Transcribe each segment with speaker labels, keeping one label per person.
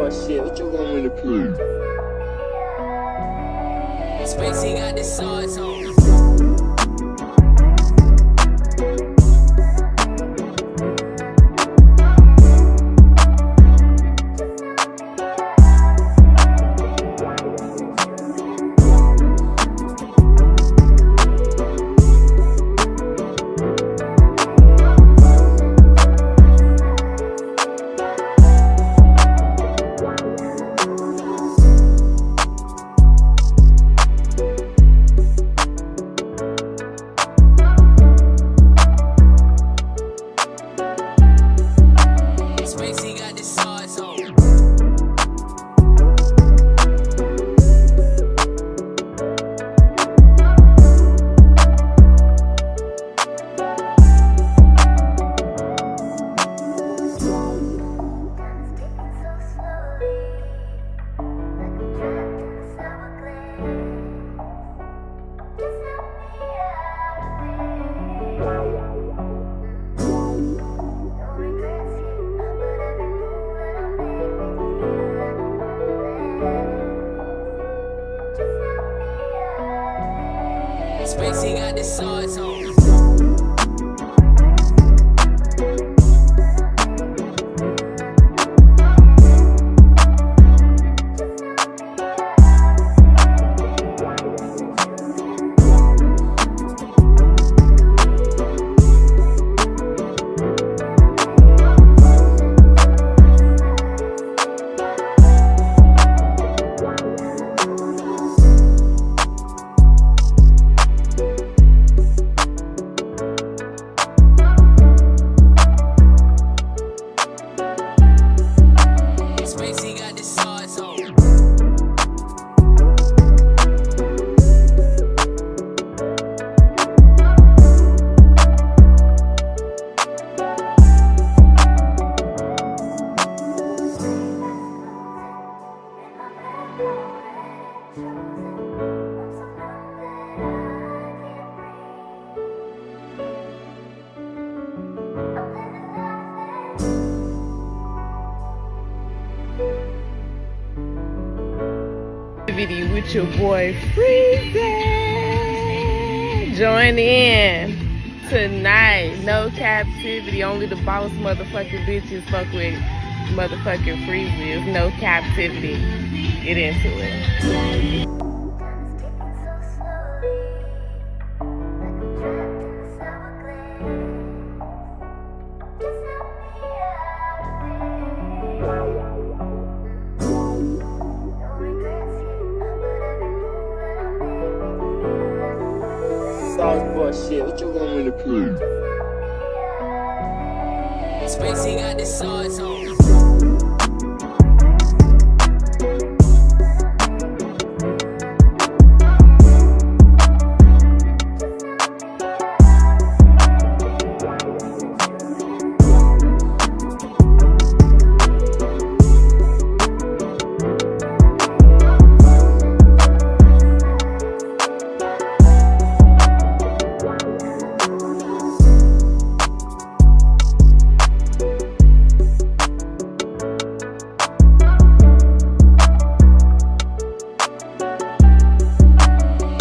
Speaker 1: boy shit, what you want me to prove?
Speaker 2: Spacey got the sauce on. Spacey got the sauce on. Spacey got the sauce on. Spacey got the sauce on.
Speaker 3: Video with your boy Eazy. Join in tonight. No captivity. Only the boss motherfucking bitches fuck with motherfucking Eazy. It's no captivity. Get into it.
Speaker 1: Sauce boy shit, what you want me to prove?
Speaker 2: Spacey got the sauce on.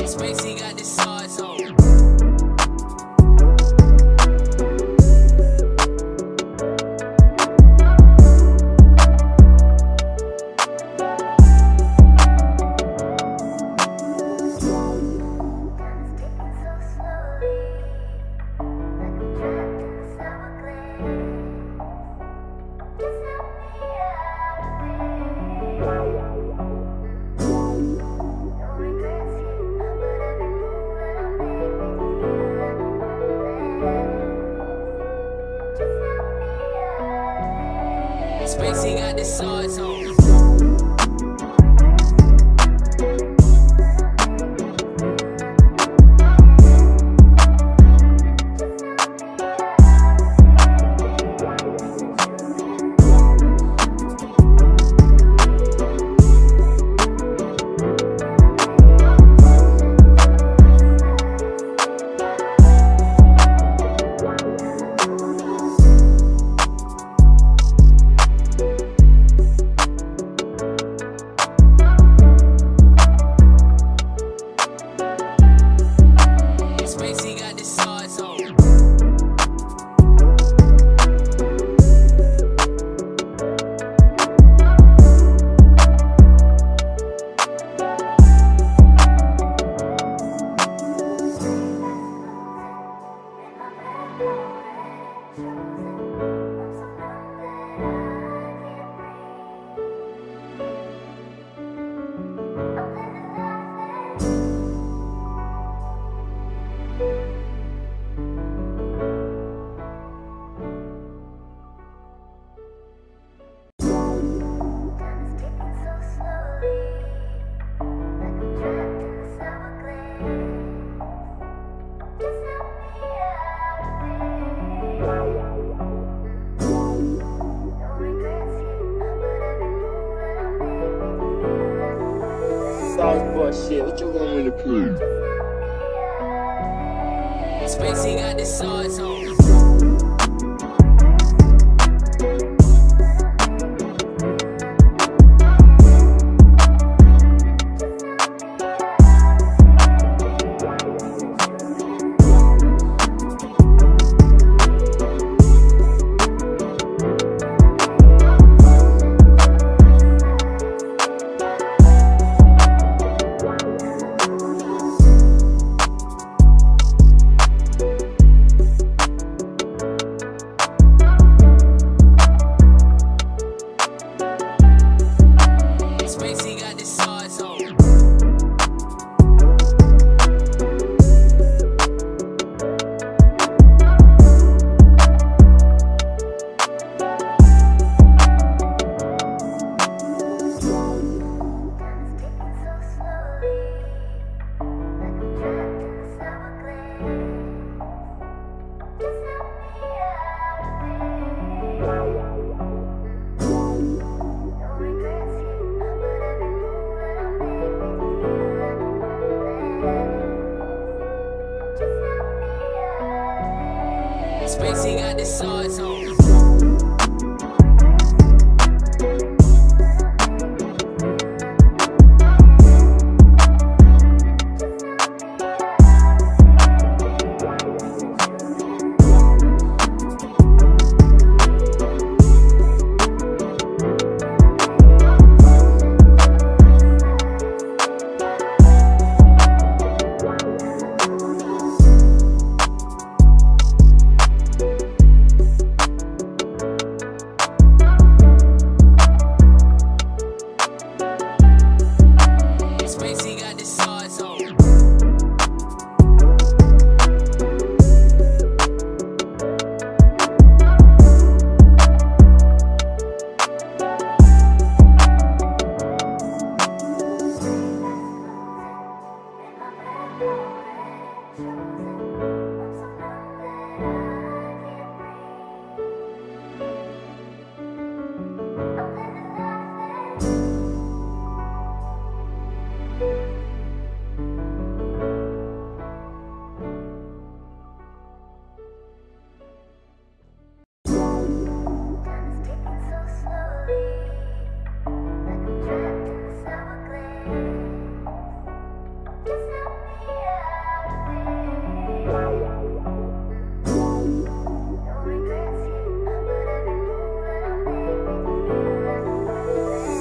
Speaker 2: Spacey got the sauce on. Spacey got the sauce on.
Speaker 1: Sauce shit, what you want me to prove?
Speaker 2: Spacey got the sauce on. Spacey got the sauce on. Spacey got the sauce on. Spacey got the sauce on.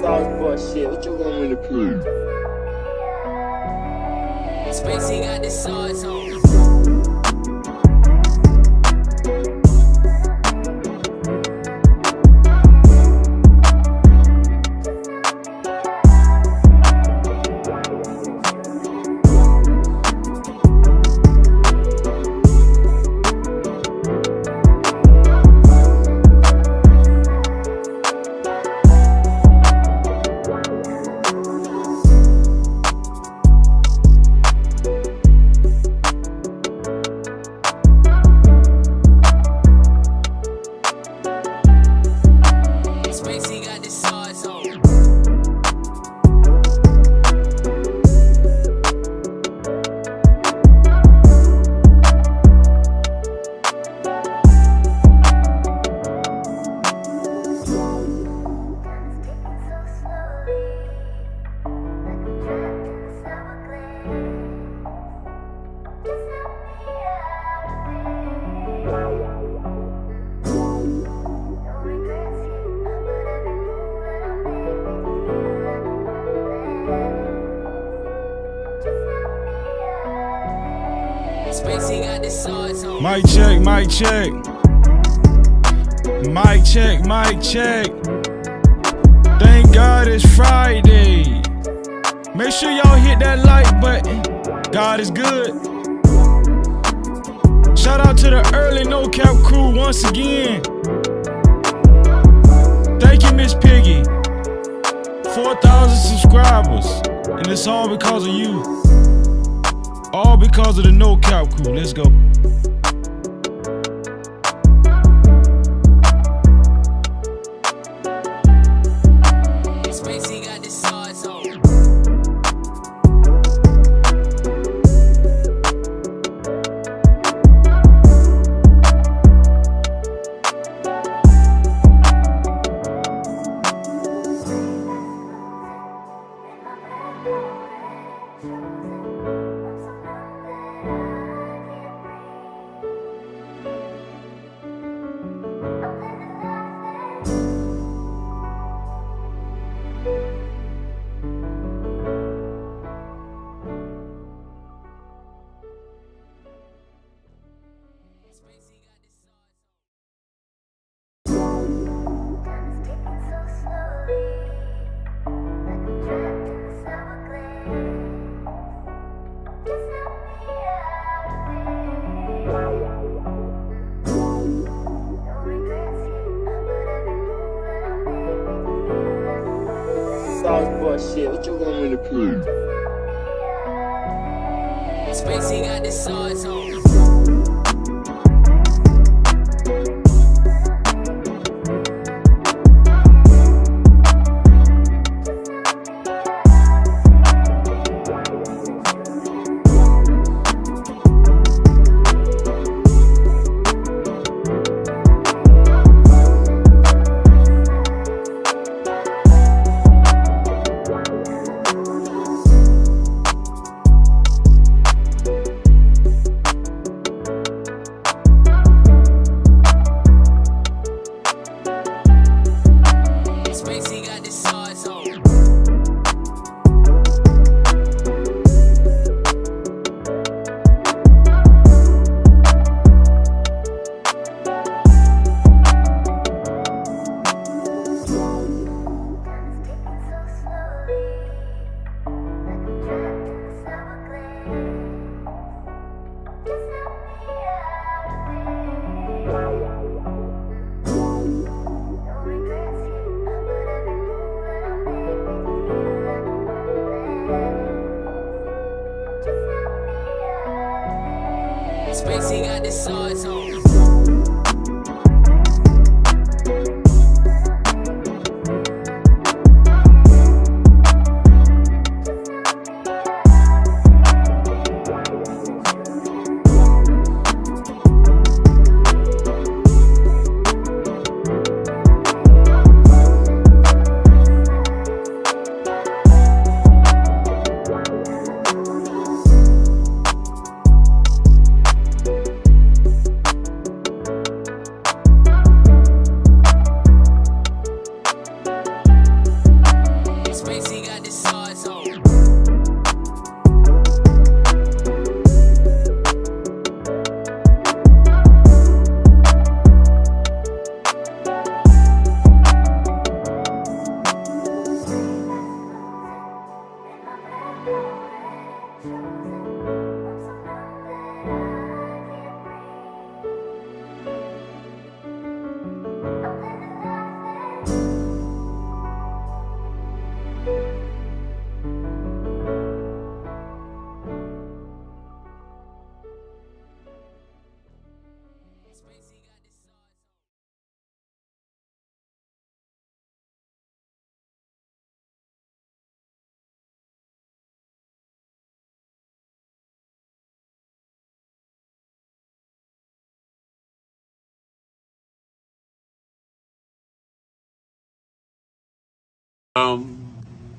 Speaker 1: Sauce shit, what you want me to prove?
Speaker 2: Spacey got the sauce on. Spacey got the sauce on. Spacey got the sauce on.
Speaker 4: Mic check, mic check. Mic check, mic check. Thank God it's Friday. Make sure y'all hit that like button. God is good. Shout out to the early No Cap crew once again. Thank you, Miss Piggy. 4,000 subscribers. And it's all because of you. All because of the No Cap crew. Let's go.
Speaker 2: Spacey got the sauce on.
Speaker 1: Sauce boy shit, what you want me to prove?
Speaker 2: Spacey got the sauce on. Spacey got the sauce on. Spacey got the sauce on. Spacey got the sauce on.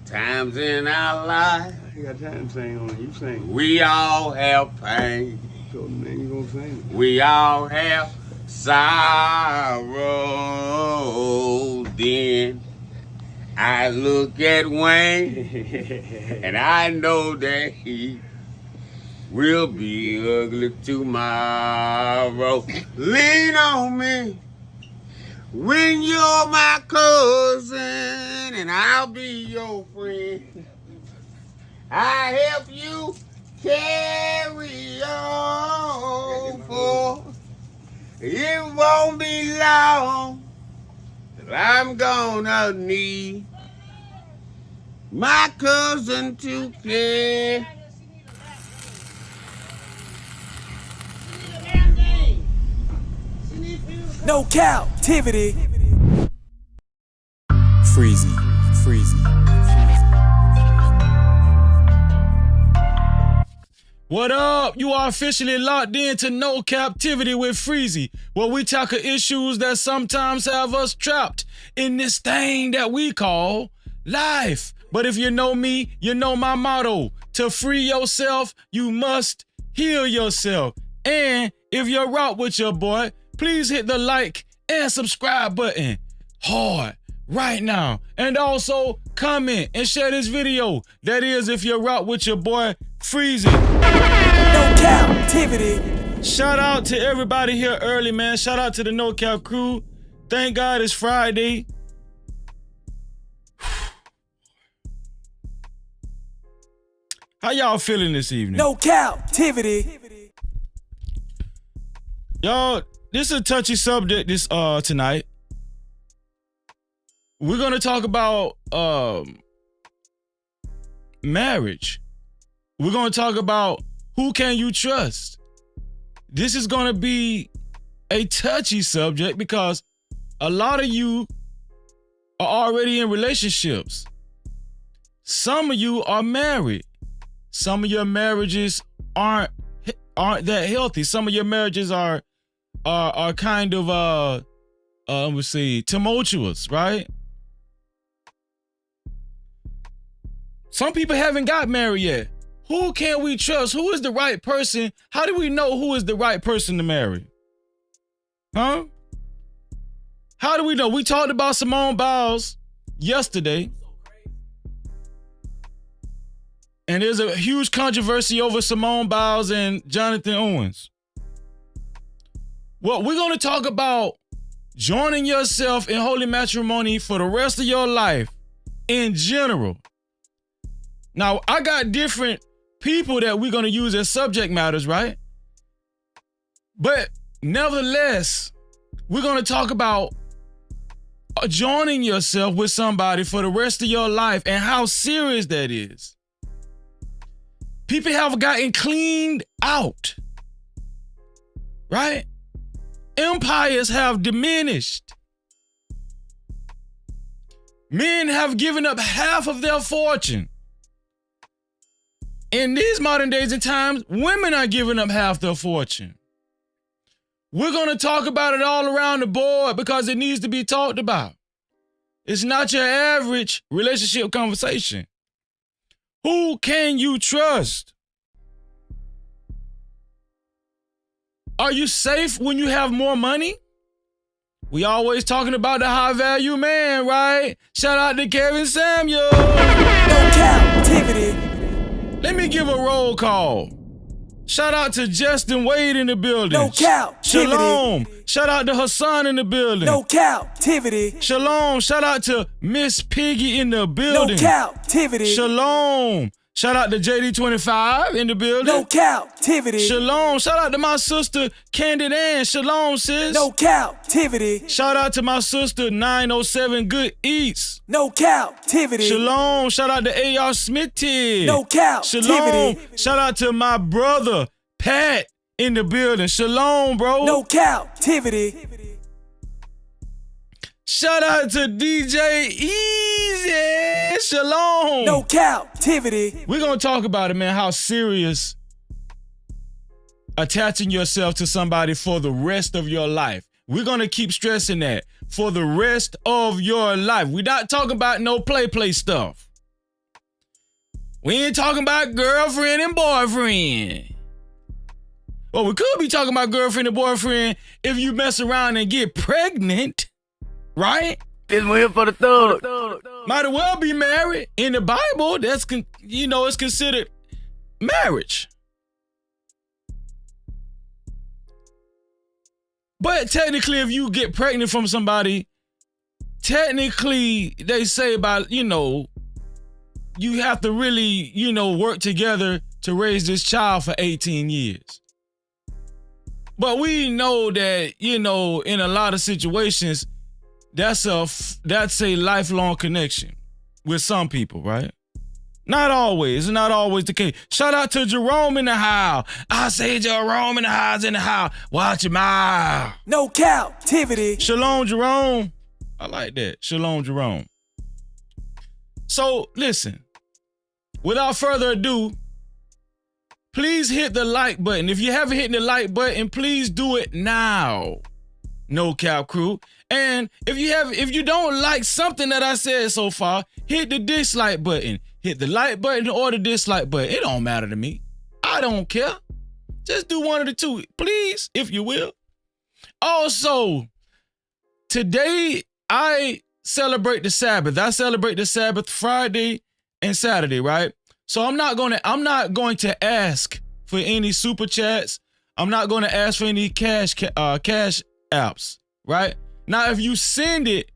Speaker 5: Times in our life,
Speaker 6: You got time to sing on it. You sing.
Speaker 5: we all have pain.
Speaker 6: So then you gonna sing it.
Speaker 5: We all have sorrow. Then I look at Wayne and I know that he will be ugly tomorrow. Lean on me When you're my cousin and I'll be your friend, I help you carry on, for it won't be long that I'm gonna need my cousin to care.
Speaker 7: No captivity. Freezy.
Speaker 4: What up? You are officially locked into No Captivity with Freezy, where we tackle issues that sometimes have us trapped in this thing that we call life. But if you know me, you know my motto. To free yourself, you must heal yourself. And if you're rock with your boy, please hit the like and subscribe button hard right now. And also comment and share this video. That is if you're rock with your boy Freezy.
Speaker 7: No captivity.
Speaker 4: Shout out to everybody here early, man. Shout out to the No Cap crew. Thank God it's Friday. How y'all feeling this evening?
Speaker 7: No captivity.
Speaker 4: Y'all, this is a touchy subject this tonight. We're gonna talk about marriage. We're gonna talk about who can you trust. This is gonna be a touchy subject because a lot of you are already in relationships. Some of you are married. Some of your marriages aren't that healthy. Some of your marriages are kind of let's see, tumultuous, right? Some people haven't got married yet. Who can we trust? Who is the right person? How do we know who is the right person to marry? Huh? How do we know? We talked about Simone Biles yesterday. And there's a huge controversy over Simone Biles and Jonathan Owens. Well, we're going to talk about joining yourself in holy matrimony for the rest of your life in general. Now, I got different people that we're going to use as subject matters, right? But nevertheless, we're going to talk about joining yourself with somebody for the rest of your life and how serious that is. People have gotten cleaned out, right? Empires have diminished. Men have given up half of their fortune. In these modern days and times, women are giving up half their fortune. We're going to talk about it all around the board because it needs to be talked about. It's not your average relationship conversation. Who can you trust? Are you safe when you have more money? We always talking about the high value man, right? Shout out to Kevin Samuel.
Speaker 7: No captivity.
Speaker 4: Let me give a roll call. Shout out to Justin Wade in the building.
Speaker 7: No captivity.
Speaker 4: Shalom. Shout out to Hassan in the building.
Speaker 7: No captivity.
Speaker 4: Shalom. Shout out to Miss Piggy in the building.
Speaker 7: No captivity.
Speaker 4: Shalom. Shout out to JD25 in the building.
Speaker 7: No captivity.
Speaker 4: Shalom. Shout out to my sister Candid Ann. Shalom, sis.
Speaker 7: No captivity.
Speaker 4: Shout out to my sister 907 Good Eats.
Speaker 7: No captivity.
Speaker 4: Shalom. Shout out to A.R. Smithy.
Speaker 7: No captivity.
Speaker 4: Shalom. Shout out to my brother Pat in the building. Shalom, bro.
Speaker 7: No captivity.
Speaker 4: Shout out to DJ Eazy. Shalom.
Speaker 7: No captivity.
Speaker 4: We're going to talk about it, man, how serious attaching yourself to somebody for the rest of your life. We're going to keep stressing that. For the rest of your life. We're not talking about no play stuff. We ain't talking about girlfriend and boyfriend. Well, we could be talking about girlfriend and boyfriend if you mess around and get pregnant. Right?
Speaker 1: This one here for the thug.
Speaker 4: Might as well be married. In the Bible, that's, it's considered marriage. But technically, if you get pregnant from somebody, technically they say about, you have to really, work together to raise this child for 18 years. But we know that, in a lot of situations, that's a lifelong connection with some people, right? Not always. It's not always the case. Shout out to Jerome in the house. I say Jerome in the house. Watch your mouth.
Speaker 7: No captivity.
Speaker 4: Shalom, Jerome. I like that. Shalom, Jerome. So, listen. Without further ado, please hit the like button. If you haven't hit the like button, please do it now. No Cap Crew. And if you don't like something that I said so far, hit the dislike button. Hit the like button or the dislike button. It don't matter to me. I don't care. Just do one of the two, please, if you will. Also, today I celebrate the Sabbath. I celebrate the Sabbath Friday and Saturday, right? So I'm not going to ask for any super chats. I'm not going to ask for any cash apps, right? Now, if you send it,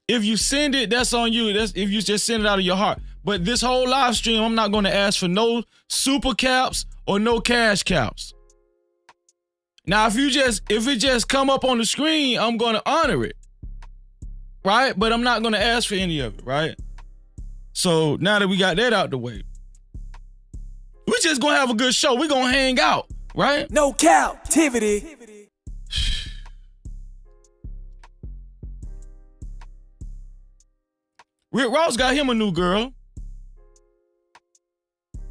Speaker 4: that's on you. That's if you just send it out of your heart. But this whole live stream, I'm not going to ask for no super caps or no cash caps. Now, if it just come up on the screen, I'm going to honor it, right? But I'm not going to ask for any of it, right? So now that we got that out the way, we're just going to have a good show. We're going to hang out, right?
Speaker 7: No captivity.
Speaker 4: Rick Ross got him a new girl.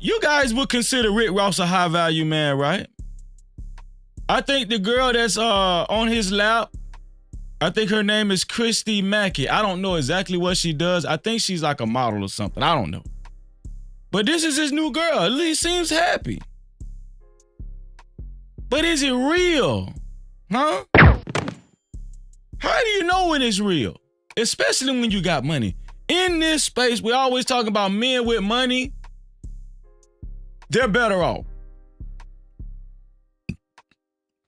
Speaker 4: You guys would consider Rick Ross a high value man, right? I think the girl that's on his lap, I think her name is Christy Mackey. I don't know exactly what she does. I think she's like a model or something. I don't know. But this is his new girl. At least seems happy. But is it real? Huh? How do you know when it's real? Especially when you got money. In this space, we always talk about men with money. They're better off.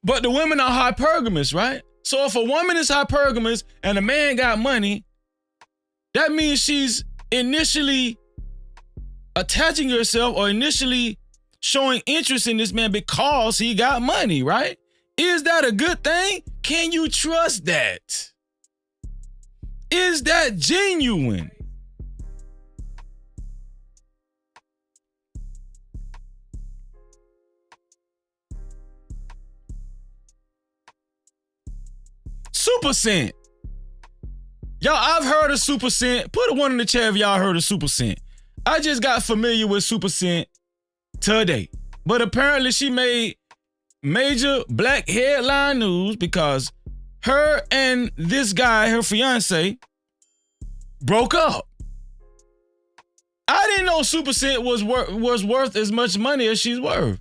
Speaker 4: But the women are hypergamous, right? So if a woman is hypergamous and a man got money, that means she's initially attaching herself or initially showing interest in this man because he got money, right? Is that a good thing? Can you trust that? Is that genuine? Super Cent. Y'all, I've heard of Super Cent. Put a one in the chat if y'all heard of Super Cent. I just got familiar with Super Cent today. But apparently she made major black headline news because her and this guy, her fiance, broke up. I didn't know Super Cent was worth as much money as she's worth.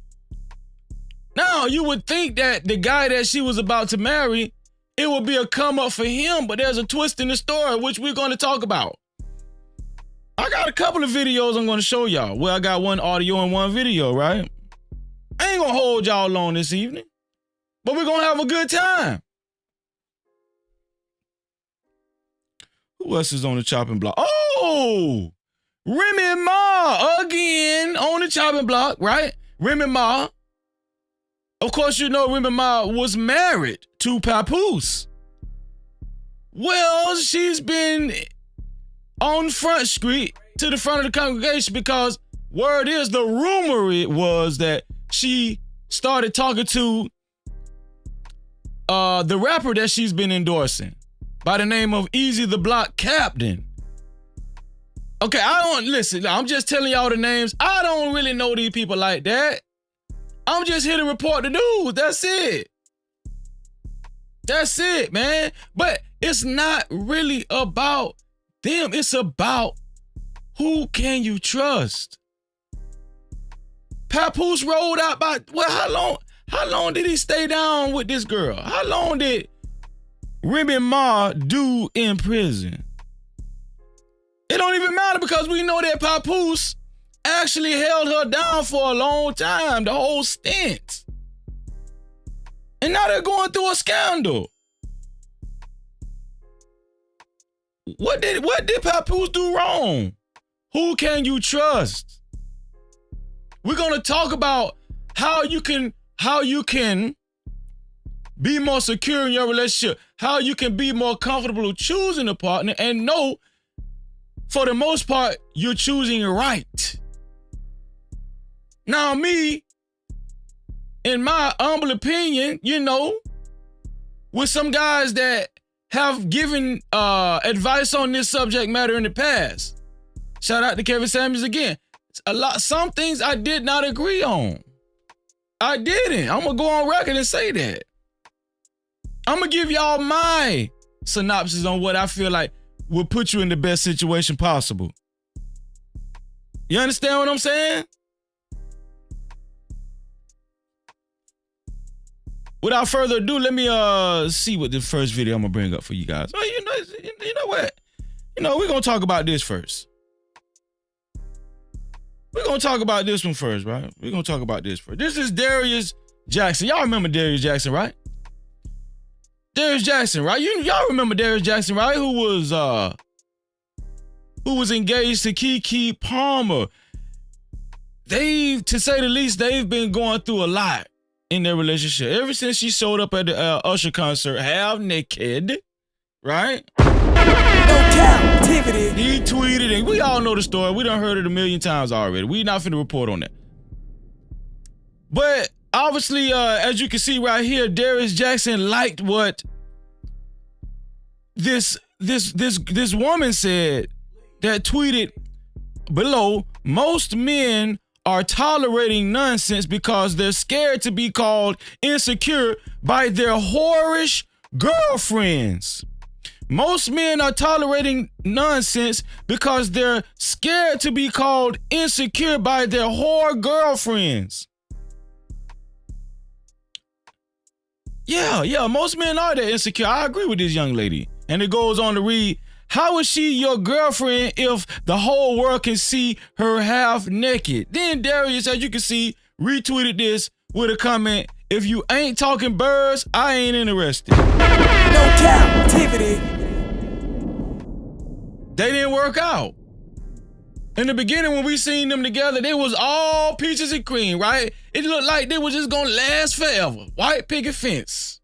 Speaker 4: Now, you would think that the guy that she was about to marry, it would be a come up for him, but there's a twist in the story, which we're going to talk about. I got a couple of videos I'm going to show y'all. Well, I got one audio and one video, right? I ain't going to hold y'all long this evening, but we're going to have a good time. Who else is on the chopping block? Oh, Remy Ma again on the chopping block, right? Remy Ma. Of course, you know Remy Ma was married to Papoose. Well, she's been on Front Street to the front of the congregation because word is, the rumor it was that she started talking to the rapper that she's been endorsing by the name of Eazy the Block Captain. Okay, listen, I'm just telling y'all the names. I don't really know these people like that. I'm just here to report the news. That's it. That's it, man. But it's not really about them. It's about who can you trust. Papoose rolled out by, well, how long did he stay down with this girl? How long did Remy Ma do in prison? It don't even matter because we know that Papoose actually held her down for a long time, the whole stint. And now they're going through a scandal. What did Papoose do wrong? Who can you trust? We're gonna talk about how you can be more secure in your relationship, how you can be more comfortable choosing a partner and know, for the most part, you're choosing right. Now, me, in my humble opinion, you know, with some guys that have given advice on this subject matter in the past. Shout out to Kevin Samuels again. Some things I did not agree on. I didn't. I'm gonna go on record and say that. I'm gonna give y'all my synopsis on what I feel like will put you in the best situation possible. You understand what I'm saying? Without further ado, let me see what the first video I'm gonna bring up for you guys. Oh, you know what? You know, we're gonna talk about this first. We're gonna talk about this one first, right? We're gonna talk about this first. This is Darius Jackson. Y'all remember Darius Jackson, right? Darius Jackson, right? Y'all remember Darius Jackson, right? Who was engaged to Keke Palmer. To say the least, they've been going through a lot in their relationship. Ever since she showed up at the Usher concert, half naked, right?
Speaker 7: No Cap-tivity.
Speaker 4: He tweeted, and we all know the story. We done heard it a million times already. We not finna report on that. But obviously, as you can see right here, Darius Jackson liked what this woman said that tweeted below. Most men are tolerating nonsense because they're scared to be called insecure by their whorish girlfriends. Most men are tolerating nonsense because they're scared to be called insecure by their whore girlfriends. Yeah, most men are that insecure. I agree with this young lady. And it goes on to read, how is she your girlfriend if the whole world can see her half naked? Then Darius, as you can see, retweeted this with a comment, if you ain't talking birds, I ain't interested.
Speaker 7: No Cap-tivity.
Speaker 4: They didn't work out. In the beginning, when we seen them together, they was all peaches and cream, right? It looked like they was just gonna last forever. White picket fence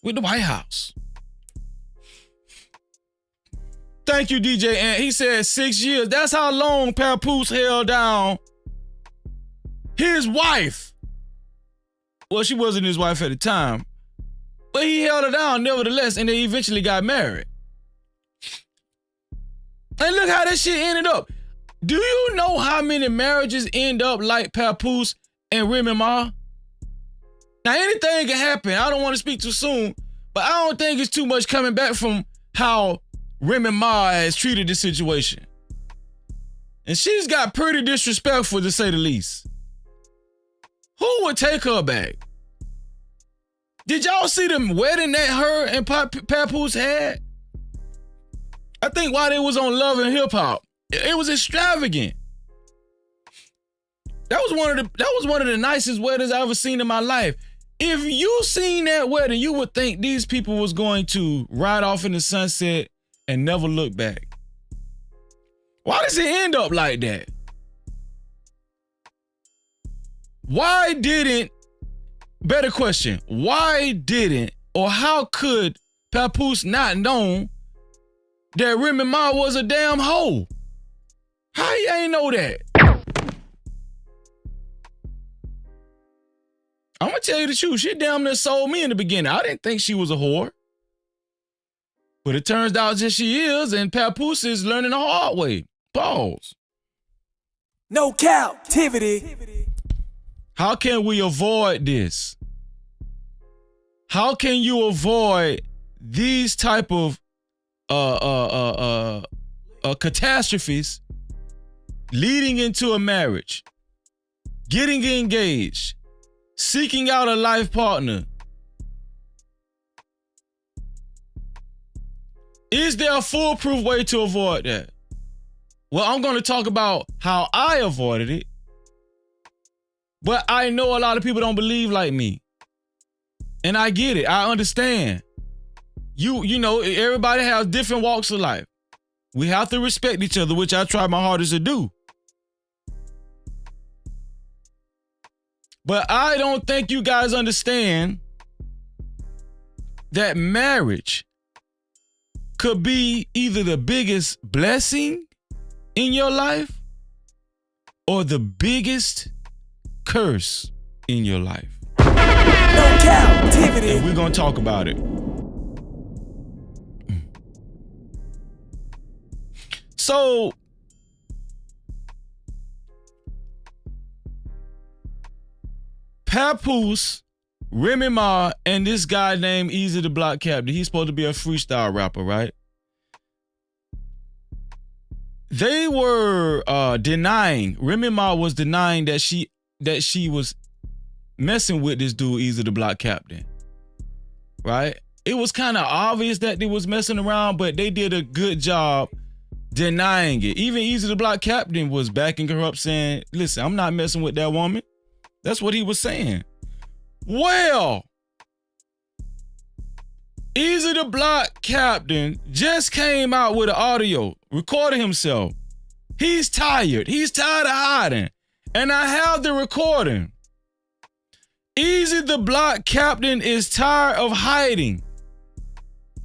Speaker 4: with the White House. Thank you, DJ Ant. He said 6 years. That's how long Papoose held down his wife. Well, she wasn't his wife at the time, but he held her down nevertheless, and they eventually got married. And look how that shit ended up. Do you know how many marriages end up like Papoose and Remy Ma? Now, anything can happen. I don't want to speak too soon, but I don't think it's too much coming back from how Remy Ma has treated the situation. And she's got pretty disrespectful, to say the least. Who would take her back? Did y'all see the wedding that her and Papoose had? I think while they was on Love and Hip Hop, it was extravagant. That was one of the nicest weddings I ever seen in my life. If you seen that wedding, you would think these people was going to ride off in the sunset and never look back. Why does it end up like that? Why didn't, better question, why didn't or how could Papoose not know that Remy Ma was a damn hoe? How you ain't know that? I'm gonna tell you the truth. She damn near sold me in the beginning. I didn't think she was a whore. But it turns out that she is, and Papoose is learning the hard way. Pause.
Speaker 7: No Cap-tivity.
Speaker 4: How can we avoid this? How can you avoid these type of catastrophes leading into a marriage, getting engaged, seeking out a life partner? Is there a foolproof way to avoid that? Well, I'm going to talk about how I avoided it, but I know a lot of people don't believe like me. And I get it. I understand. You know, everybody has different walks of life. We have to respect each other, which I try my hardest to do. But I don't think you guys understand that marriage could be either the biggest blessing in your life or the biggest curse in your life.
Speaker 7: No captivity.
Speaker 4: And we're going to talk about it. So, Papoose, Remy Ma, and this guy named Eazy the Block Captain, he's supposed to be a freestyle rapper, right? They were denying, Remy Ma was denying that she was messing with this dude, Eazy the Block Captain, right? It was kind of obvious that they was messing around, but they did a good job denying it. Even Eazy the Block Captain was backing her up saying, listen, I'm not messing with that woman. That's what he was saying. Well, Eazy the Block Captain just came out with an audio, recording himself. He's tired. He's tired of hiding. And I have the recording. Eazy the Block Captain is tired of hiding.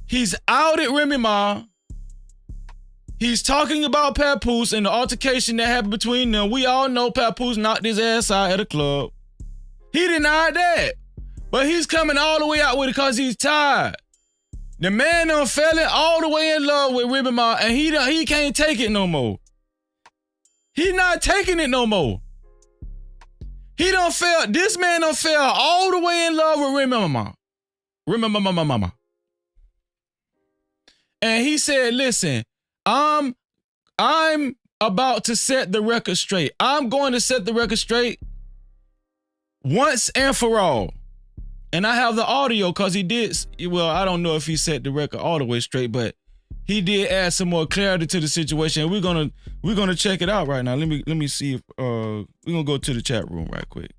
Speaker 4: He's out at Remy Ma. He's talking about Papoose and the altercation that happened between them. We all know Papoose knocked his ass out at a club. He denied that. But he's coming all the way out with it because he's tired. The man done fell all the way in love with Remy Ma, and he can't take it no more. He not taking it no more. This man done fell all the way in love with Remy Ma. Remy Ma. And he said, listen, I'm about to set the record straight. I'm going to set the record straight once and for all. And I have the audio because he did, well, I don't know if he set the record all the way straight, but he did add some more clarity to the situation. We're gonna check it out right now. Let me see if we're gonna go to the chat room right quick.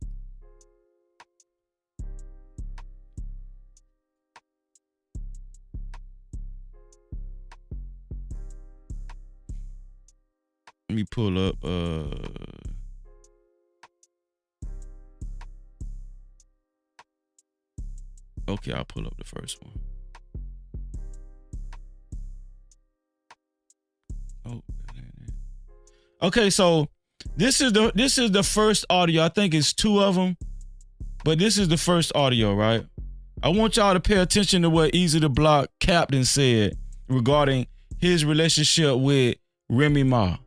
Speaker 4: Let me pull up okay, I'll pull up the first one. Oh, okay, so this is the first audio. I think it's two of them, but this is the first audio, right? I want y'all to pay attention to what Eazy the Block Captain said regarding his relationship with Remy Ma.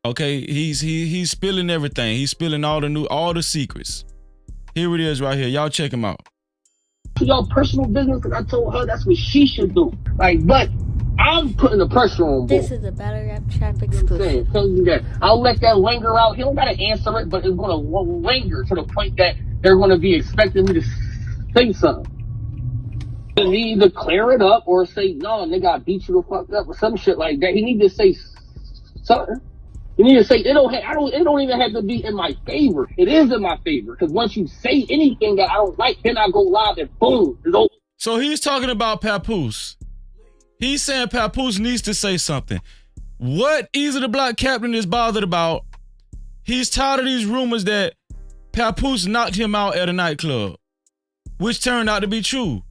Speaker 4: Okay, he's spilling everything. He's spilling all the secrets. Here it is right here. Y'all check him out.
Speaker 8: Your personal business, because I told her that's what she should do. Like, but I'm putting the pressure on.
Speaker 9: This is a Battle Rap Trap exclusive.
Speaker 8: Telling you that I'll let that linger out. He don't gotta answer it, but it's gonna linger to the point that they're gonna be expecting me to say something. He need to clear it up or say, no, nigga, I beat you the fuck up or some shit like that. He need to say something. You need to say it don't even have to be in my favor. It is in my favor because once you say anything that I don't like, then I go live and boom, it's over.
Speaker 4: So he's talking about Papoose. He's saying Papoose needs to say something. What Eazy the Block Captain is bothered about, he's tired of these rumors that Papoose knocked him out at a nightclub, which turned out to be true.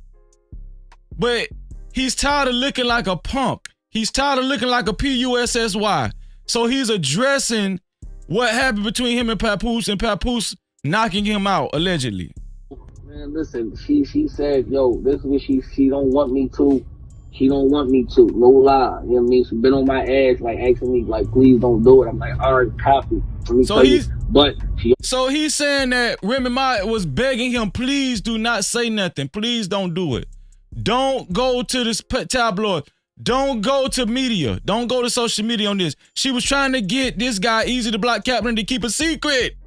Speaker 4: But he's tired of looking like a punk. He's tired of looking like a PUSSY. So he's addressing what happened between him and Papoose knocking him out, allegedly.
Speaker 8: Man, listen, she said, yo, this is what she don't want me to. She don't want me to. No lie. You know what I mean? She's been on my ass, like asking me, like, please don't do it. I'm like, all right, copy. So
Speaker 4: he's saying that Remy Ma was begging him, please do not say nothing. Please don't do it. Don't go to this tabloid. Don't go to media. Don't go to social media on this. She was trying to get this guy, Eazy the Block Captain, to keep a secret.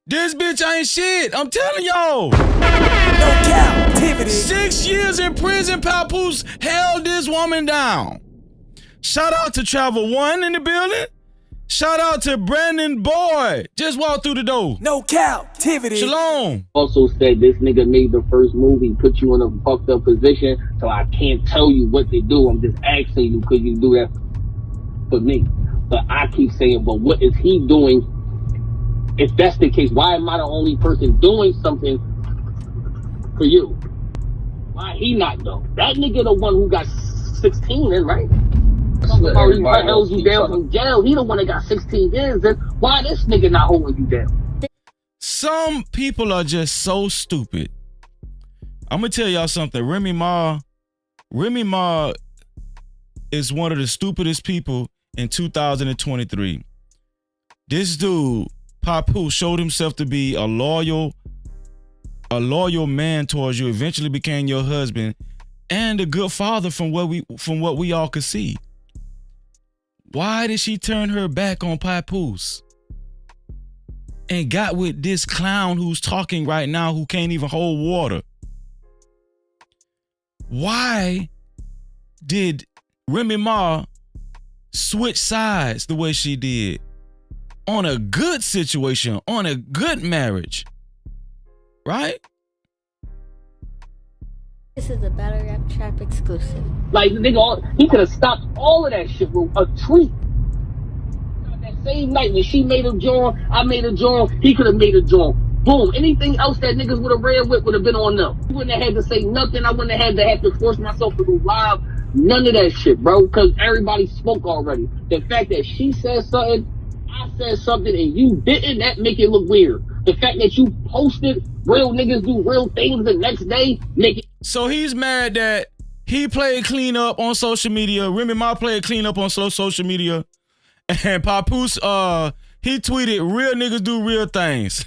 Speaker 4: This bitch ain't shit. I'm telling y'all.
Speaker 7: No captivity.
Speaker 4: 6 years in prison, Papoose held this woman down. Shout out to Travel One in the building. Shout out to Brandon Boyd. Just walked through the door.
Speaker 7: No Cap-tivity.
Speaker 4: Shalom.
Speaker 8: Also said this nigga made the first movie, put you in a fucked up position, so I can't tell you what to do. I'm just asking you, could you do that for me? But I keep saying, but what is he doing? If that's the case, why am I the only person doing something for you? Why he not though? That nigga the one who got 16 in, right? Or he held you down from jail. He the one that got 16 years in. Why this nigga not holding you down?
Speaker 4: Some people are just so stupid. I'm gonna tell y'all something. Remy Ma is one of the stupidest people in 2023. This dude, Papu, showed himself to be a loyal man towards you, eventually became your husband, and a good father from what we all could see. Why did she turn her back on Papoose and got with this clown who's talking right now who can't even hold water? Why did Remy Ma switch sides the way she did on a good situation, on a good marriage? Right?
Speaker 9: This is a Battle Rap Trap exclusive.
Speaker 8: Like, nigga, he could have stopped all of that shit with a tweet. That same night when she made a joint, I made a joint, he could have made a joint. Boom. Anything else that niggas would have ran with would have been on them. I wouldn't have had to say nothing. I wouldn't have had to force myself to go live. None of that shit, bro, because everybody spoke already. The fact that she said something, I said something, and you didn't, that make it look weird. The fact that you posted real niggas do real things the next day, make it.
Speaker 4: So he's mad that he played clean up on social media. Remy Ma played clean up on social media. And Papoose, he tweeted, real niggas do real things.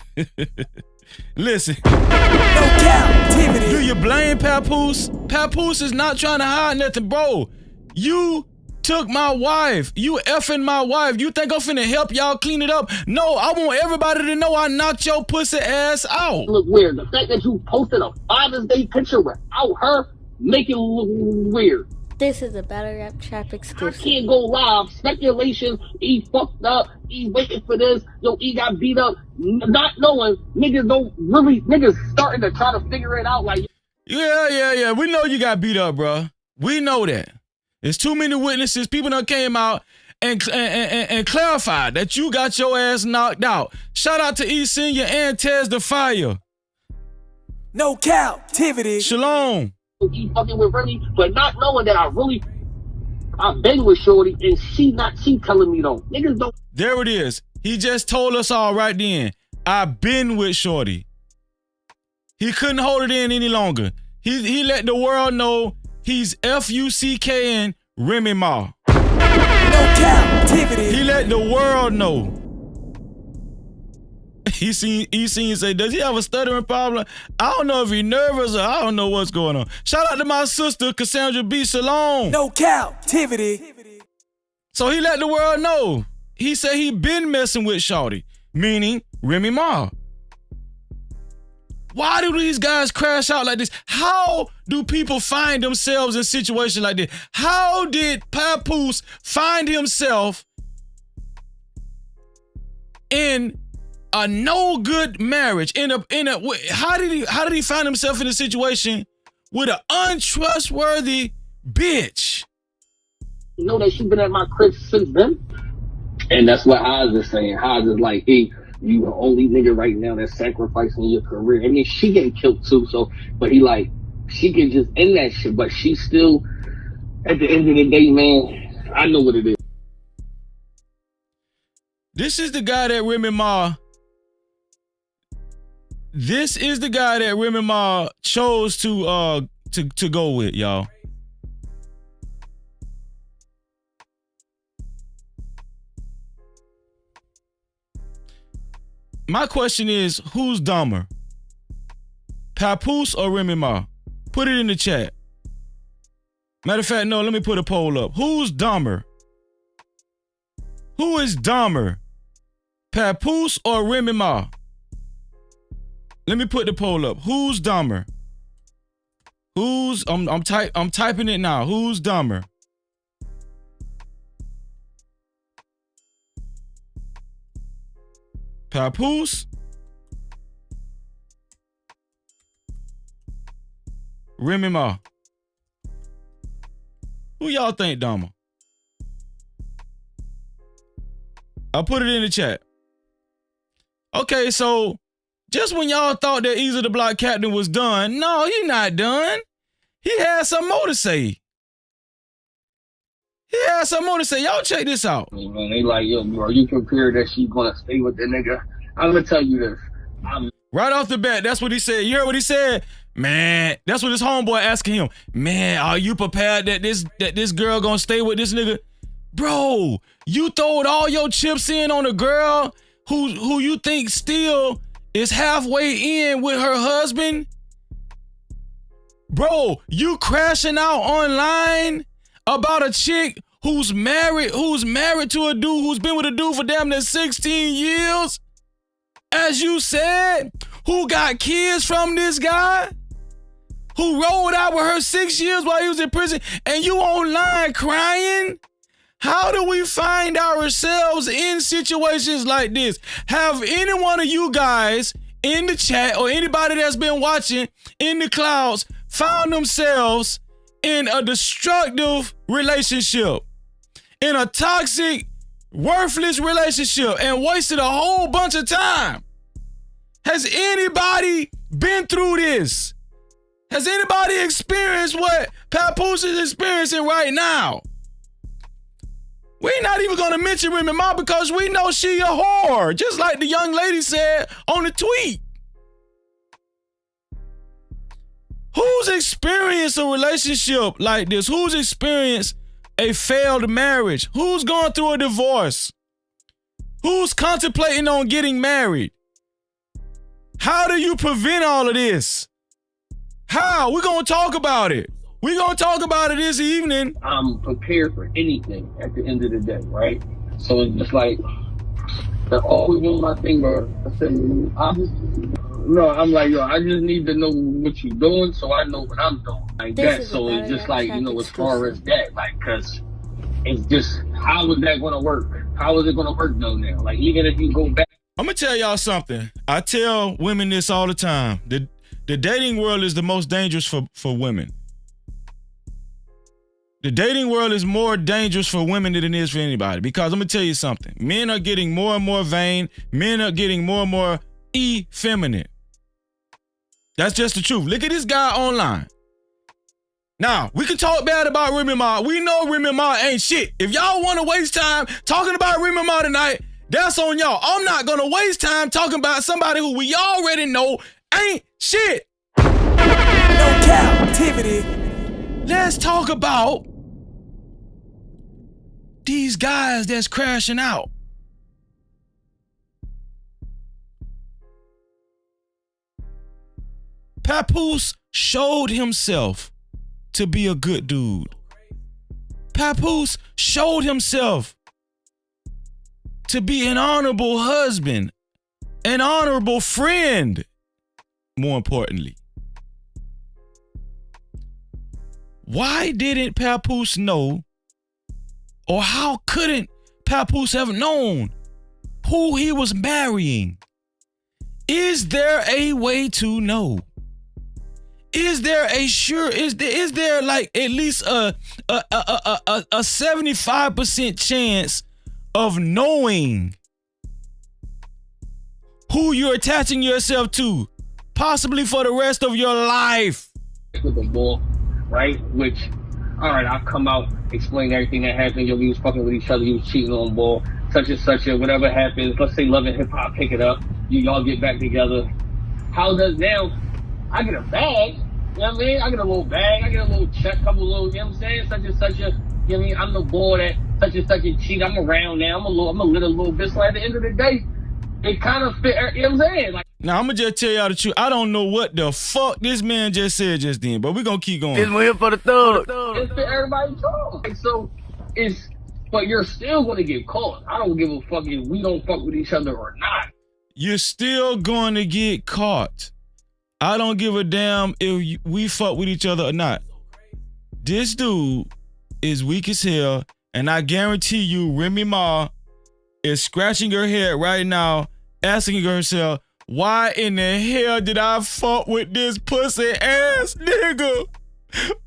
Speaker 4: Listen.
Speaker 7: No Cap-tivity.
Speaker 4: Do you blame Papoose? Papoose is not trying to hide nothing, bro. You took my wife. You effing my wife. You think I'm finna help y'all clean it up? No, I want everybody to know I knocked your pussy ass out.
Speaker 8: Look weird. The fact that you posted a Father's Day picture without her, make it look weird.
Speaker 9: This is a Battle Rap Trap
Speaker 8: I
Speaker 9: exclusive.
Speaker 8: can't go live. Speculation. He fucked up. He waiting for this. Yo, he got beat up. Not knowing. Niggas starting to try to figure it out. Like,
Speaker 4: Yeah. We know you got beat up, bro. We know that. There's too many witnesses. People done came out and clarified that you got your ass knocked out. Shout out to Eazy and Tez the Fire.
Speaker 7: No Cap-tivity.
Speaker 4: Shalom.
Speaker 8: he fucking with Remy, but not knowing that I've been with Shorty and she telling me though. Niggas don't.
Speaker 4: There it is. He just told us all right then. I've been with Shorty. He couldn't hold it in any longer. He let the world know he's F-U-C-K-N Remy Ma.
Speaker 7: No Cap-tivity.
Speaker 4: He let the world know. He seen say, does he have a stuttering problem? I don't know if he's nervous or I don't know what's going on. Shout out to my sister, Cassandra B. Salone.
Speaker 7: No Cap-tivity.
Speaker 4: So he let the world know. He said he been messing with Shorty, meaning Remy Ma. Why do these guys crash out like this? How do people find themselves in situations like this? How did Papoose find himself in a no good marriage? How did he find himself in a situation with an untrustworthy bitch?
Speaker 8: You know that she been at my crib since then? And that's what Haas is saying. Haas is like, hey, you the only nigga right now that's sacrificing your career. I mean, she getting killed too, so, but he like, she can just end that shit, but she still, at the end of the day, man, I know what it is.
Speaker 4: This is the guy that Remy Ma chose to go with, y'all. My question is, who's dumber? Papoose or Remy Ma? Put it in the chat. Matter of fact, no, let me put a poll up. Who's dumber? Who is dumber? Papoose or Remy Ma? Let me put the poll up. Who's dumber? I'm typing it now. Who's dumber? Papoose, Remy Ma. Who y'all think dumber? I put it in the chat. Okay, so just when y'all thought that Eazy the Block Captain was done, no, he not done. He had some more to say. Y'all check this out.
Speaker 8: Man, they like, yo, are you prepared that she's gonna stay with the nigga? I'm gonna tell you this.
Speaker 4: Right off the bat, that's what he said. You heard what he said? Man, that's what his homeboy asking him. Man, are you prepared that this girl gonna stay with this nigga? Bro, you throwed all your chips in on a girl who you think still is halfway in with her husband? Bro, you crashing out online about a chick who's married to a dude who's been with a dude for damn near 16 years? As you said, who got kids from this guy? Who rolled out with her 6 years while he was in prison, and you online crying? How do we find ourselves in situations like this? Have any one of you guys in the chat or anybody that's been watching in the clouds found themselves in a destructive relationship, in a toxic, worthless relationship, and wasted a whole bunch of time? Has anybody been through this? Has anybody experienced what Papoose is experiencing right now? We're not even gonna mention Remy Ma because we know she a whore, just like the young lady said on the tweet. Who's experienced a relationship like this? Who's experienced a failed marriage? Who's going through a divorce? Who's contemplating on getting married? How do you prevent all of this? How? We're gonna talk about it. We're gonna talk about it this evening.
Speaker 8: I'm prepared for anything at the end of the day, right? So it's just like, they're always doing my thing, bro. I'm like, yo, I just need to know what you're doing so I know what I'm doing. Like that. So it's just like, you know, as far as that, like, cause it's just, how is that gonna work? How is it gonna work though now? Like, even if you go back.
Speaker 4: I'm gonna tell y'all something. I tell women this all the time. The dating world is the most dangerous for women. The dating world is more dangerous for women than it is for anybody, because I'm gonna tell you something. Men are getting more and more vain. Men are getting more and more effeminate. That's just the truth. Look at this guy online. Now, we can talk bad about Remy Ma. We know Remy Ma ain't shit. If y'all want to waste time talking about Remy Ma tonight, that's on y'all. I'm not gonna waste time talking about somebody who we already know ain't shit.
Speaker 7: No Cap-tivity.
Speaker 4: Let's talk about these guys that's crashing out. Papoose showed himself to be a good dude. Papoose showed himself to be an honorable husband, an honorable friend, more importantly. Why didn't Papoose know, or how couldn't Papoose have known who he was marrying? Is there a way to know? Is there like at least a 75% chance of knowing who you're attaching yourself to, possibly for the rest of your life?
Speaker 8: With the ball, right? Which, all right, I'll come out, explain everything that happened. Yo, we was fucking with each other. You was cheating on ball, such and such. Whatever happens, let's say Love and Hip Hop pick it up. Y'all get back together. How does now? I get a bag. You know what I mean? I get a little bag. I get a little check, couple little. You know what I'm saying? Such and such a. You know what I mean? I'm the boy that such and such a cheat. I'm around now. I'm a little bit. So at the end of the day, it kind of fit. You know what I'm saying? Like.
Speaker 4: Now, I'm going to just tell y'all the truth. I don't know what the fuck this man just said just then, but we're going to keep going.
Speaker 7: This one here for the thug.
Speaker 8: It's for everybody's wrong. Like, so, but you're still going to get caught. I don't give a fuck if we don't fuck with each other or not.
Speaker 4: You're still going to get caught. I don't give a damn if we fuck with each other or not. This dude is weak as hell, and I guarantee you Remy Ma is scratching her head right now asking herself, why in the hell did I fuck with this pussy ass nigga?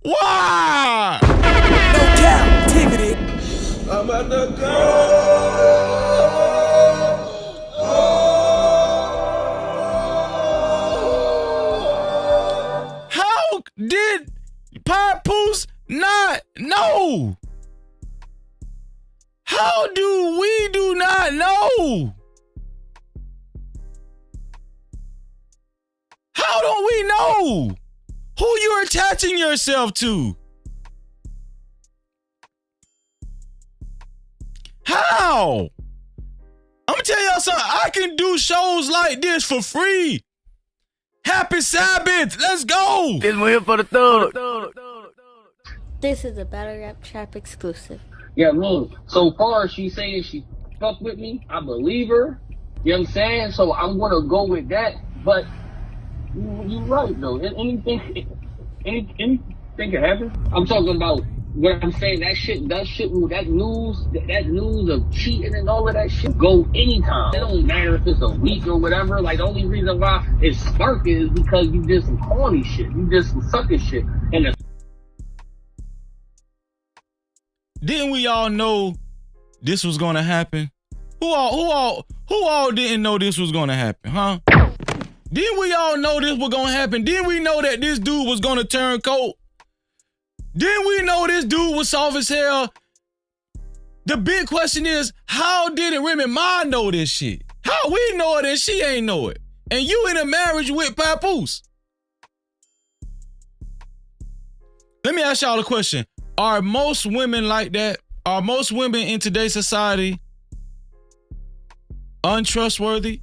Speaker 4: Why?
Speaker 7: No captivity.
Speaker 1: I'm at the go.
Speaker 4: How did Papoose not know? How do we do not know? How don't we know who you're attaching yourself to? How? I'm gonna tell y'all something. I can do shows like this for free. Happy Sabbath. Let's go.
Speaker 7: This one here for the thug.
Speaker 9: This is a Battle Rap Trap exclusive.
Speaker 8: Yeah, so far she saying she fuck with me, I believe her. You know what I'm saying? So I'm gonna go with that. But you're right though. Anything can happen. I'm talking about what I'm saying. That news of cheating and all of that shit go anytime. It don't matter if it's a week or whatever. Like the only reason why it's sparking is because you did some corny shit. You did some sucker shit. And
Speaker 4: Didn't we all know this was gonna happen? Who all didn't know this was gonna happen, huh? Didn't we all know this was gonna happen? Didn't we know that this dude was gonna turn cold? Didn't we know this dude was soft as hell? The big question is, how did Remy Ma know this shit? How we know it and she ain't know it? And you in a marriage with Papoose? Let me ask y'all a question. Are most women like that? Are most women in today's society untrustworthy?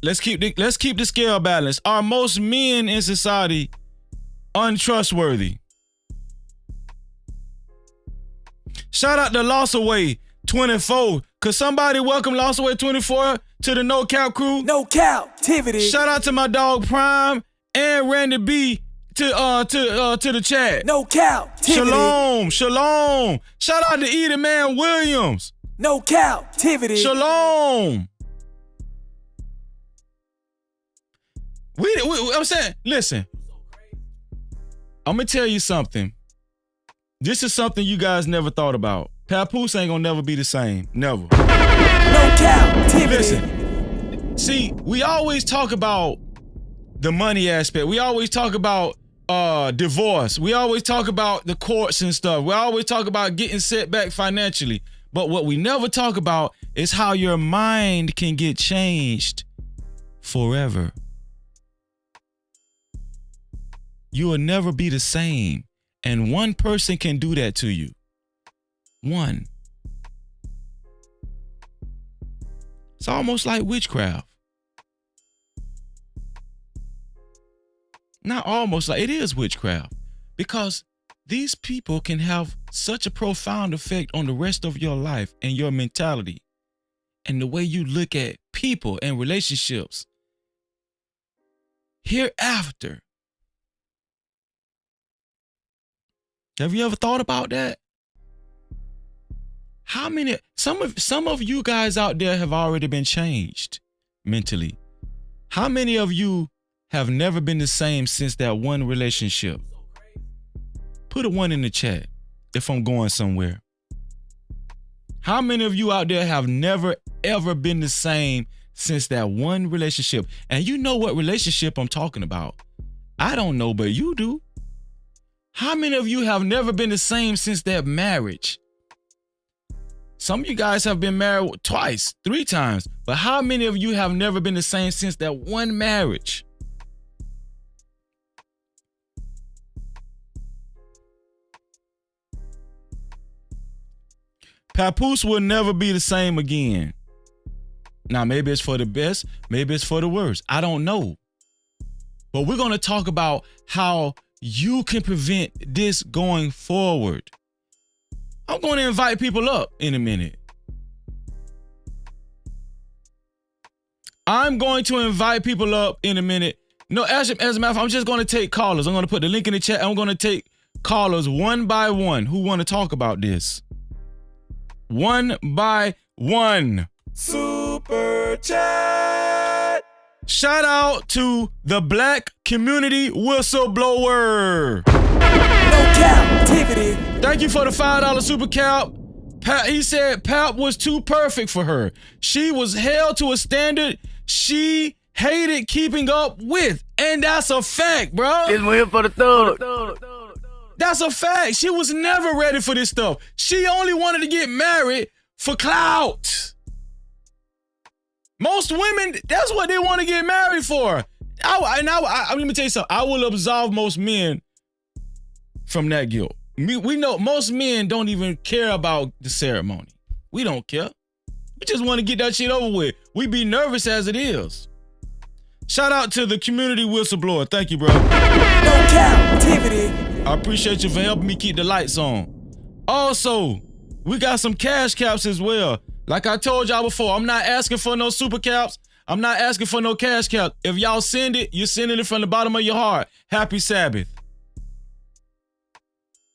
Speaker 4: Let's keep the scale balanced. Are most men in society untrustworthy? Shout out to Lost Away 24. Could somebody welcome Lost Away 24 to the No Cap crew?
Speaker 7: No captivity.
Speaker 4: Shout out to my dog Prime and Randy B to the chat.
Speaker 7: No captivity.
Speaker 4: Shalom. Shout out to Eazy Man Williams.
Speaker 7: No captivity.
Speaker 4: Shalom. I'm saying, listen. I'm gonna tell you something. This is something you guys never thought about. Papoose ain't gonna never be the same. Never.
Speaker 7: No captivity.
Speaker 4: Listen. See, we always talk about the money aspect. We always talk about divorce. We always talk about the courts and stuff. We always talk about getting set back financially. But what we never talk about is how your mind can get changed forever. You will never be the same. And one person can do that to you. One. It's almost like witchcraft. Not almost like, it is witchcraft. Because these people can have such a profound effect on the rest of your life and your mentality and the way you look at people and relationships hereafter. Have you ever thought about that? How many, some of you guys out there have already been changed mentally. How many of you have never been the same since that one relationship? Put a 1 in the chat if I'm going somewhere. How many of you out there have never ever been the same since that one relationship? And you know what relationship I'm talking about. I don't know, but you do. How many of you have never been the same since that marriage? Some of you guys have been married twice, 3 times, but how many of you have never been the same since that one marriage? Papoose will never be the same again. Now, maybe it's for the best, maybe it's for the worst. I don't know. But we're going to talk about how you can prevent this going forward. I'm going to invite people up in a minute. I'm going to invite people up in a minute. No, as a matter of fact, I'm just going to take callers. I'm going to put the link in the chat. I'm going to take callers one by one who want to talk about this. One by one. Super chat. Shout out to the Black Community Whistleblower.
Speaker 7: No Cap-tivity.
Speaker 4: Thank you for the $5 super cap. He said Pap was too perfect for her. She was held to a standard she hated keeping up with. And that's a fact, bro.
Speaker 7: It's here for the third.
Speaker 4: That's a fact. She was never ready for this stuff. She only wanted to get married for clout. Most women, that's what they want to get married for. Let me tell you something. I will absolve most men from that guilt. We know most men don't even care about the ceremony. We don't care. We just want to get that shit over with. We be nervous as it is. Shout out to the community whistleblower. Thank you, bro.
Speaker 7: No Cap-tivity.
Speaker 4: I appreciate you for helping me keep the lights on. Also, we got some cash caps as well. Like I told y'all before, I'm not asking for no super caps. I'm not asking for no cash cap. If y'all send it, you're sending it from the bottom of your heart. Happy Sabbath.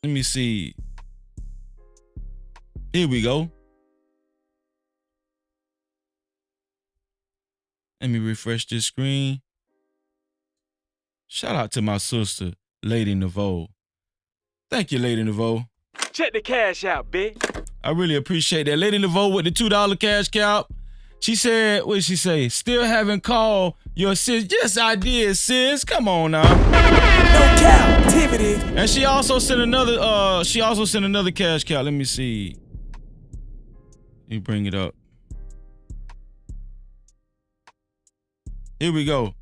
Speaker 4: Let me see. Here we go. Let me refresh this screen. Shout out to my sister, Lady Naveau. Thank you, Lady Naveau.
Speaker 10: Check the cash out, bitch.
Speaker 4: I really appreciate that. Lady Naveau with the $2 cash cap. She said, what did she say? Still haven't called your sis. Yes, I did, sis. Come on now.
Speaker 7: No Cap-tivity.
Speaker 4: And she also sent another cash cap. Let me see. Let me bring it up. Here we go.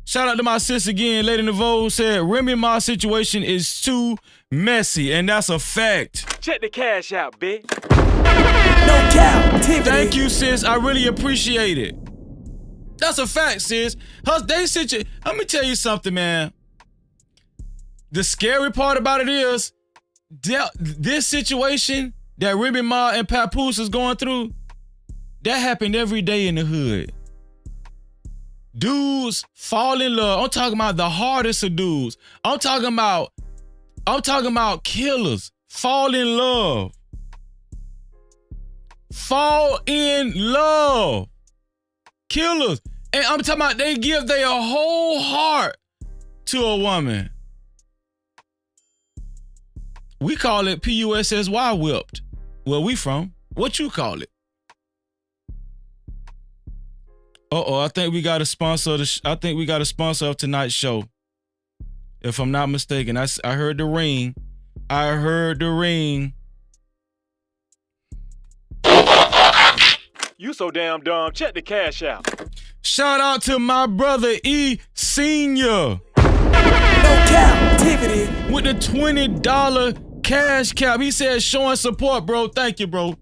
Speaker 4: Shout out to my sis again. Lady Naveau said, Remy Ma situation is too messy, and that's a fact.
Speaker 10: Check the cash out, bitch.
Speaker 7: No Cap-tivity.
Speaker 4: Thank you, sis. I really appreciate it. That's a fact, sis. Let me tell you something, man. The scary part about it is, this situation that Remy Ma and Papoose is going through, that happened every day in the hood. Dudes fall in love. I'm talking about the hardest of dudes. I'm talking about killers fall in love. Fall in love. Killers. And I'm talking about they give their whole heart to a woman. We call it PUSSY whipped. Where we from? What you call it? I think we got a sponsor. I think we got a sponsor of tonight's show. If I'm not mistaken, I heard the ring. I heard the ring.
Speaker 10: You so damn dumb. Check the cash out.
Speaker 4: Shout out to my brother E Senior.
Speaker 7: No Cap-tivity.
Speaker 4: With the $20 cash cap. He said showing support, bro. Thank you, bro.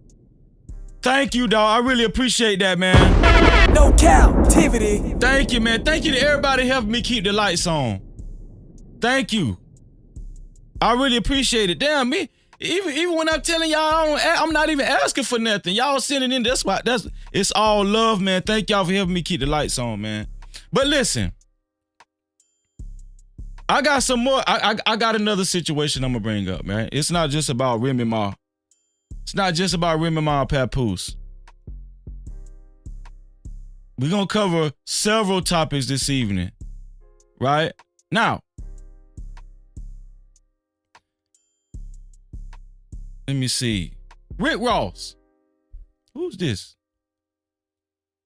Speaker 4: Thank you, dog. I really appreciate that, man.
Speaker 7: No Cap-tivity.
Speaker 4: Thank you, man. Thank you to everybody helping me keep the lights on. Thank you. I really appreciate it. Damn, me. Even when I'm telling y'all, I'm not even asking for nothing. Y'all sending in. It's all love, man. Thank y'all for helping me keep the lights on, man. But listen, I got some more. I got another situation I'm gonna bring up, man. It's not just about Remy Ma. It's not just about Remy Ma and Papoose. We're gonna cover several topics this evening, right? Now, let me see. Rick Ross. Who's this?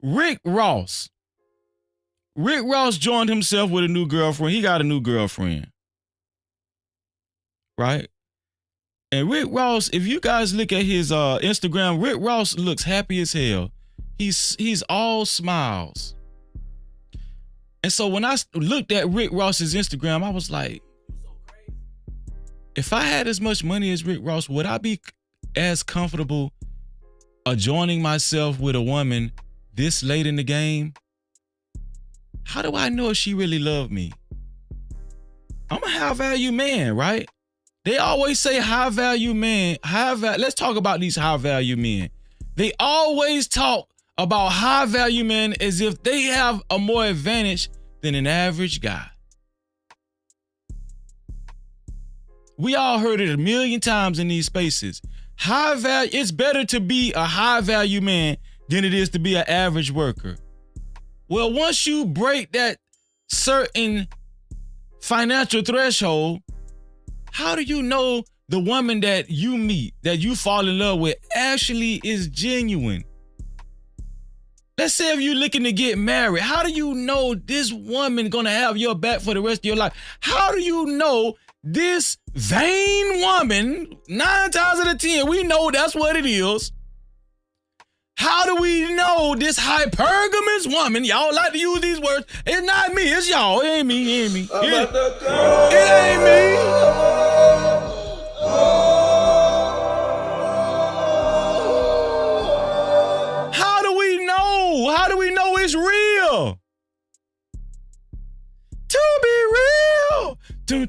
Speaker 4: Rick Ross. Rick Ross joined himself with a new girlfriend. He got a new girlfriend. Right? And Rick Ross, if you guys look at his Instagram, Rick Ross looks happy as hell. He's all smiles. And so when I looked at Rick Ross's Instagram, I was like, if I had as much money as Rick Ross, would I be as comfortable adjoining myself with a woman this late in the game? How do I know if she really loved me? I'm a high value man, right? They always say high value men. Let's talk about these high value men. They always talk about high value men as if they have a more advantage than an average guy. We all heard it a million times in these spaces. High value, it's better to be a high value man than it is to be an average worker. Well, once you break that certain financial threshold, how do you know the woman that you meet, that you fall in love with, actually is genuine? Let's say if you're looking to get married, how do you know this woman gonna have your back for the rest of your life? How do you know this vain woman, 9 times out of 10, we know that's what it is. How do we know this hypergamous woman, y'all like to use these words, it's not me, it's y'all, it ain't me, it ain't me. It ain't me. How do we know? How do we know it's real? To be real. To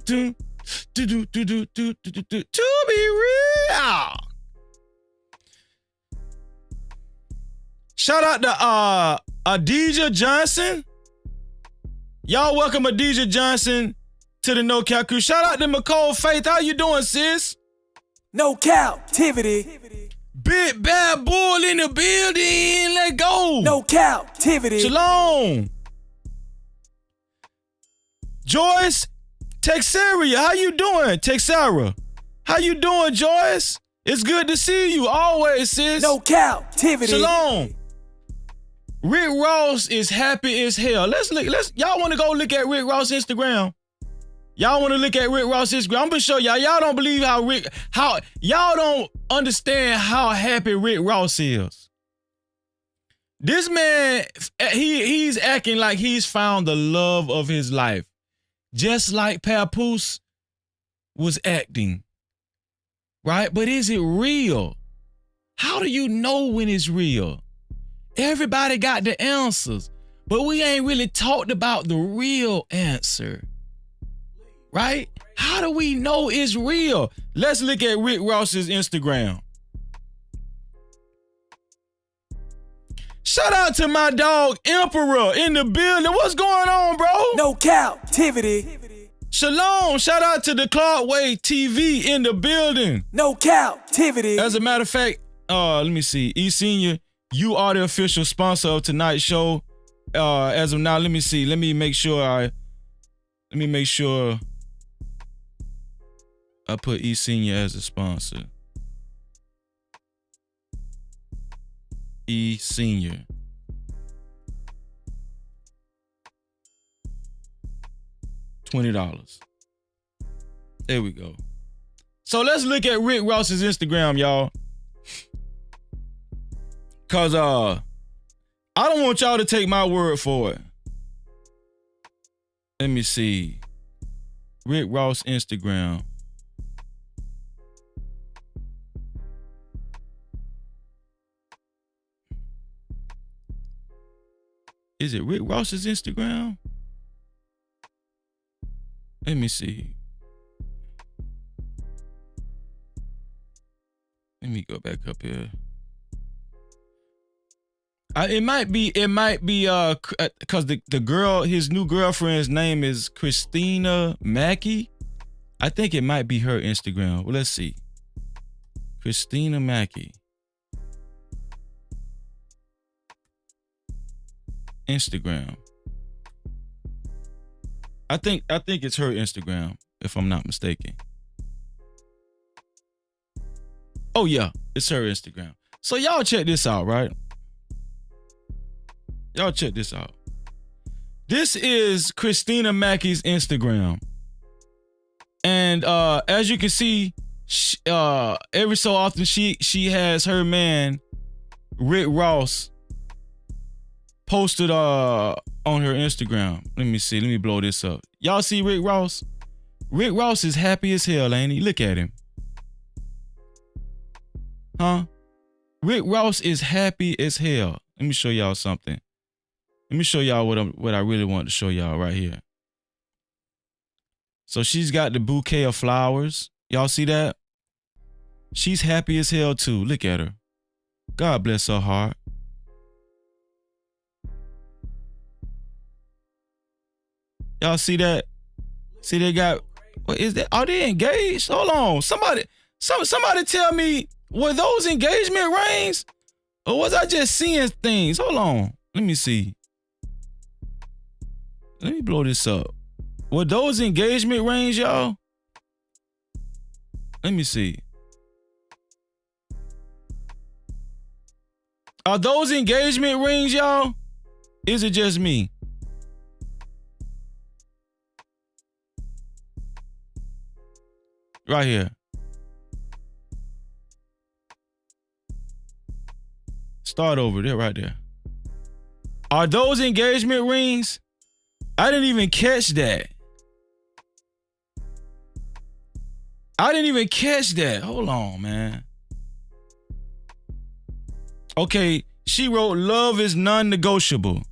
Speaker 4: be real. Shout out to Adija Johnson. Y'all welcome Adija Johnson to the No Cap crew. Shout out to McCall Faith. How you doing, sis?
Speaker 7: No Cap-tivity.
Speaker 4: Big bad bull in the building. Let's go.
Speaker 7: No Cap-tivity.
Speaker 4: Shalom. Joyce Texaria, how you doing? Texara, how you doing, Joyce? It's good to see you always, sis.
Speaker 7: No Cap-tivity.
Speaker 4: Shalom. Rick Ross is happy as hell. Y'all want to go look at Rick Ross' Instagram? Y'all want to look at Rick Ross' Instagram? I'm gonna show y'all. Y'all don't believe y'all don't understand how happy Rick Ross is. This man, he's acting like he's found the love of his life. Just like Papoose was acting. Right? But is it real? How do you know when it's real? Everybody got the answers, but we ain't really talked about the real answer. Right? How do we know it's real? Let's look at Rick Ross's Instagram. Shout out to my dog Emperor in the building. What's going on, bro?
Speaker 7: No Cap-tivity.
Speaker 4: Shalom. Shout out to the Clarkway TV in the building.
Speaker 7: No Cap-tivity.
Speaker 4: As a matter of fact, let me see. E Senior, you are the official sponsor of tonight's show. As of now, let me see. Let me make sure I put E Senior as a sponsor. E Senior. $20. There we go. So let's look at Rick Ross's Instagram, y'all. Cause I don't want y'all to take my word for it. Let me see. Rick Ross Instagram. Is it Rick Ross's Instagram? Let me see. Let me go back up here. It might be, cause the girl, his new girlfriend's name is Christina Mackey. I think it might be her Instagram. Well, let's see. Christina Mackey. Instagram. I think it's her Instagram, if I'm not mistaken. Oh yeah, it's her Instagram. So y'all check this out, right? Y'all check this out. This is Christina Mackey's Instagram. And as you can see, every so often she has her man, Rick Ross, posted on her Instagram. Let me see. Let me blow this up. Y'all see Rick Ross? Rick Ross is happy as hell, ain't he? Look at him. Huh? Rick Ross is happy as hell. Let me show y'all something. Let me show y'all what I really want to show y'all right here. So she's got the bouquet of flowers. Y'all see that? She's happy as hell too. Look at her. God bless her heart. Y'all see that? See they got, what is that? Are they engaged? Hold on. Somebody tell me, were those engagement rings? Or was I just seeing things? Hold on. Let me see. Let me blow this up. Were those engagement rings, y'all? Let me see. Are those engagement rings, y'all? Is it just me? Right here. Start over there, right there. Are those engagement rings? I didn't even catch that. I didn't even catch that. Hold on, man. Okay, she wrote, love is non-negotiable.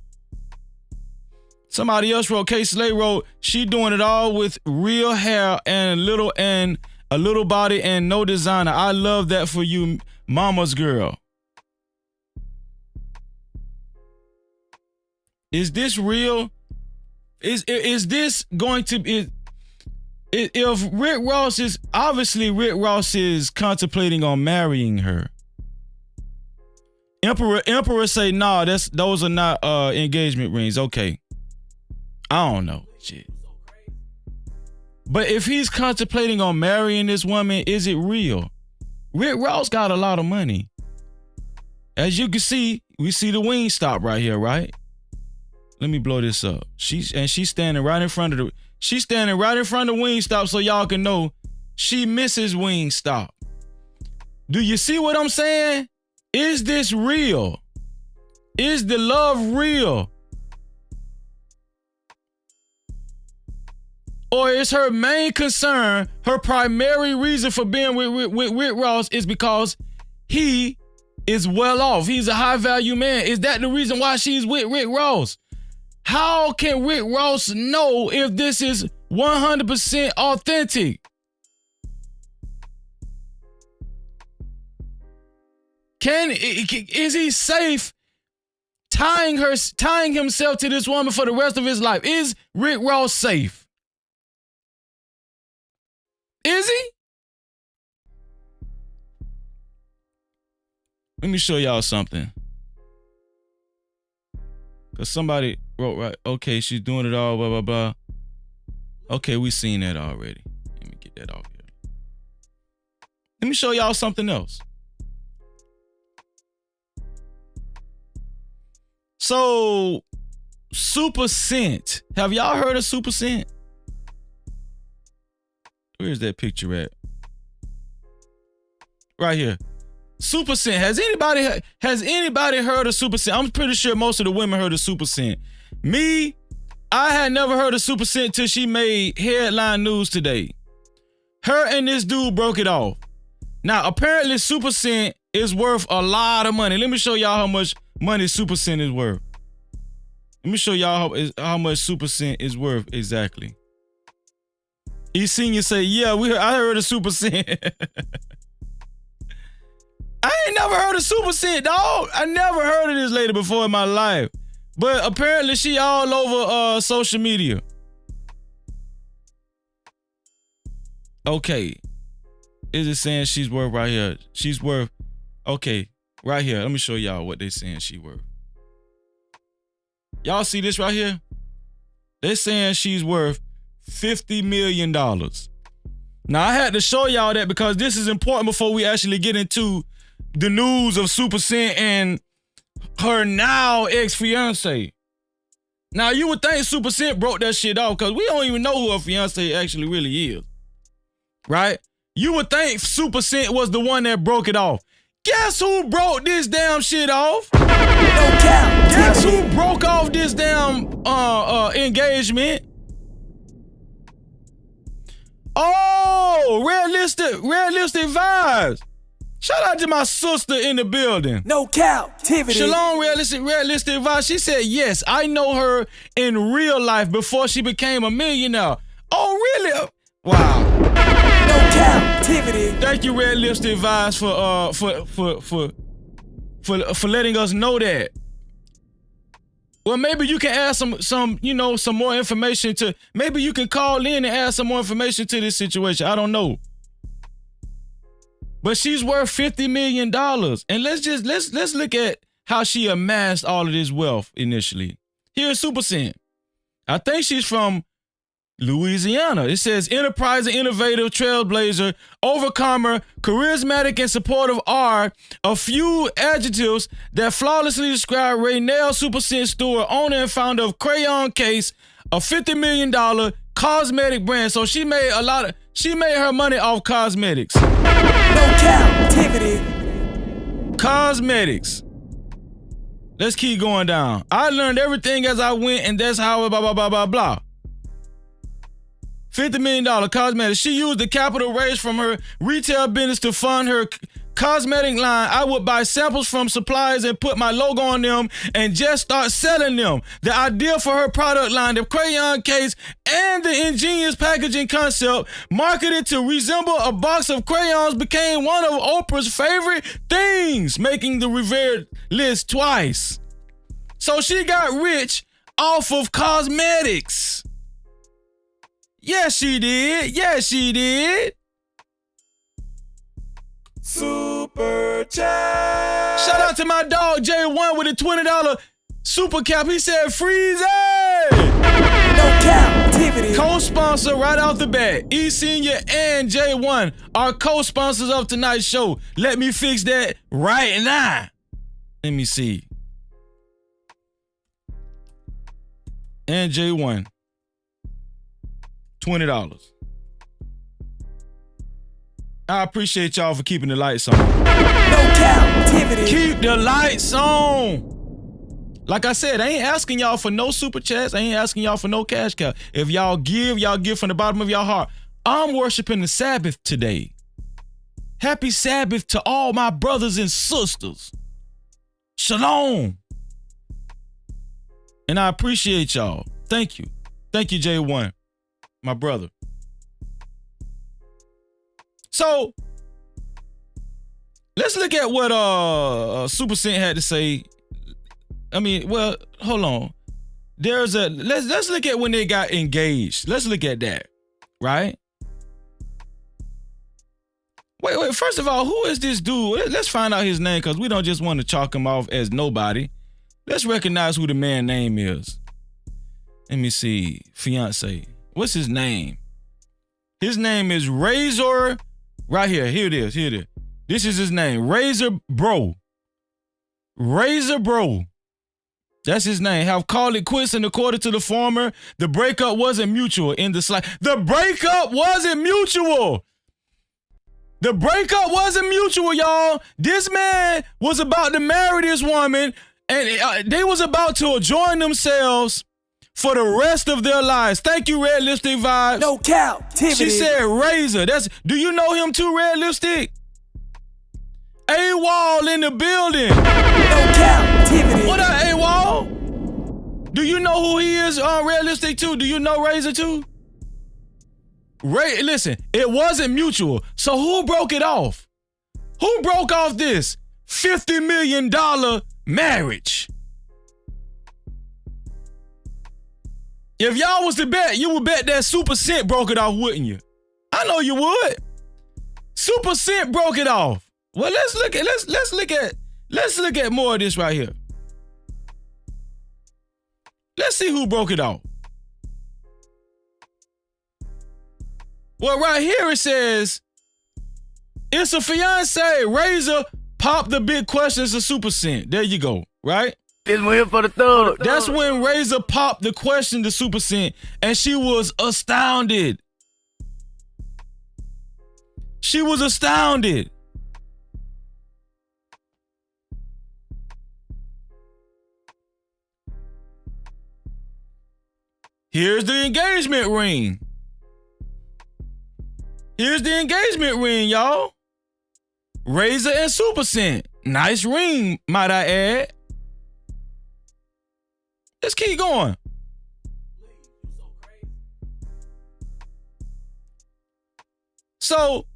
Speaker 4: Somebody else wrote, K. Slay wrote, she doing it all with real hair and a little body and no designer. I love that for you, mama's girl. Is this real? Is this going to be? If Rick Ross is contemplating on marrying her. Emperor say, nah, those are not engagement rings. Okay. I don't know. Shit. But if he's contemplating on marrying this woman, is it real? Rick Ross got a lot of money. As you can see, we see the Wingstop right here, right? Let me blow this up. She's standing right in front of the Wingstop so y'all can know she misses Wingstop. Do you see what I'm saying? Is this real? Is the love real? Or is her main concern, her primary reason for being with Rick Ross is because he is well off. He's a high value man. Is that the reason why she's with Rick Ross? How can Rick Ross know if this is 100% authentic? Is he safe tying himself to this woman for the rest of his life? Is Rick Ross safe? Is he? Let me show y'all something. Because somebody wrote, right, okay, she's doing it all, blah, blah, blah. Okay, we seen that already. Let me get that off here. Let me show y'all something else. So, Super Scent. Have y'all heard of Super Scent? Where's that picture at? Right here. Super Scent. Has anybody heard of Super Scent? I'm pretty sure most of the women heard of Super Scent. Me, I had never heard of Super Scent till she made headline news today. Her and this dude broke it off. Now, apparently Super Scent is worth a lot of money. Let me show y'all how much money Super Scent is worth. Let me show y'all how much Super Scent is worth exactly. Eazy say, yeah, I heard of Super Scent. I ain't never heard of Super Scent, dog. I never heard of this lady before in my life. But apparently she all over social media. Okay. Is it saying she's worth right here? She's worth, okay, right here. Let me show y'all what they saying she worth. Y'all see this right here? They're saying she's worth $50 million. Now, I had to show y'all that because this is important before we actually get into the news of Super Scent and her now ex-fiance. Now, you would think Super Scent broke that shit off because we don't even know who her fiance actually really is. Right? You would think Super Scent was the one that broke it off. Guess who broke this damn shit off? No cap. Guess who broke off this damn engagement? Oh, realistic vibes. Shout out to my sister in the building.
Speaker 7: No Cap-tivity.
Speaker 4: Shalom, realistic vibes. She said, yes, I know her in real life before she became a millionaire. Oh, really? Wow.
Speaker 7: No Cap-tivity.
Speaker 4: Thank you, Red Lipstick Vibes, for letting us know that. Well, maybe you can add some more information to. Maybe you can call in and add some more information to this situation. I don't know. But she's worth $50 million. And let's look at how she amassed all of this wealth initially. Here's Super Cent. I think she's from Louisiana. It says enterprising, innovative, trailblazer, overcomer, charismatic, and supportive are a few adjectives that flawlessly describe Raynell Super Cent Stewart, owner and founder of Crayon Case, a $50 million cosmetic brand. So she made her money off cosmetics.
Speaker 7: No Cap-tivity.
Speaker 4: Cosmetics. Let's keep going down. I learned everything as I went, and that's how blah, blah, blah, blah, blah. $50 million cosmetics. She used the capital raised from her retail business to fund her cosmetic line. I would buy samples from suppliers and put my logo on them and just start selling them. The idea for her product line, the crayon case, and the ingenious packaging concept, marketed to resemble a box of crayons, became one of Oprah's favorite things, making the revered list twice. So she got rich off of cosmetics. Yes, she did. Yes, she did. Super chat. Shout out to my dog J1 with a $20 super cap. He said, Freezy.
Speaker 7: No Cap-tivity.
Speaker 4: Co-sponsor right off the bat. E Senior and J1 are co-sponsors of tonight's show. Let me fix that right now. Let me see. And J1. $20. I appreciate y'all for keeping the lights on.
Speaker 7: No Cap-tivity.
Speaker 4: Keep the lights on. Like I said, I ain't asking y'all for no super chats. I ain't asking y'all for no cash cow. If y'all give from the bottom of your heart. I'm worshiping the Sabbath today. Happy Sabbath to all my brothers and sisters. Shalom. And I appreciate y'all. Thank you. Thank you, J1. My brother. So let's look at what Super Cent had to say. I mean, well, hold on. Let's look at when they got engaged. Let's look at that, right? Wait. First of all, who is this dude? Let's find out his name, because we don't just want to chalk him off as nobody. Let's recognize who the man's name is. Let me see. Fiance. What's his name? His name is Razor. Right here. Here it is. This is his name. Razor Bro. Razor Bro. That's his name. Have called it quits, and according to the former, the breakup wasn't mutual in the slide. The breakup wasn't mutual. The breakup wasn't mutual, y'all. This man was about to marry this woman, and they was about to join themselves for the rest of their lives. Thank you, Red Lipstick Vibes.
Speaker 7: No Cap-tivity.
Speaker 4: She said Razor. Do you know him too, Red Lipstick? AWOL in the building.
Speaker 7: No Cap-tivity.
Speaker 4: What up, AWOL? Do you know who he is, Red Lipstick too? Do you know Razor too? Listen, it wasn't mutual. So who broke it off? Who broke off this $50 million marriage? If y'all was to bet, you would bet that Super Cent broke it off, wouldn't you? I know you would. Super Cent broke it off. Well, let's look at more of this right here. Let's see who broke it off. Well, right here it says, it's a fiance. Razor popped the big questions to Super Cent. There you go, right?
Speaker 11: This one here for the thug.
Speaker 4: That's when Razor popped the question to Super Cent, and she was astounded. She was astounded. Here's the engagement ring. Here's the engagement ring, y'all. Razor and Super Cent. Nice ring, might I add. Let's keep going. So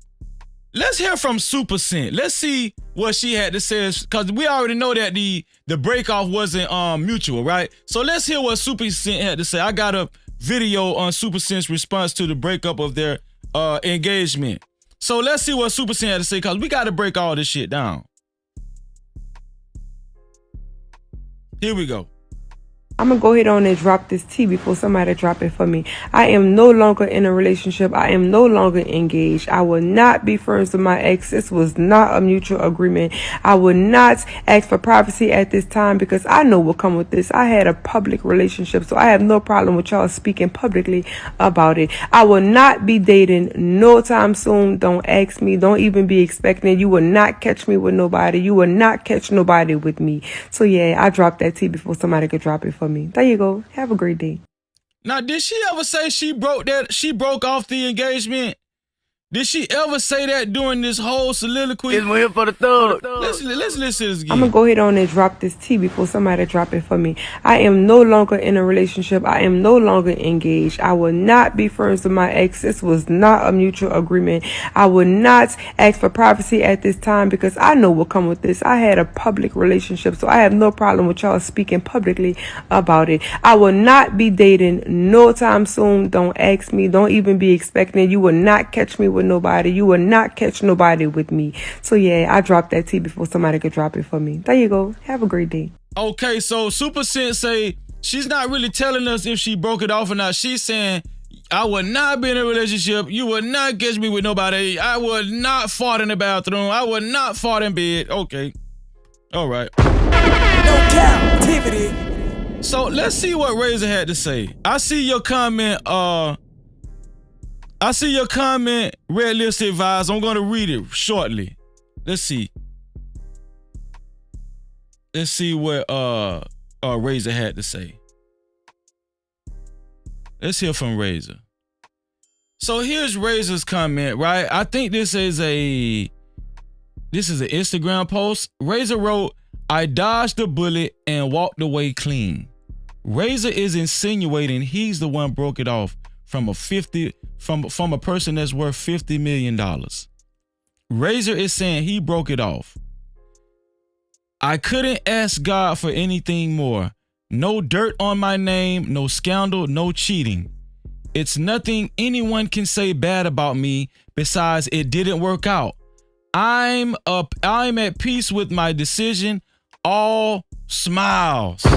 Speaker 4: let's hear from Super Cent. Let's see what she had to say, because we already know that the breakoff wasn't mutual, right? So let's hear what Super Cent had to say. I got a video on Super Cent's response to the breakup of their engagement. So let's see what Super Sin had to say, because we got to break all this shit down. Here we go.
Speaker 11: I'm going to go ahead on and drop this tea before somebody drop it for me. I am no longer in a relationship. I am no longer engaged. I will not be friends with my ex. This was not a mutual agreement. I will not ask for privacy at this time because I know what come with this. I had a public relationship, so I have no problem with y'all speaking publicly about it. I will not be dating no time soon. Don't ask me. Don't even be expecting it. You will not catch me with nobody. You will not catch nobody with me. So yeah, I dropped that tea before somebody could drop it for me. There you go. Have a great day.
Speaker 4: Now, did she ever say she broke off the engagement? Did she ever say that during this whole soliloquy?
Speaker 7: It's here for the thug.
Speaker 4: Let's listen to this again.
Speaker 11: I'm going to go ahead on and drop this tea before somebody drop it for me. I am no longer in a relationship. I am no longer engaged. I will not be friends with my ex. This was not a mutual agreement. I will not ask for privacy at this time because I know what come with this. I had a public relationship, so I have no problem with y'all speaking publicly about it. I will not be dating no time soon. Don't ask me. Don't even be expecting it. You will not catch me with nobody. You will not catch nobody with me. So yeah, I dropped that tea before somebody could drop it for me. There you go. Have a great day.
Speaker 4: Okay, so Super Sin say she's not really telling us if she broke it off or not. She's saying, I would not be in a relationship. You would not catch me with nobody. I would not fart in the bathroom. I would not fart in bed. Okay. All right.
Speaker 7: No captivity.
Speaker 4: So let's see what Razor had to say. I see your comment, Red Lipstick Vibes. I'm going to read it shortly. Let's see. Let's see what Razor had to say. Let's hear from Razor. So here's Razor's comment, right? I think this is an Instagram post. Razor wrote, I dodged the bullet and walked away clean. Razor is insinuating he's the one broke it off from a person that's worth $50 million. Razor is saying he broke it off. I couldn't ask God for anything more. No dirt on my name, no scandal, no cheating. It's nothing anyone can say bad about me besides it didn't work out. I'm at peace with my decision. All smiles.
Speaker 7: No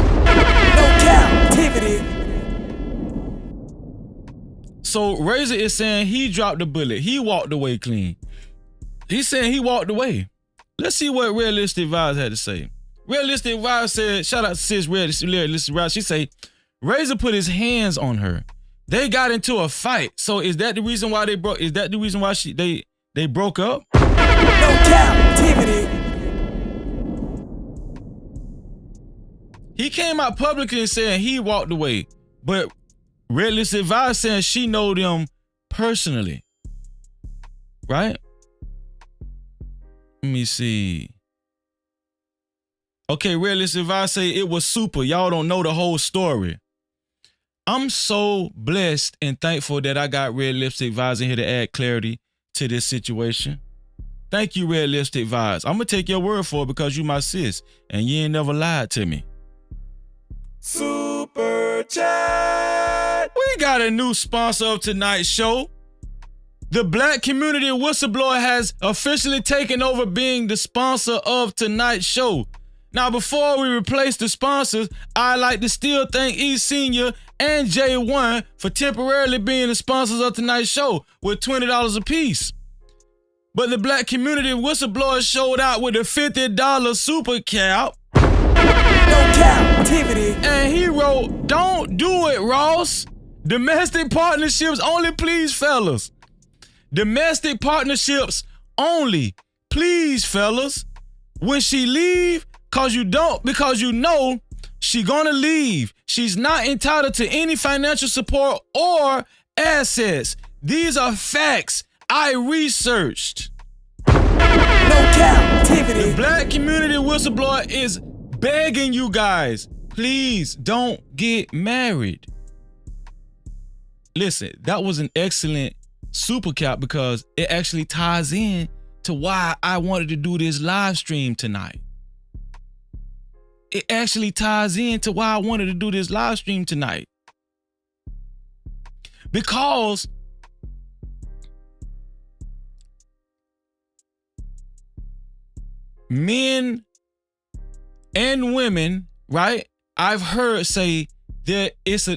Speaker 7: captivity.
Speaker 4: So Razor is saying he dropped the bullet. He walked away clean. He's saying he walked away. Let's see what Realistic Vibes had to say. Realistic Vibes said, shout out to sis Realistic Vibes. She say, Razor put his hands on her. They got into a fight. So is that the reason why they broke? Is that the reason why they broke up?
Speaker 7: No captivity.
Speaker 4: He came out publicly and saying he walked away, but Realistic Vibes saying she know them personally, right? Let me see. Okay, Realistic Vibes say it was super. Y'all don't know the whole story. I'm so blessed and thankful that I got Red Lipstick Vibes in here to add clarity to this situation. Thank you, Red Lipstick Vibes. I'm gonna take your word for it because you my sis and you ain't never lied to me. Super Chat. We got a new sponsor of tonight's show. The Black Community Whistleblower has officially taken over being the sponsor of tonight's show. Now, before we replace the sponsors, I'd like to still thank Eazy Senior and J1 for temporarily being the sponsors of tonight's show with $20 a piece. But the Black Community Whistleblower showed out with a $50 super cap.
Speaker 7: No captivity.
Speaker 4: And he wrote, don't do it, Ross. Domestic partnerships only, please, fellas. Domestic partnerships only, please, fellas. When she leave, because you know she gonna leave. She's not entitled to any financial support or assets. These are facts I researched.
Speaker 7: No captivity.
Speaker 4: The Black Community Whistleblower is begging you guys, please don't get married. Listen, that was an excellent super cap because it actually ties in to why I wanted to do this live stream tonight. It actually ties into why I wanted to do this live stream tonight. Because men and women, right? I've heard say that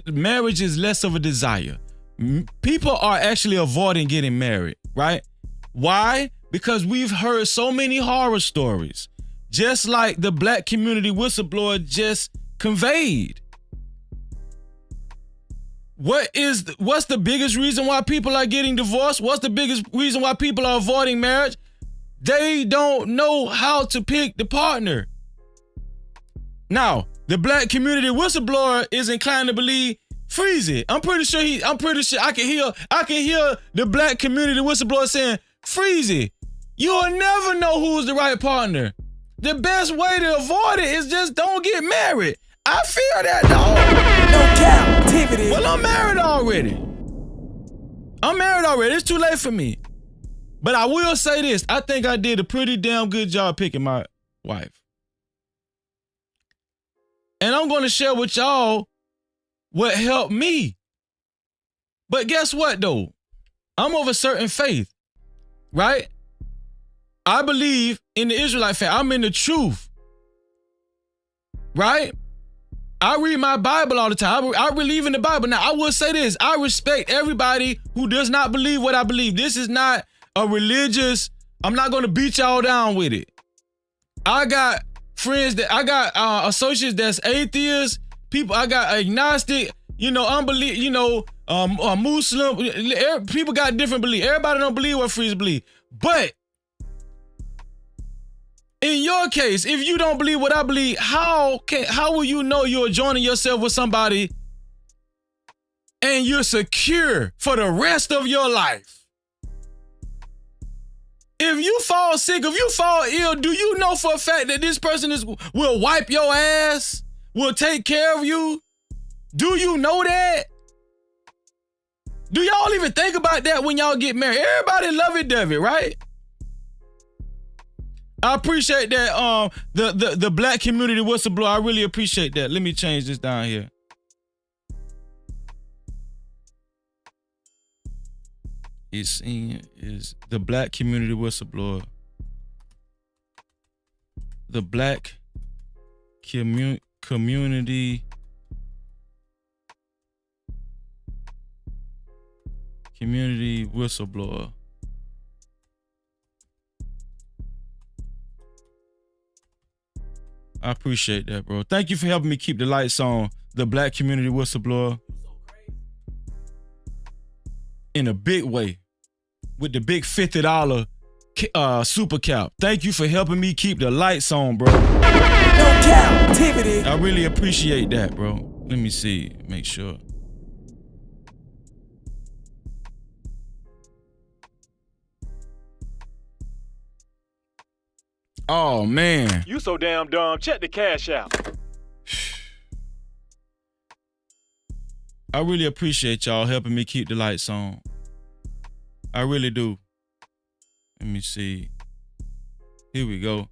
Speaker 4: marriage is less of a desire. People are actually avoiding getting married, right? Why? Because we've heard so many horror stories, just like the black community whistleblower just conveyed. What's the biggest reason why people are getting divorced? What's the biggest reason why people are avoiding marriage? They don't know how to pick the partner. Now, the black community whistleblower is inclined to believe Freezy. I'm pretty sure I can hear the black community whistleblower saying, Freezy, you'll never know who's the right partner. The best way to avoid it is just don't get married. I feel that, dog.
Speaker 7: No Cap-tivity.
Speaker 4: Well, I'm married already. It's too late for me. But I will say this. I think I did a pretty damn good job picking my wife. And I'm going to share with y'all what helped me. But guess what, though? I'm of a certain faith, right? I believe in the Israelite faith. I'm in the truth, right? I read my Bible all the time. I believe in the Bible. Now, I will say this. I respect everybody who does not believe what I believe. This is not a religious, I'm not going to beat y'all down with it. I got friends associates that's atheists, people, I got agnostic, unbelief, Muslim, people got different beliefs. Everybody don't believe what Freeze believe. But in your case, if you don't believe what I believe, how will you know you're joining yourself with somebody and you're secure for the rest of your life? If you fall sick, if you fall ill, do you know for a fact that this person will wipe your ass, will take care of you? Do you know that? Do y'all even think about that when y'all get married? Everybody lovey-dovey, right? I appreciate that, the black community whistleblower. I really appreciate that. Let me change this down here. Is the black community whistleblower. The black community whistleblower. I appreciate that, bro. Thank you for helping me keep the lights on. The black community whistleblower. In a big way. With the big $50 super cap. Thank you for helping me keep the lights on, bro.
Speaker 7: No Cap-tivity.
Speaker 4: I really appreciate that, bro. Let me see. Make sure. Oh, man.
Speaker 10: You so damn dumb. Check the cash out.
Speaker 4: I really appreciate y'all helping me keep the lights on. I really do. Let me see. Here we go.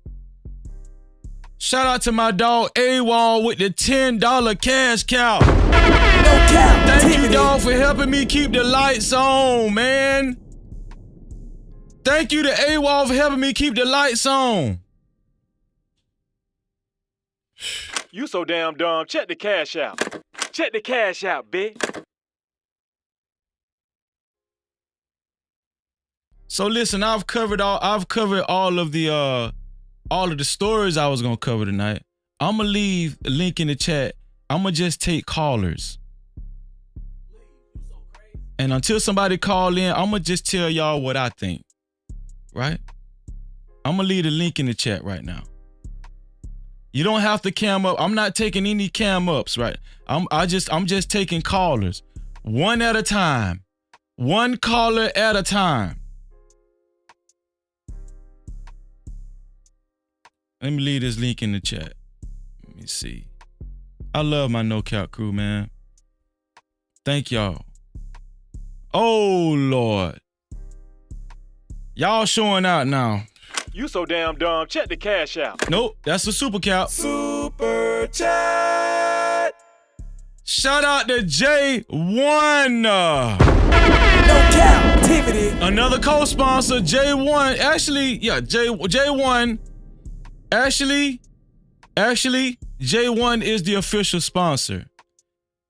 Speaker 4: Shout out to my dog A-Wall with the $10 cash cow.
Speaker 7: No Cap-tivity.
Speaker 4: Thank you, dog, for helping me keep the lights on, man. Thank you to A-Wall for helping me keep the lights on.
Speaker 10: You so damn dumb. Check the cash out. Check the cash out, bitch.
Speaker 4: So listen, I've covered all of the stories I was gonna cover tonight. I'm gonna leave a link in the chat. I'm gonna just take callers. And until somebody call in, I'm gonna just tell y'all what I think. Right? I'm gonna leave the link in the chat right now. You don't have to cam up. I'm not taking any cam ups, right? I'm just taking callers. One at a time. One caller at a time. Let me leave this link in the chat. Let me see. I love my No Cap crew, man. Thank y'all. Oh, Lord. Y'all showing out now.
Speaker 10: You so damn dumb. Check the cash out.
Speaker 4: Nope, that's a super cap.
Speaker 7: Super chat.
Speaker 4: Shout out to J1.
Speaker 7: No Cap-tivity.
Speaker 4: Another co-sponsor, J1. Actually, yeah, J1. Actually, J1 is the official sponsor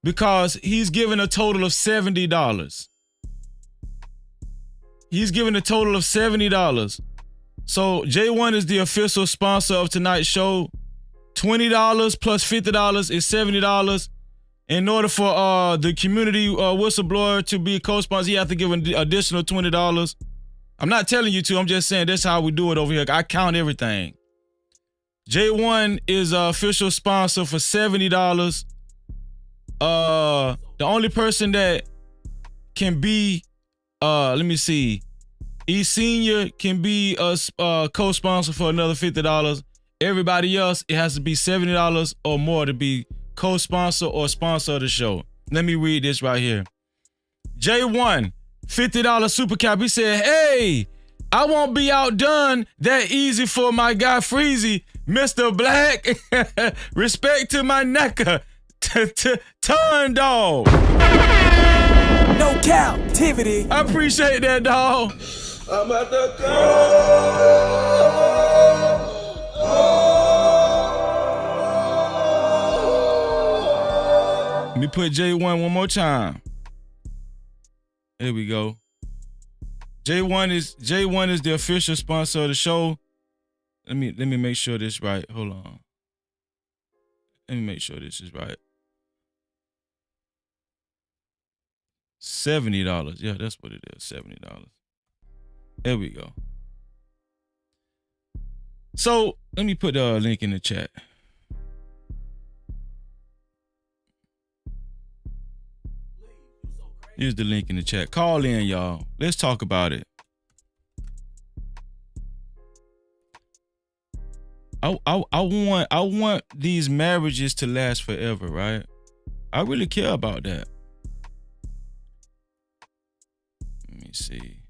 Speaker 4: because he's given a total of $70. He's given a total of $70. So J1 is the official sponsor of tonight's show. $20 plus $50 is $70. In order for the community whistleblower to be co-sponsor, you have to give an additional $20. I'm not telling you to, I'm just saying that's how we do it over here. I count everything. J1 is an official sponsor for $70. The only person that can be, let me see, Senior can be a co-sponsor for another $50. Everybody else, it has to be $70 or more to be co-sponsor or sponsor of the show. Let me read this right here. J1, $50 super cap. He said, hey, I won't be outdone that easy for my guy Freezy, Mr. Black. Respect to my necker. Turn dog.
Speaker 7: No Cap-tivity.
Speaker 4: I appreciate that, dog.
Speaker 1: I'm at the
Speaker 4: Let me put J1 one more time. There we go. J1 is the official sponsor of the show. Let me make sure this right. Hold on. Let me make sure this is right. $70. Yeah, that's what it is. $70. There we go. So let me put the link in the chat. Here's the link in the chat. Call in, y'all. Let's talk about it. I want these marriages to last forever, right? I really care about that. Let me see.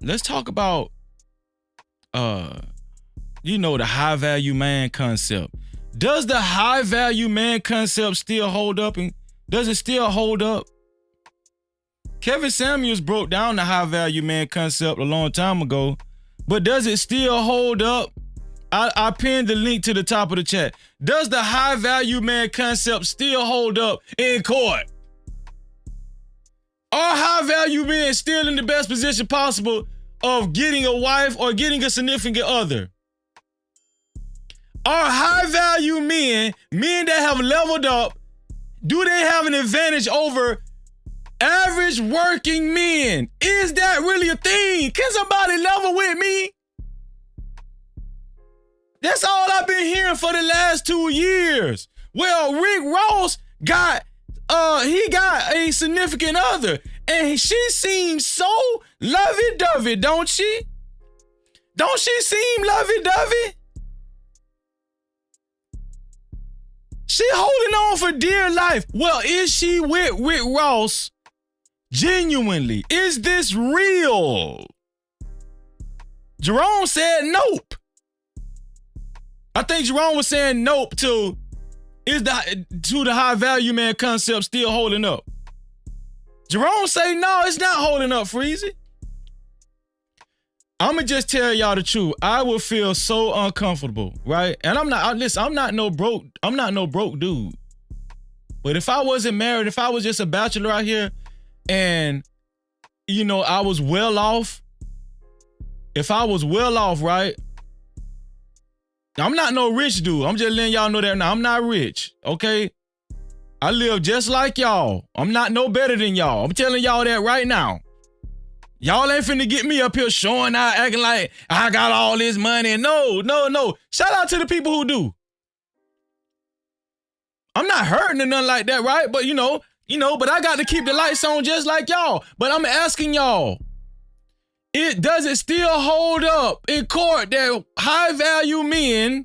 Speaker 4: Let's talk about the high value man concept. Does the high value man concept still hold up, and does it still hold up? Kevin Samuels broke down the high value man concept a long time ago, but does it still hold up? I pinned the link to the top of the chat. Does the high value man concept still hold up in court? Are high value men still in the best position possible of getting a wife or getting a significant other? Are high value men that have leveled up, do they have an advantage over average working men? Is that really a thing? Can somebody level with me? That's all I've been hearing for the last 2 years. Well, Rick Ross got a significant other, and she seems so lovey-dovey, don't she? Don't she seem lovey-dovey? She holding on for dear life. Well, is she with Rick Ross genuinely? Is this real? Jerome said nope. I think Jerome was saying nope to the high value man concept still holding up. Jerome say no, it's not holding up, Freezy. I'ma just tell y'all the truth. I would feel so uncomfortable, right? And I'm not no broke dude. But if I wasn't married, if I was just a bachelor out here and I was well off, if I was well off, right? I'm not no rich dude. I'm just letting y'all know that now. I'm not rich, okay? I live just like y'all. I'm not no better than y'all. I'm telling y'all that right now. Y'all ain't finna get me up here showing out, acting like I got all this money. No. Shout out to the people who do. I'm not hurting or nothing like that, right? But but I got to keep the lights on just like y'all. But I'm asking y'all, does it still hold up in court that high value men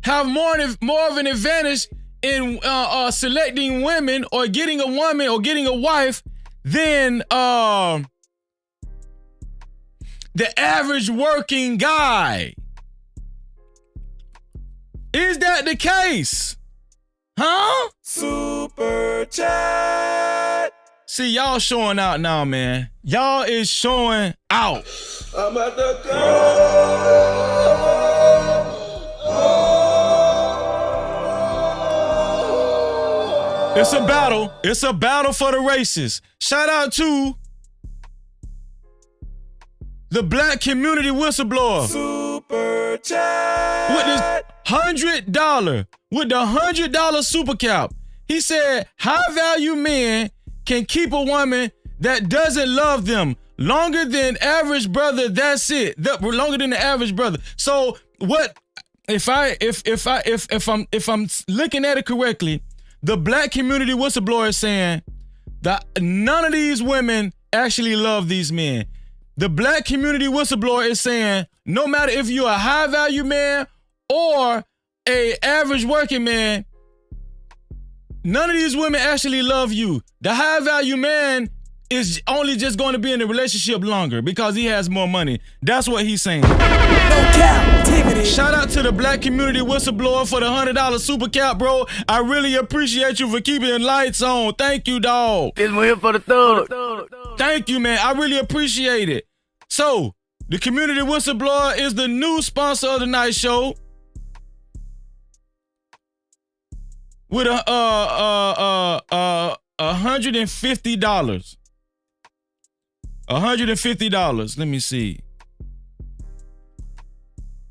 Speaker 4: have more of an advantage in selecting women or getting a woman or getting a wife than the average working guy? Is that the case? Huh?
Speaker 7: Super chat.
Speaker 4: See, y'all showing out now, man. Y'all is showing out.
Speaker 1: I'm at the
Speaker 4: It's a battle. It's a battle for the races. Shout out to the Black community whistleblower.
Speaker 7: Super chat.
Speaker 4: With this $100, with the $100 super cap. He said, high value men can keep a woman that doesn't love them longer than average brother. That's it. Longer than the average brother. So what if I'm looking at it correctly, the Black community whistleblower is saying that none of these women actually love these men. The Black community whistleblower is saying no matter if you're a high value man or a average working man, none of these women actually love you. The high value man is only just going to be in a relationship longer because he has more money. That's what he's saying.
Speaker 7: No Cap-tivity.
Speaker 4: Shout out to the Black community whistleblower for the $100 super cap, bro. I really appreciate you for keeping the lights on. Thank you, dog.
Speaker 7: This one here for the thug.
Speaker 4: Thank you, man. I really appreciate it. So, the community whistleblower is the new sponsor of the night show. With $150. $150. Let me see.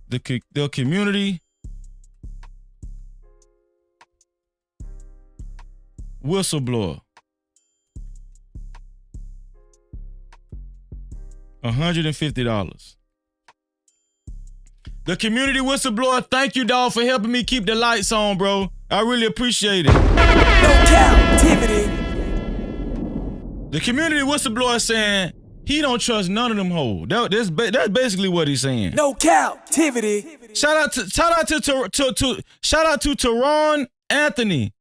Speaker 4: The community whistleblower. $150. The community whistleblower, thank you, dog, for helping me keep the lights on, bro. I really appreciate it.
Speaker 7: No Cap-tivity.
Speaker 4: The community whistleblower saying he don't trust none of them hoes. That's basically what he's saying.
Speaker 7: No Cap-tivity.
Speaker 4: Shout out to Teron Anthony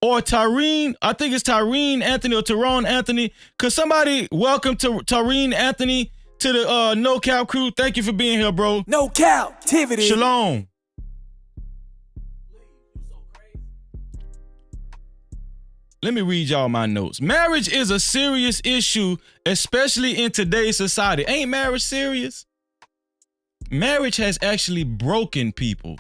Speaker 4: or Tyreen. I think it's Tyreen Anthony or Teron Anthony. Could somebody welcome to Tyreen Anthony to the No Cap crew? Thank you for being here, bro.
Speaker 7: No Cap-tivity.
Speaker 4: Shalom. Let me read y'all my notes. Marriage is a serious issue, especially in today's society. Ain't marriage serious? Marriage has actually broken people.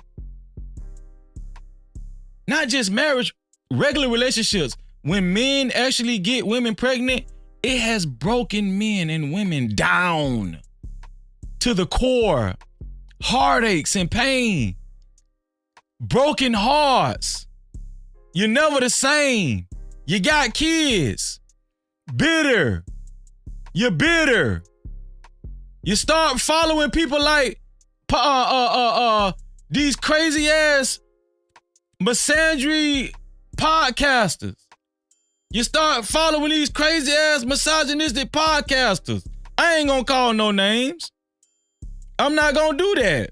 Speaker 4: Not just marriage, regular relationships. When men actually get women pregnant, it has broken men and women down to the core. Heartaches and pain. Broken hearts. You're never the same. You got kids. Bitter. You're bitter. You start following people like these crazy ass misandry podcasters. You start following these crazy ass misogynistic podcasters. I ain't gonna call no names. I'm not gonna do that.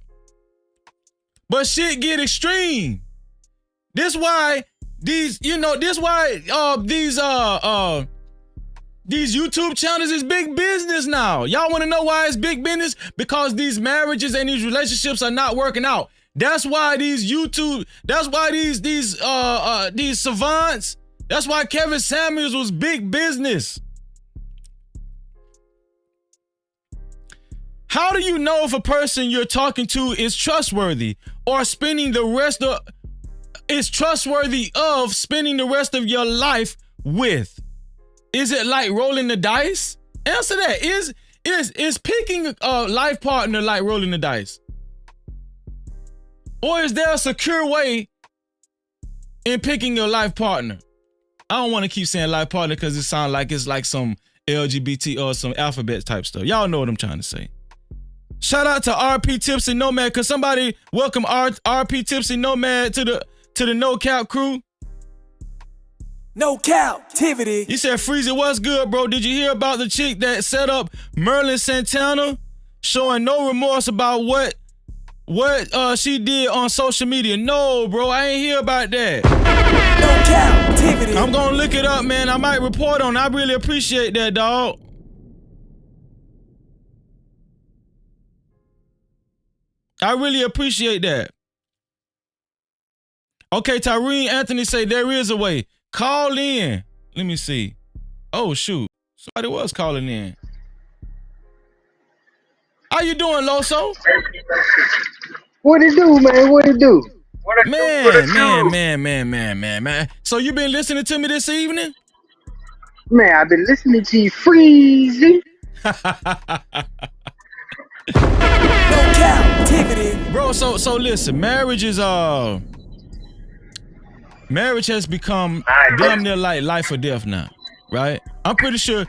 Speaker 4: But shit get extreme. This why these YouTube channels is big business now. Y'all want to know why it's big business? Because these marriages and these relationships are not working out. That's why these savants, that's why Kevin Samuels was big business. How do you know if a person you're talking to is trustworthy or is trustworthy of spending the rest of your life with? Is it like rolling the dice? Answer that. Is picking a life partner like rolling the dice? Or is there a secure way in picking your life partner? I don't want to keep saying life partner because it sounds like it's like some LGBT or some alphabet type stuff. Y'all know what I'm trying to say. Shout out to RP Tipsy Nomad. Could somebody welcome RP Tipsy Nomad to the No Cap crew?
Speaker 7: No Cap-tivity.
Speaker 4: He said, Freezy, what's good, bro? Did you hear about the chick that set up Merlin Santana, showing no remorse about what she did on social media? No, bro, I ain't hear about that.
Speaker 7: No Cap-tivity.
Speaker 4: I'm gonna look it up, man. I might report on it. I really appreciate that, dog. I really appreciate that. Okay, Tyreen Anthony say there is a way. Call in. Let me see. Oh shoot, somebody was calling in. How you doing, Loso?
Speaker 12: What it do, man? What it do?
Speaker 4: Man. So you been listening to me this evening?
Speaker 12: Man, I've been listening to you, Freezy.
Speaker 7: No Cap-tivity.
Speaker 4: Bro, so listen, marriage has become damn near like life or death now, right? I'm pretty sure.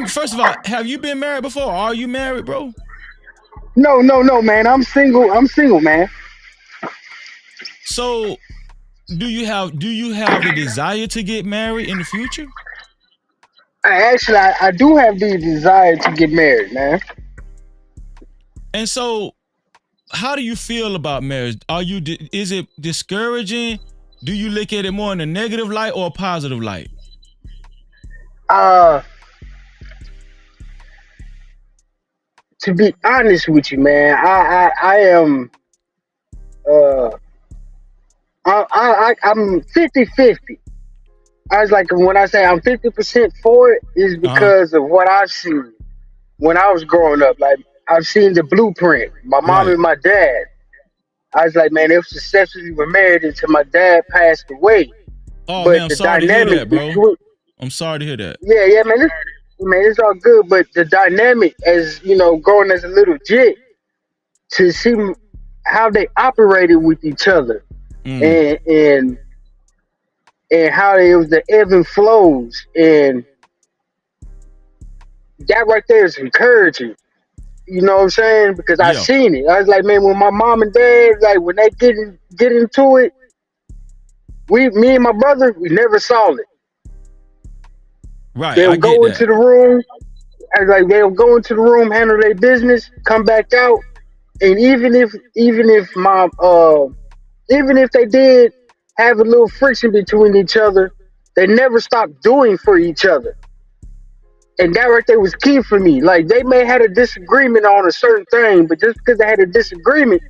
Speaker 4: First of all, have you been married before? Are you married, bro?
Speaker 12: No, man. I'm single, man.
Speaker 4: So, do you have the desire to get married in the future?
Speaker 12: I do have the desire to get married, man.
Speaker 4: And so, how do you feel about marriage? Is it discouraging? Do you look at it more in a negative light or a positive light?
Speaker 12: To be honest with you, man, I am I'm 50-50. I was like, when I say I'm 50% for it, is because of what I've seen when I was growing up. Like, I've seen the blueprint. My mom and my dad. I was like, man, they successfully were married until my dad passed away.
Speaker 4: Oh,
Speaker 12: but
Speaker 4: man, I'm
Speaker 12: the
Speaker 4: sorry to hear
Speaker 12: dynamic
Speaker 4: that, bro.
Speaker 12: between,
Speaker 4: I'm sorry to hear that.
Speaker 12: yeah, man, it's all good. But the dynamic, as you know, growing as a little jit, to see how they operated with each other, and how it was the ebb and flows, and that right there is encouraging. You know what I'm saying? Because I seen it. I was like, man, when my mom and dad, like, when they get into it, me and my brother, we never saw it.
Speaker 4: Right.
Speaker 12: They'll go into the room. I was like, they'll go into the room, handle their business, come back out, and even if they did have a little friction between each other, they never stopped doing for each other. And that right there was key for me. Like, they may have had a disagreement on a certain thing, but just because they had a disagreement,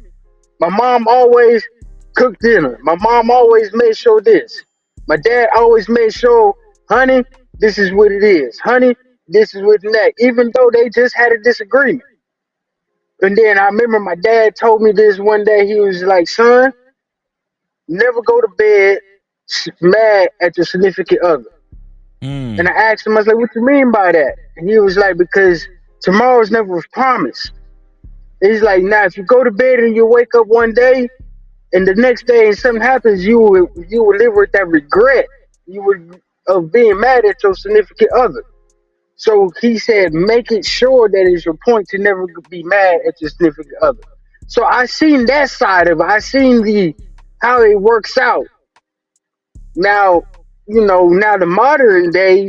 Speaker 12: my mom always cooked dinner. My mom always made sure this. My dad always made sure, honey, this is what it is. Honey, this is what that. Even though they just had a disagreement. And then I remember my dad told me this one day. He was like, son, never go to bed mad at your significant other. And I asked him, I was like, what you mean by that? And he was like, because tomorrow's never promised. He's like, now if you go to bed and you wake up one day and the next day and something happens, you will live with that regret. You would of being mad at your significant other. So he said, make it sure that it's your point to never be mad at your significant other. So I seen that side of it. I seen how it works out. Now, now the modern day,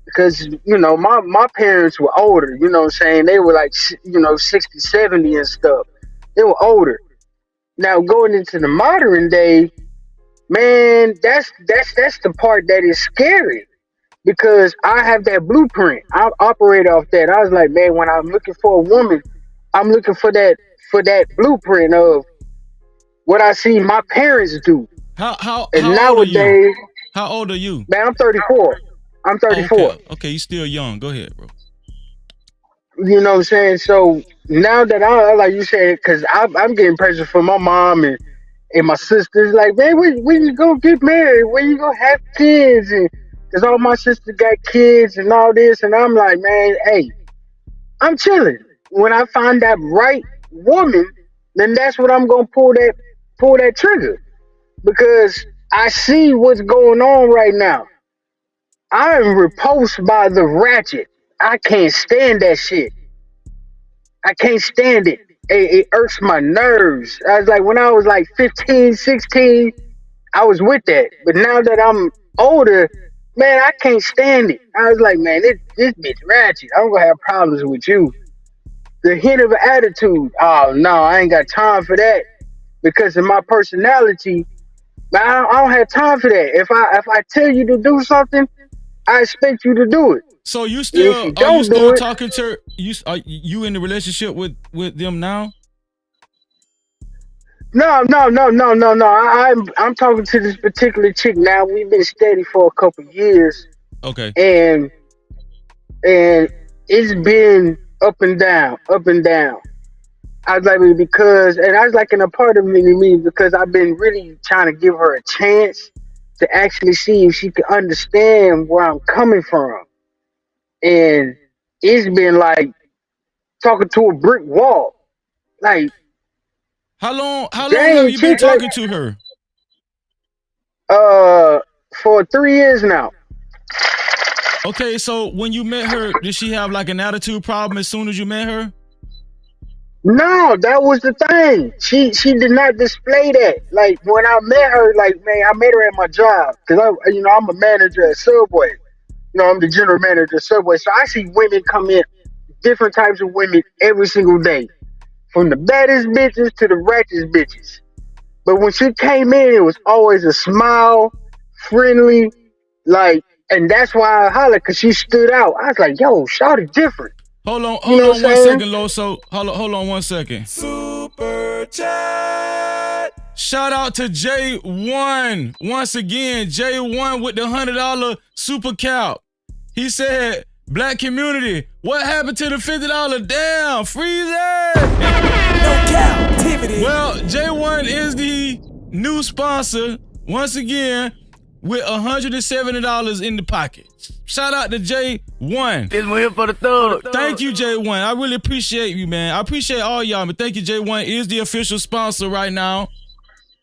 Speaker 12: because, my parents were older, you know what I'm saying? They were like, 60, 70 and stuff. They were older. Now going into the modern day, man, that's the part that is scary, because I have that blueprint. I operate off that. I was like, man, when I'm looking for a woman, I'm looking for that blueprint of what I see my parents do.
Speaker 4: How
Speaker 12: nowadays,
Speaker 4: old are you? How old are you?
Speaker 12: Man, I'm 34. I'm 34.
Speaker 4: Okay, you're still young. Go ahead, bro.
Speaker 12: You know what I'm saying? So now that like you said, because I'm getting pressure from my mom and my sisters, like, man, when you gonna get married? When you gonna have kids? And because all my sisters got kids and all this, and I'm like, man, hey, I'm chilling. When I find that right woman, then that's what I'm gonna pull that trigger, because I see what's going on right now. I am repulsed by the ratchet. I can't stand that shit. I can't stand it. It irks my nerves. I was like, when I was like 15, 16, I was with that. But now that I'm older, man, I can't stand it. I was like, man, this bitch ratchet. I'm going to have problems with you. The hint of an attitude. Oh, no, I ain't got time for that. Because of my personality, I don't have time for that. If I tell you to do something, I expect you to do it.
Speaker 4: So you still talking to you? Are you in the relationship with them now?
Speaker 12: No. I'm talking to this particular chick now. We've been steady for a couple years.
Speaker 4: Okay.
Speaker 12: and it's been up and down, up and down. I was like, because, and I was like, in a part of me because I've been really trying to give her a chance to actually see if she can understand where I'm coming from. And it's been like talking to a brick wall. Like,
Speaker 4: How long have
Speaker 12: dang,
Speaker 4: you been
Speaker 12: chick, like,
Speaker 4: talking to her?
Speaker 12: for 3 years now.
Speaker 4: Okay, so when you met her, did she have like an attitude problem as soon as you met her?
Speaker 12: No, that was the thing. She did not display that. Like when I met her, like man, I met her at my job because I'm a manager at Subway. I'm the general manager at Subway, so I see women come in, different types of women every single day, from the baddest bitches to the ratchetest bitches. But when she came in, it was always a smile, friendly, like, and that's why I hollered because she stood out. I was like, yo, shawty different.
Speaker 4: Hold on
Speaker 12: You know what I'm
Speaker 4: one
Speaker 12: saying?
Speaker 4: second, Loso. Hold on 1 second. Super chat. Shout out to J1. Once again, J1 with the $100 super cap. He said, Black community, what happened to the $50? Damn, freeze it.
Speaker 7: No Cap-tivity.
Speaker 4: Well, J1 is the new sponsor, once again, with $170 in the pocket. Shout out to J1.
Speaker 7: This one here for the thug.
Speaker 4: Thank you, J1. I really appreciate you, man. I appreciate all y'all, but thank you, J1 is the official sponsor right now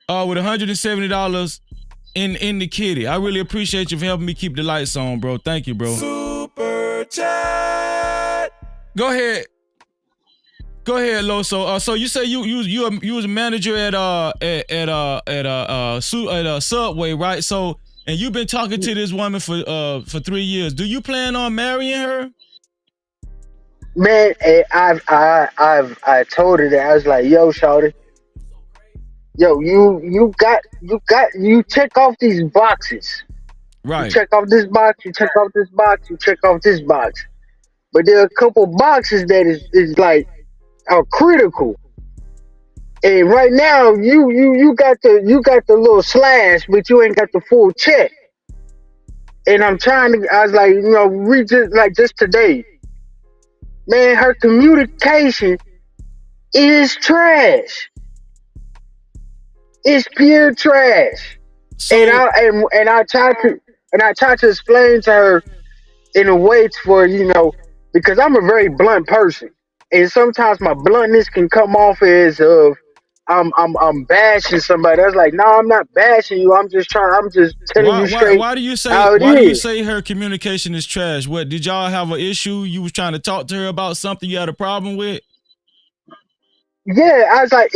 Speaker 4: with $170 in the kitty. I really appreciate you for helping me keep the lights on, bro. Thank you, bro. Super chat. Go ahead, Loso. So you say you was a manager at Subway, right? So, and you've been talking to this woman for 3 years. Do you plan on marrying her?
Speaker 12: Man, I told her that. I was like, yo, shawty, yo, you check off these boxes.
Speaker 4: Right.
Speaker 12: You check off this box, you check off this box, you check off this box. But there are a couple boxes that is like are critical. And right now you got the little slash, but you ain't got the full check. And I was like, read just today. Man, her communication is trash. It's pure trash.
Speaker 4: So,
Speaker 12: and I tried to explain to her in a way for because I'm a very blunt person, and sometimes my bluntness can come off as of I'm bashing somebody. I was like, no, I'm not bashing you. I'm just telling you straight.
Speaker 4: Why do you say her communication is trash? What, did y'all have an issue? You was trying to talk to her about something you had a problem with?
Speaker 12: Yeah, I was like,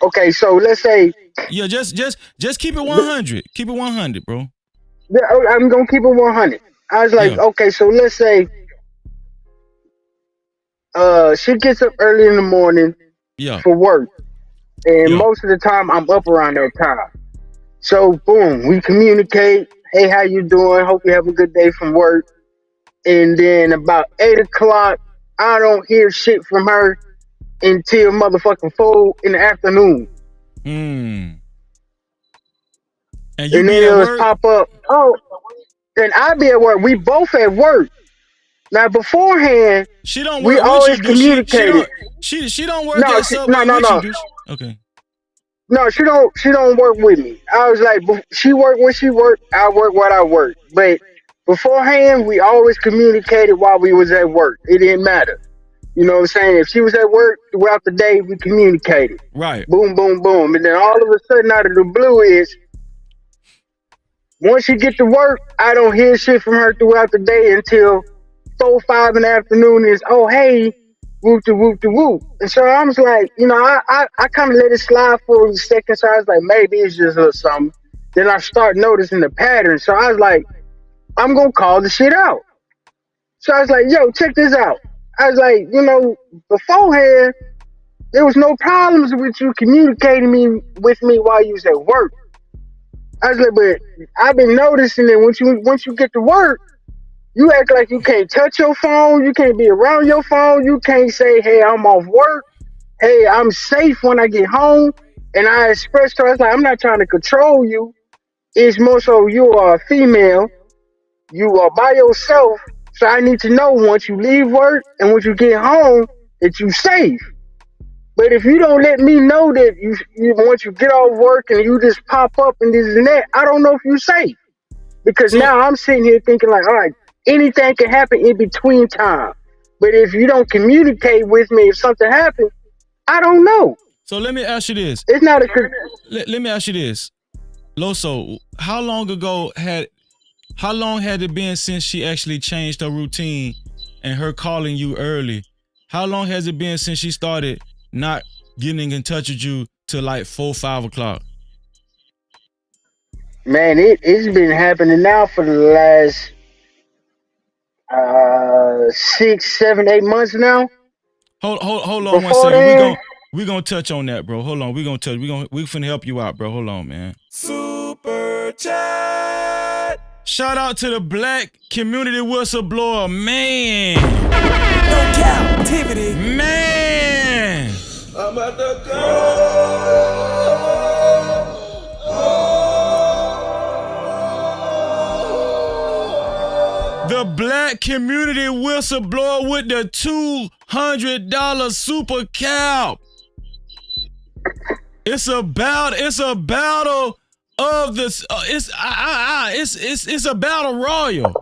Speaker 12: okay. So let's say,
Speaker 4: yeah, just keep it 100. Keep it 100, bro.
Speaker 12: I'm gonna keep it 100. I was like, okay, so let's say, she gets up early in the morning, for work, and most of the time I'm up around that time. So boom, we communicate. Hey, how you doing? Hope you have a good day from work. And then about 8 o'clock, I don't hear shit from her until motherfucking 4 in the afternoon.
Speaker 4: And
Speaker 12: then it'll pop up. Oh, then I be at work. We both at work. Now beforehand,
Speaker 4: she don't work
Speaker 12: we
Speaker 4: with
Speaker 12: always
Speaker 4: you,
Speaker 12: communicated.
Speaker 4: She don't work at Subway with you. Okay.
Speaker 12: No, she don't work with me. I was like, she work when she work, I work what I work. But beforehand, we always communicated while we was at work. It didn't matter. You know what I'm saying? If she was at work throughout the day, we communicated.
Speaker 4: Right.
Speaker 12: Boom, boom, boom. And then all of a sudden, out of the blue is, once she get to work, I don't hear shit from her throughout the day until 4, 5 in the afternoon is, oh, hey, whoop to whoop to whoop. And so I was like, I kind of let it slide for a second. So I was like, maybe it's just something. Then I start noticing the pattern. So I was like, I'm going to call the shit out. So I was like, yo, check this out. I was like, beforehand, there was no problems with you communicating with me while you was at work. I was like, but I've been noticing that once you get to work, you act like you can't touch your phone. You can't be around your phone. You can't say, hey, I'm off work. Hey, I'm safe when I get home. And I expressed to her, I was like, I'm not trying to control you. It's more so you are a female. you are by yourself. So I need to know once you leave work and once you get home that you safe. But if you don't let me know that you once you get off work and you just pop up and this and that, I don't know if you're safe. Because
Speaker 4: So
Speaker 12: now I'm sitting here thinking like, all right, anything can happen in between time. But if you don't communicate with me, if something happens, I don't know.
Speaker 4: so let me ask you this.
Speaker 12: It's not a.
Speaker 4: Let me ask you this. Loso, how long had it been since she actually changed her routine and her calling you early? How long has it been since she started not getting in touch with you till like 4, 5 o'clock?
Speaker 12: Man, it's been happening now for the last 6, 7, 8 months now.
Speaker 4: Hold on one
Speaker 12: Before
Speaker 4: second.
Speaker 12: then,
Speaker 4: We gonna touch on that, bro. Hold on. We finna help you out, bro. Hold on, man.
Speaker 7: Super chat.
Speaker 4: Shout out to the black community whistleblower, man.
Speaker 7: No Cap-tivity.
Speaker 4: Man.
Speaker 7: I'm at the go.
Speaker 4: The black community whistleblower with the $200 super cap. It's a battle of this. It's a battle royal.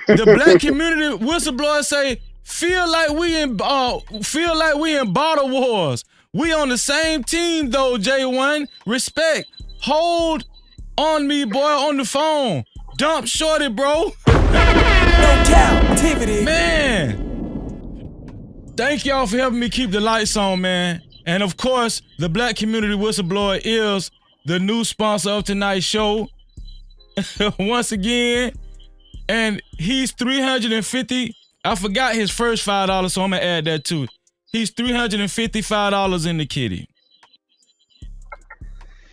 Speaker 4: The black community whistleblower say, feel like we in bottle wars. We on the same team though, J1. Respect. Hold on me, boy, on the phone. Dump shorty, bro.
Speaker 7: No Cap-tivity.
Speaker 4: Man. Thank y'all for helping me keep the lights on, man. And of course, the black community whistleblower is the new sponsor of tonight's show. Once again. And he's $350. I forgot his first $5, so I'm gonna add that too. He's $355 in the kitty.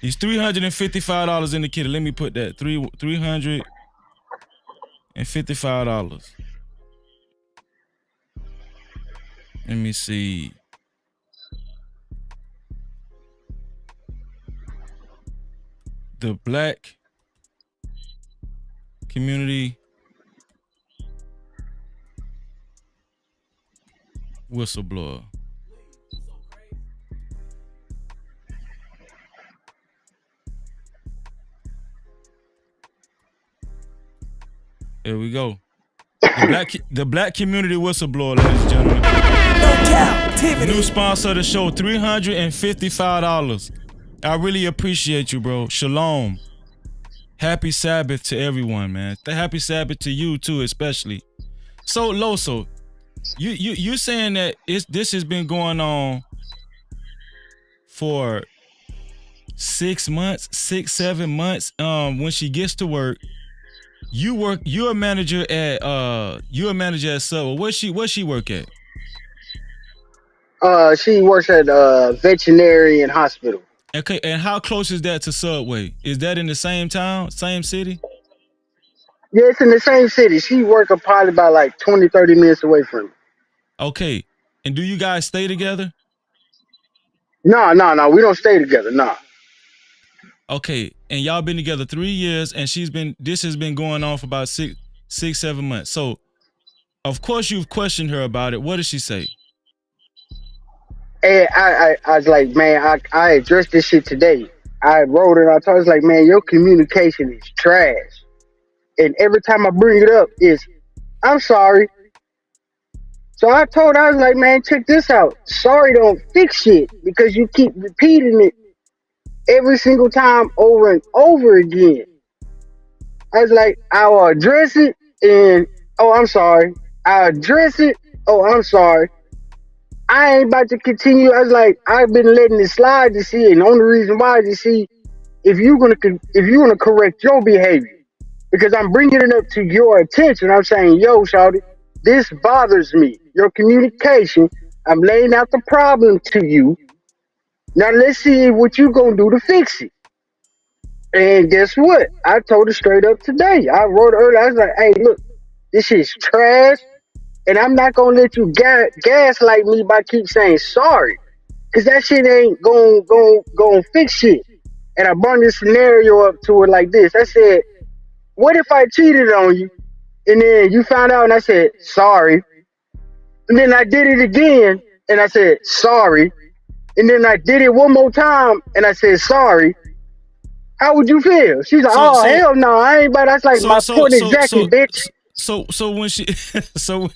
Speaker 4: He's $355 in the kitty. Let me put that. $355. Let me see. The black community whistleblower. There we go. The black community whistleblower, ladies and gentlemen.
Speaker 7: No Cap-tivity.
Speaker 4: New sponsor of the show, $355. I really appreciate you, bro. Shalom. Happy Sabbath to everyone, man. Happy Sabbath to you too, especially. So, Loso, you saying that this has been going on for 6 months, 6, 7 months. When she gets to work, you're a manager at Subway. Where she work at?
Speaker 12: she works at veterinarian hospital.
Speaker 4: Okay, and how close is that to Subway? Is that in the same town, same city?
Speaker 12: Yeah, it's in the same city. She working probably about like 20, 30 minutes away from me.
Speaker 4: Okay, and do you guys stay together?
Speaker 12: No, we don't stay together. No.
Speaker 4: Okay, and y'all been together 3 years, and this has been going on for about 6, 7 months. So, of course, you've questioned her about it. What did she say?
Speaker 12: And I was like, man, I addressed this shit today. I wrote it. I told her, I was like, man, your communication is trash. And every time I bring it up, I'm sorry. So I told her, I was like, man, check this out. Sorry don't fix shit because you keep repeating it every single time over and over again. I was like, I'll address it and, oh, I'm sorry. I'll address it. Oh, I'm sorry. I ain't about to continue. I was like, I've been letting it slide to see, and the only reason why is to see if you're gonna correct your behavior, because I'm bringing it up to your attention. I'm saying, yo, shawty, this bothers me. Your communication. I'm laying out the problem to you. Now let's see what you gonna do to fix it. And guess what? I told her straight up today. I wrote her earlier. I was like, hey, look, this shit's trash. And I'm not going to let you gaslight me by keep saying sorry. Because that shit ain't going to fix shit. And I brought this scenario up to her like this. I said, what if I cheated on you and then you found out and I said sorry, and then I did it again and I said sorry, and then I did it one more time and I said sorry? How would you feel? She's like, oh hell no, I ain't. But that's like my point exactly, bitch.
Speaker 4: So when she so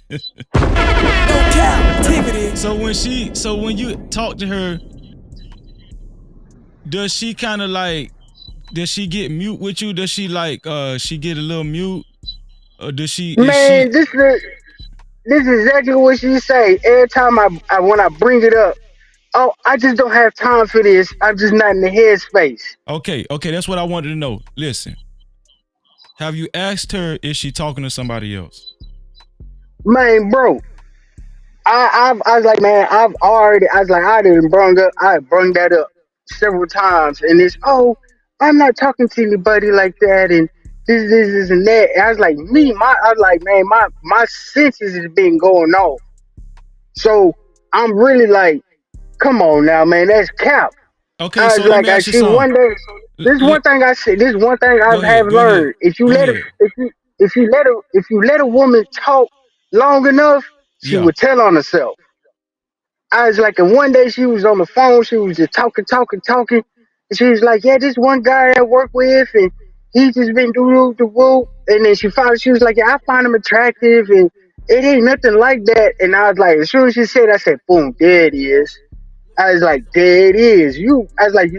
Speaker 7: Cap-tivity.
Speaker 4: so when you talk to her, does she kind of like, does she get mute with you? Does she like she get a little mute, or does she?
Speaker 12: Man, this is exactly what she say every time I when I bring it up. Oh, I just don't have time for this. I'm just not in the headspace.
Speaker 4: Okay, that's what I wanted to know. Listen, have you asked her if she talking to somebody else?
Speaker 12: Man, bro, I was like, man, I didn't brung that up several times, and it's, oh, I'm not talking to anybody like that, and this and that. And I was like, man, my senses has been going off. So I'm really like, come on now, man, that's cap.
Speaker 4: Okay, so let me ask you something.
Speaker 12: One day, this one thing I said. This one thing I have learned. If you let a woman talk long enough, she would tell on herself. I was like, and one day she was on the phone. She was just talking. And she was like, yeah, this one guy I work with, and he just been doing the whoop. And then she was like, yeah, I find him attractive, and it ain't nothing like that. And I was like, as soon as she said, I said, boom, there it is. I was like, there it is. You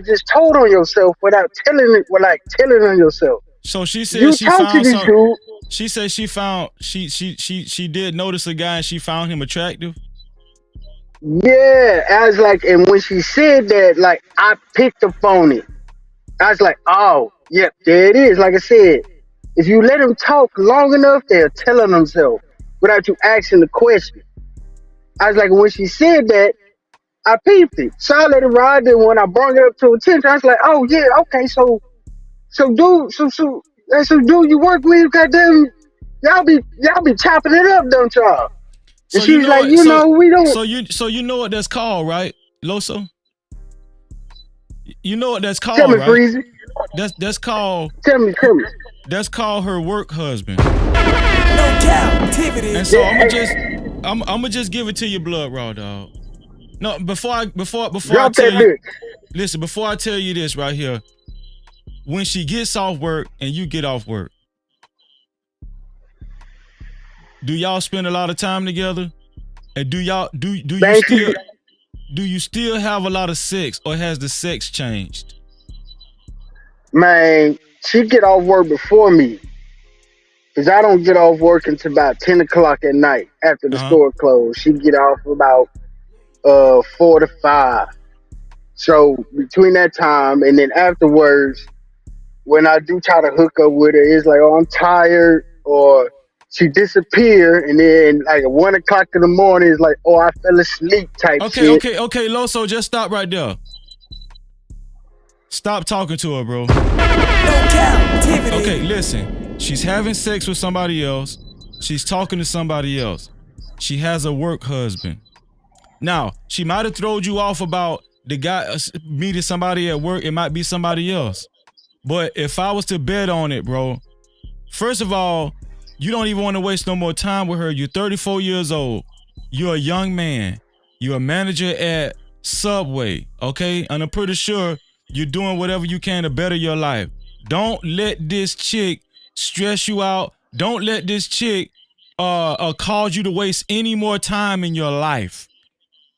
Speaker 12: just told on yourself without telling on yourself.
Speaker 4: So she said she found something. She said she did notice a guy and she found him attractive.
Speaker 12: Yeah, I was like, and when she said that, like, I picked up on it. I was like, oh, yep, there it is. Like I said, if you let them talk long enough, they'll tell on themselves without you asking the question. I was like, when she said that, I peeped it. So I let it ride. Then when I brought it up to attention, I was like, oh yeah, okay, so dude you work with, goddamn, y'all be chopping it up, don't y'all?
Speaker 4: So
Speaker 12: and she's like, we don't.
Speaker 4: So you know what that's called, right, Loso? You know what that's called,
Speaker 12: Tell me,
Speaker 4: right?
Speaker 12: Freezy.
Speaker 4: That's called.
Speaker 12: Tell me.
Speaker 4: That's called her work husband.
Speaker 7: No Cap-tivity.
Speaker 4: And so I'ma just give it to you, blood raw, dog. No, before I tell you, listen, before I tell you this right here, when she gets off work and you get off work, do y'all spend a lot of time together? And do you still have a lot of sex, or has the sex changed?
Speaker 12: Man, she get off work before me, cause I don't get off work until about 10 o'clock at night after the store closed. She get off about 4 to 5. So between that time and then afterwards, when I do try to hook up with her, it's like, oh, I'm tired, or she disappear, and then like at 1 o'clock in the morning, it's like, oh, I fell asleep type shit.
Speaker 4: Okay, Loso, just stop right there. Stop talking to her, bro.
Speaker 7: No Cap-tivity.
Speaker 4: Okay, listen. She's having sex with somebody else. She's talking to somebody else. She has a work husband. Now, she might have thrown you off about the guy meeting somebody at work. It might be somebody else. But if I was to bet on it, bro, first of all, you don't even want to waste no more time with her. You're 34 years old. You're a young man. You're a manager at Subway, okay? And I'm pretty sure you're doing whatever you can to better your life. Don't let this chick stress you out. Don't let this chick cause you to waste any more time in your life.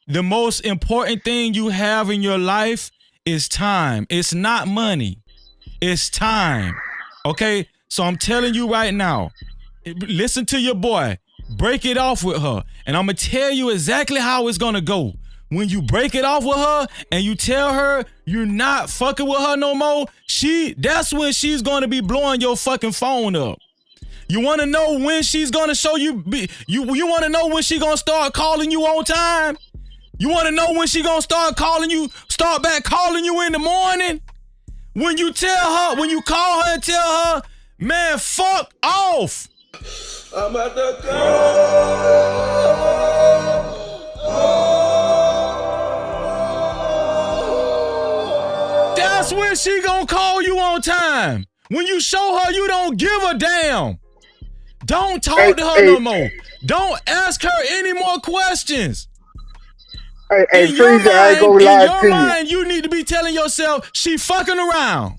Speaker 4: The most important thing you have in your life is time. It's not money. It's time. Okay? So I'm telling you right now, listen to your boy. Break it off with her. And I'm going to tell you exactly how it's going to go. When you break it off with her and you tell her you're not fucking with her no more, that's when she's going to be blowing your fucking phone up. You want to know when she's going to show you, you want to know when she's going to start calling you on time? You want to know when she going to start back calling you in the morning? When you call her and tell her, man, fuck off.
Speaker 7: I'm at the go.
Speaker 4: That's when she gonna call you on time. When you show her you don't give a damn, don't talk to her
Speaker 12: Hey,
Speaker 4: no more. Don't ask her any more questions.
Speaker 12: hey, Freezy, I ain't gonna lie to you.
Speaker 4: You need to be telling yourself she fucking around.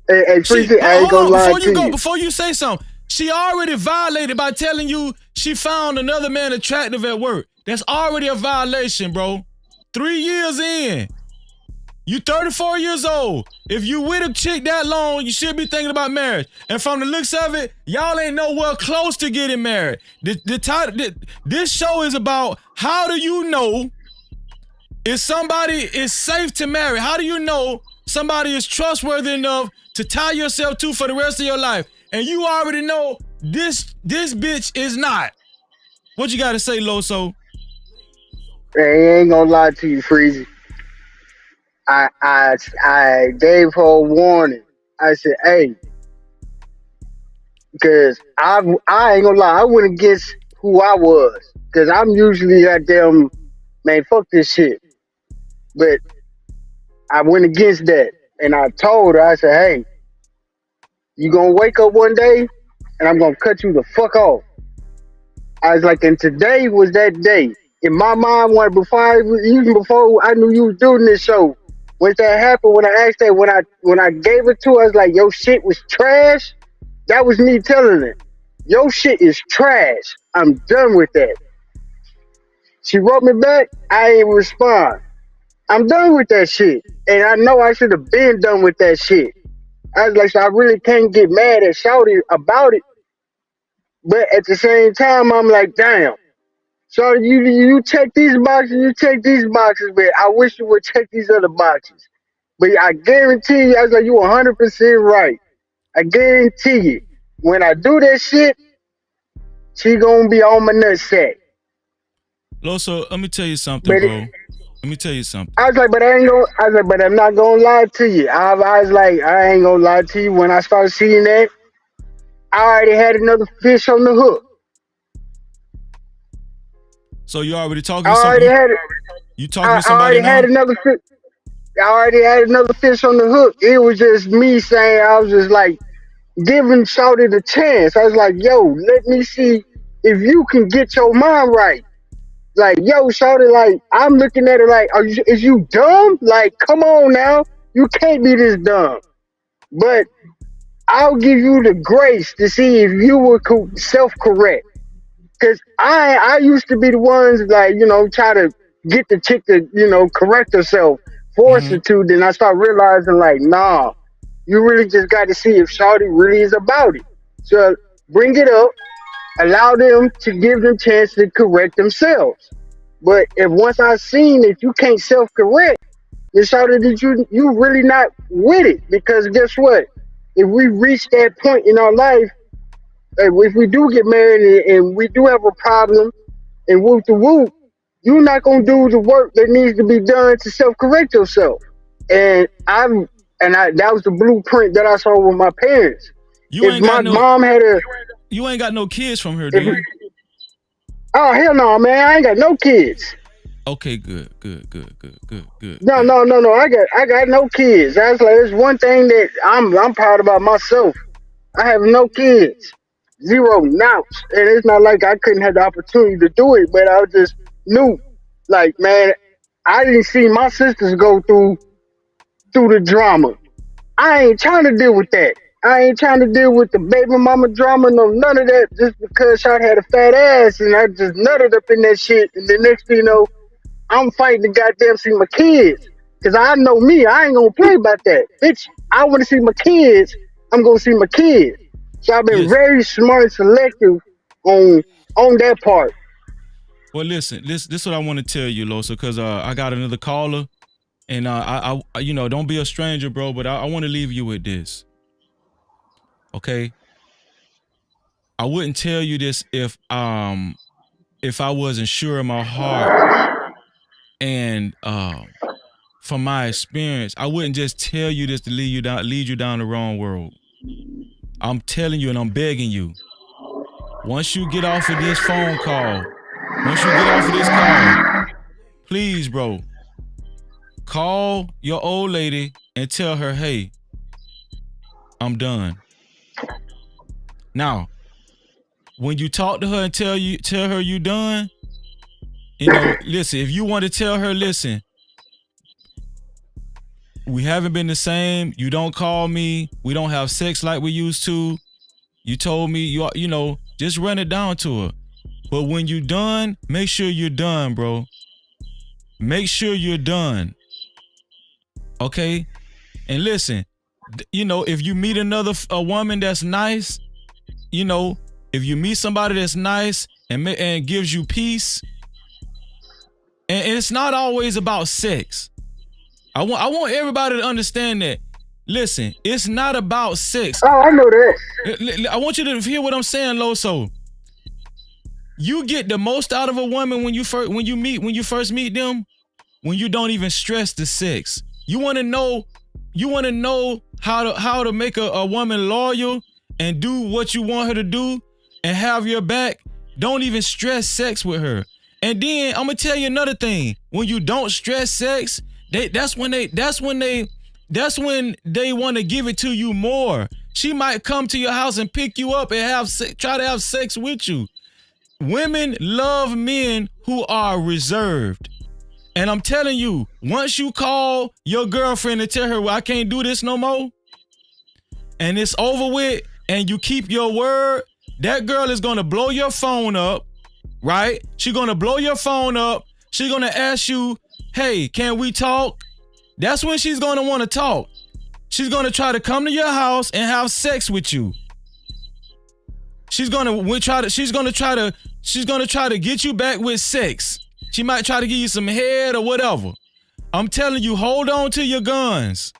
Speaker 12: Hey, Freezy, I ain't gonna lie to you.
Speaker 4: Before you say something, she already violated by telling you she found another man attractive at work. That's already a violation, bro. 3 years in. You 34 years old. If you with a chick that long, you should be thinking about marriage. And from the looks of it, y'all ain't nowhere close to getting married. This show is about how do you know if somebody is safe to marry? How do you know somebody is trustworthy enough to tie yourself to for the rest of your life? And you already know this bitch is not. What you got to say, Loso?
Speaker 12: Hey, I ain't gonna lie to you, Freezy. I gave her a warning. I said, hey, because I ain't gonna lie, I went against who I was. Because I'm usually goddamn, man, fuck this shit. But I went against that. And I told her, I said, hey, you gonna wake up one day and I'm gonna cut you the fuck off. I was like, and today was that day. In my mind, even before I knew you was doing this show, once that happened, when I asked that, when I gave it to her, I was like, your shit was trash. That was me telling her, your shit is trash. I'm done with that. She wrote me back. I ain't respond. I'm done with that shit. And I know I should have been done with that shit. I was like, so I really can't get mad at Shawty about it. But at the same time, I'm like, damn. So you check these boxes, but I wish you would check these other boxes. But I guarantee you, I was like, you 100% right. I guarantee you, when I do that shit, she gonna be on my nutsack.
Speaker 4: Loso, let me tell you something, bro. Let me tell you something.
Speaker 12: I was like, but I'm not gonna lie to you. I was like, I ain't gonna lie to you. When I started seeing that, I already had another fish on the hook.
Speaker 4: So you already talking to somebody? You talking to somebody now?
Speaker 12: I already had another fish on the hook. It was just me saying, I was just like giving Shawty the chance. I was like, yo, let me see if you can get your mind right. Like, yo, Shawty, like, I'm looking at her like, is you dumb? Like, come on now. You can't be this dumb. But I'll give you the grace to see if you will self-correct. Because I used to be the ones, like, try to get the chick to, correct herself, force her to. Then I start realizing, like, nah, you really just got to see if Shawty really is about it. So bring it up, allow them to give them chance to correct themselves. But if once I seen that you can't self-correct, then Shawty, that you really not with it. Because guess what? If we reach that point in our life, if we do get married and we do have a problem and whoop the whoop, you're not gonna do the work that needs to be done to self-correct yourself. And that was the blueprint that I saw with my parents.
Speaker 4: You ain't got no kids from her, dude.
Speaker 12: Oh hell no, man! I ain't got no kids.
Speaker 4: Okay, good.
Speaker 12: No. I got no kids. That's like it's one thing that I'm proud about myself. I have no kids. 0 nouts. And it's not like I couldn't have the opportunity to do it, but I just knew. Like, man, I didn't see my sisters go through the drama. I ain't trying to deal with that. I ain't trying to deal with the baby mama drama, none of that, just because I had a fat ass and I just nutted up in that shit. And the next thing you know, I'm fighting to goddamn see my kids. Because I know me, I ain't going to play about that. Bitch, I want to see my kids, I'm going to see my kids. So I've been very smart and selective on that part.
Speaker 4: Well, listen, this is what I want to tell you, Losa, because I got another caller, and I don't be a stranger, bro, but I want to leave you with this. Okay? I wouldn't tell you this if I wasn't sure in my heart and from my experience, I wouldn't just tell you this to lead you down the wrong road. I'm telling you and I'm begging you. Once you get off of this phone call, please, bro, call your old lady and tell her, hey, I'm done. Now, when you talk to her and tell her you done, listen, if you want to tell her, listen, we haven't been the same. You don't call me. We don't have sex like we used to. You told me just run it down to her. But when you done, make sure you're done, bro. Make sure you're done. Okay? And listen, if you meet a woman that's nice, if you meet somebody that's nice and gives you peace, and it's not always about sex. I want everybody to understand that. Listen, it's not about sex.
Speaker 12: Oh, I know that.
Speaker 4: I want you to hear what I'm saying, Loso. You get the most out of a woman when you first meet them, when you don't even stress the sex. You want to know how to make a woman loyal and do what you want her to do and have your back. Don't even stress sex with her. And then I'm gonna tell you another thing. When you don't stress sex, that's when they want to give it to you more. She might come to your house and pick you up and try to have sex with you. Women love men who are reserved. And I'm telling you, once you call your girlfriend and tell her, well, I can't do this no more, and it's over with, and you keep your word, that girl is gonna blow your phone up, right? She's gonna blow your phone up. She's gonna ask you, hey, can we talk? That's when she's gonna want to talk. She's gonna try to come to your house and have sex with you. She's gonna try to get you back with sex. She might try to give you some head or whatever. I'm telling you, hold on to your guns.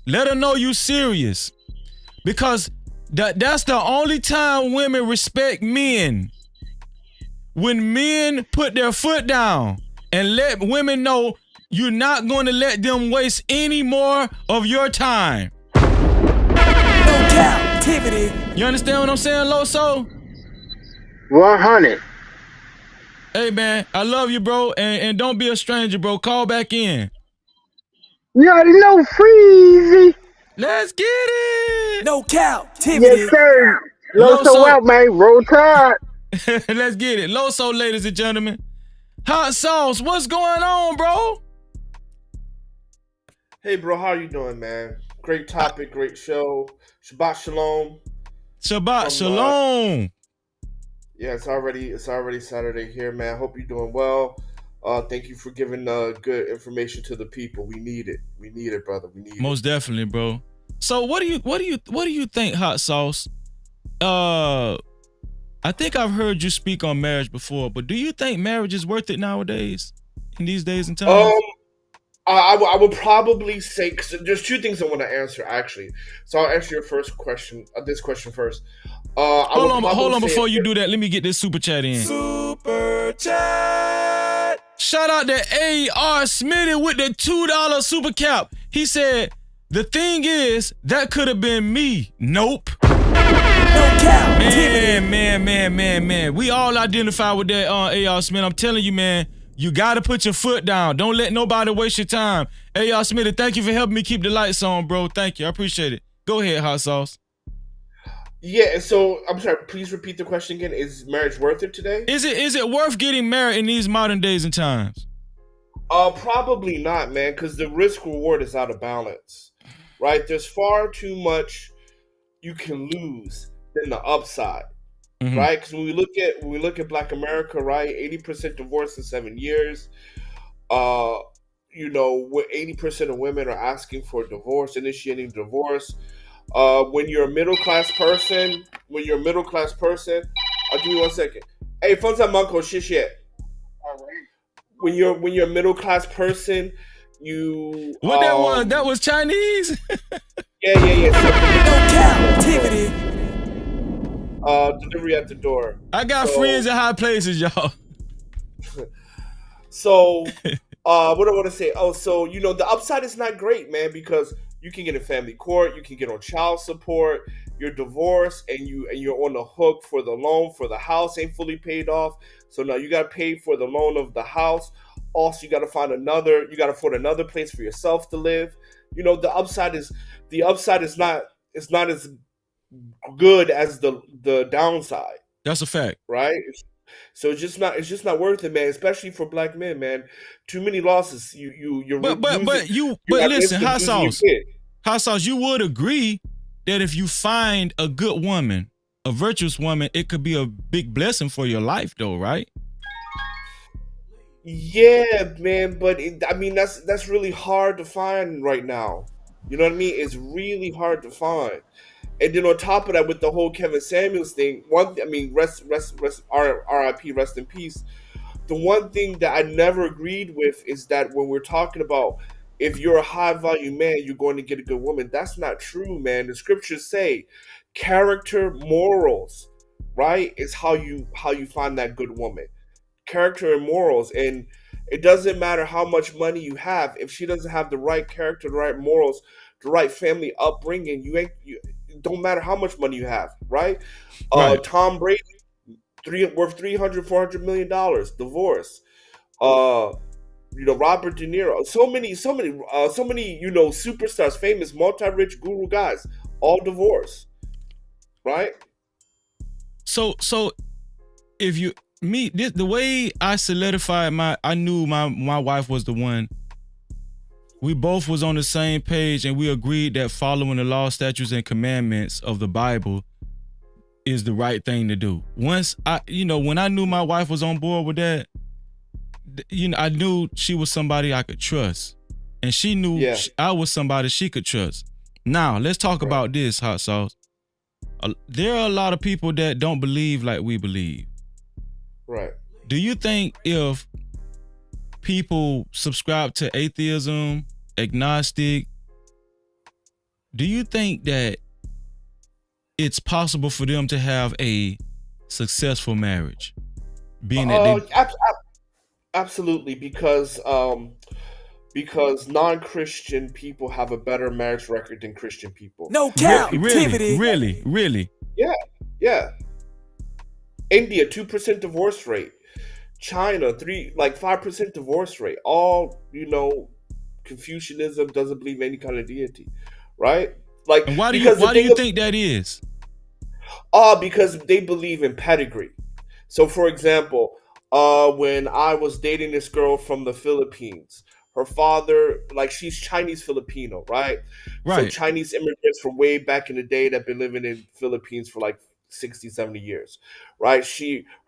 Speaker 4: Let her know you serious. Because that's the only time women respect men. When men put their foot down and let women know you're not going to let them waste any more of your time.
Speaker 7: No Cap-tivity.
Speaker 4: You understand what I'm saying, Loso?
Speaker 12: 100.
Speaker 4: Hey, man, I love you, bro, and don't be a stranger, bro. Call back in.
Speaker 12: You already know, Freezy.
Speaker 4: Let's get it.
Speaker 7: No Cap-tivity.
Speaker 12: Yes, sir. Loso out, man. Roll Tide.
Speaker 4: Let's get it. Loso, ladies and gentlemen. Hot Sauce, what's going on, bro?
Speaker 13: Hey, bro, how you doing, man? Great topic, great show. Shabbat shalom.
Speaker 4: Shabbat shalom.
Speaker 13: Yeah, it's already Saturday here, man. Hope you're doing well. Thank you for giving good information to the people. We need it. We need it, brother. We need it.
Speaker 4: Most definitely, bro. So what do you think, Hot Sauce? I think I've heard you speak on marriage before, but do you think marriage is worth it nowadays, in these days and times?
Speaker 13: I would probably say, because there's two things I want to answer, actually. So I'll answer your first question, this question first.
Speaker 4: Hold on, before you do that, let me get this super chat in.
Speaker 7: Super chat.
Speaker 4: Shout out to A.R. Smitty with the $2 super cap. He said, the thing is, that could have been me. Nope.
Speaker 7: No Cap.
Speaker 4: Man. We all identify with that A.R. Smith. I'm telling you, man, you got to put your foot down. Don't let nobody waste your time. A.R. Smith, thank you for helping me keep the lights on, bro. Thank you. I appreciate it. Go ahead, Hot Sauce.
Speaker 13: Yeah, so I'm sorry, please repeat the question again. Is marriage worth it today?
Speaker 4: Is it worth getting married in these modern days and times?
Speaker 13: Probably not, man, because the risk reward is out of balance. Right? There's far too much you can lose than the upside. Mm-hmm. Right? Because when we look at Black America, right, 80% divorce in 7 years. What 80% of women are asking for divorce, initiating divorce. When you're a middle class person, I'll give you 1 second. Hey, 放在门口，谢谢。When you're a middle class person, you
Speaker 4: that was Chinese.
Speaker 13: Yeah.
Speaker 7: No Cap-tivity.
Speaker 13: Delivery at the door.
Speaker 4: I got friends in high places, y'all.
Speaker 13: So, what I want to say? So the upside is not great, man, because you can get in family court, you can get on child support, you're divorced, and you're on the hook for the loan for the house ain't fully paid off. So now you got to pay for the loan of the house. Also, you got to afford another place for yourself to live. The upside is not it's not as good as the downside,
Speaker 4: That's a fact.
Speaker 13: right? So it's just not worth it, man. Especially for black men, man. Too many losses. You're losing. You're
Speaker 4: But
Speaker 13: at
Speaker 4: listen,
Speaker 13: risk of
Speaker 4: hot
Speaker 13: losing your
Speaker 4: sauce,
Speaker 13: kid.
Speaker 4: hot sauce. You would agree that if you find a good woman, a virtuous woman, it could be a big blessing for your life, though, right?
Speaker 13: Yeah, man. But I mean, that's really hard to find right now. You know what I mean? It's really hard to find. And then on top of that, with the whole Kevin Samuels thing, I mean, R.I.P. Rest in peace. The one thing that I never agreed with is that when we're talking about if you're a high value man, you're going to get a good woman. That's not true, man. The scriptures say character, morals, right, is how you find that good woman. Character and morals, and it doesn't matter how much money you have if she doesn't have the right character, the right morals, the right family upbringing. It don't matter how much money you have, right?
Speaker 4: Right.
Speaker 13: Tom Brady, worth 300, $400 million, divorce. Robert De Niro, so many, superstars, famous, multi-rich guru guys, all divorced, right?
Speaker 4: So if you the way I solidified I knew my wife was the one. We both was on the same page, and we agreed that following the law, statutes, and commandments of the Bible is the right thing to do. Once when I knew my wife was on board with that, I knew she was somebody I could trust, and she knew I was somebody she could trust. Now let's talk about this, hot sauce. There are a lot of people that don't believe like we believe.
Speaker 13: Right.
Speaker 4: Do you think if people subscribe to atheism, agnostic, do you think that it's possible for them to have a successful marriage? Being that
Speaker 13: absolutely, because non-Christian people have a better marriage record than Christian people.
Speaker 7: No Cap-tivity.
Speaker 4: Really.
Speaker 13: Yeah. India, 2% divorce rate. China, 5% divorce rate. All, Confucianism doesn't believe any kind of deity, right?
Speaker 4: And why do you think that is?
Speaker 13: Because they believe in pedigree. So, for example, when I was dating this girl from the Philippines, her father, she's Chinese Filipino, right? So Chinese immigrants from way back in the day that been living in Philippines for 60, 70 years, right?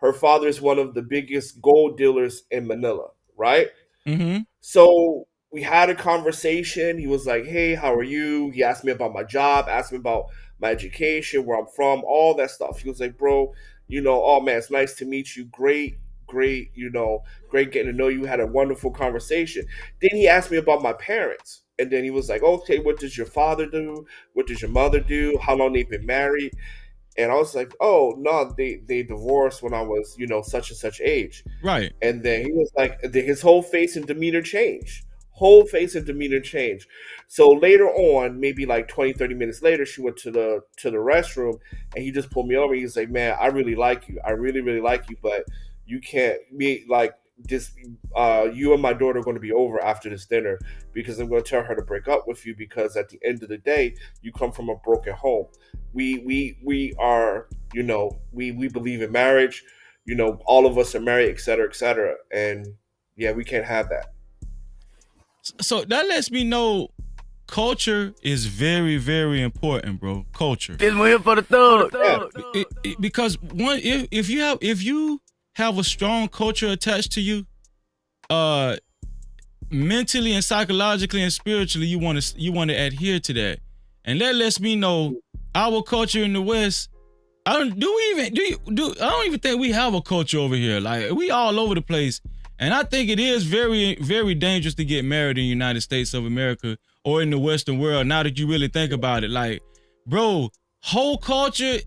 Speaker 13: Her father is one of the biggest gold dealers in Manila, right?
Speaker 4: Mm-hmm.
Speaker 13: So we had a conversation. He was like, "Hey, how are you?" He asked me about my job, asked me about my education, where I'm from, all that stuff. He was like, "Bro, oh man, it's nice to meet you. Great, great getting to know you. Had a wonderful conversation." Then he asked me about my parents. And then he was like, "Okay, what does your father do? What does your mother do? How long they've been married?" And I was like, "Oh no, they divorced when I was, such and such age."
Speaker 4: Right.
Speaker 13: And then he was like, his whole face and demeanor changed. Whole face and demeanor changed. So later on, maybe 20, 30 minutes later, she went to the restroom, and he just pulled me over. He was like, "Man, I really like you. I really, really like you, but you can't be this. You and my daughter are going to be over after this dinner because I'm going to tell her to break up with you because at the end of the day, you come from a broken home. We are, we believe in marriage. All of us are married, et cetera, et cetera. And yeah, we can't have that."
Speaker 4: So that lets me know culture is very, very important, bro. Culture.
Speaker 7: This one here for the thug.
Speaker 4: Because if you have a strong culture attached to you, mentally and psychologically and spiritually, you want to adhere to that, and that lets me know our culture in the West. I don't even think we have a culture over here. We all over the place. And I think it is very, very dangerous to get married in the United States of America or in the Western world. Now that you really think about it, bro, whole culture,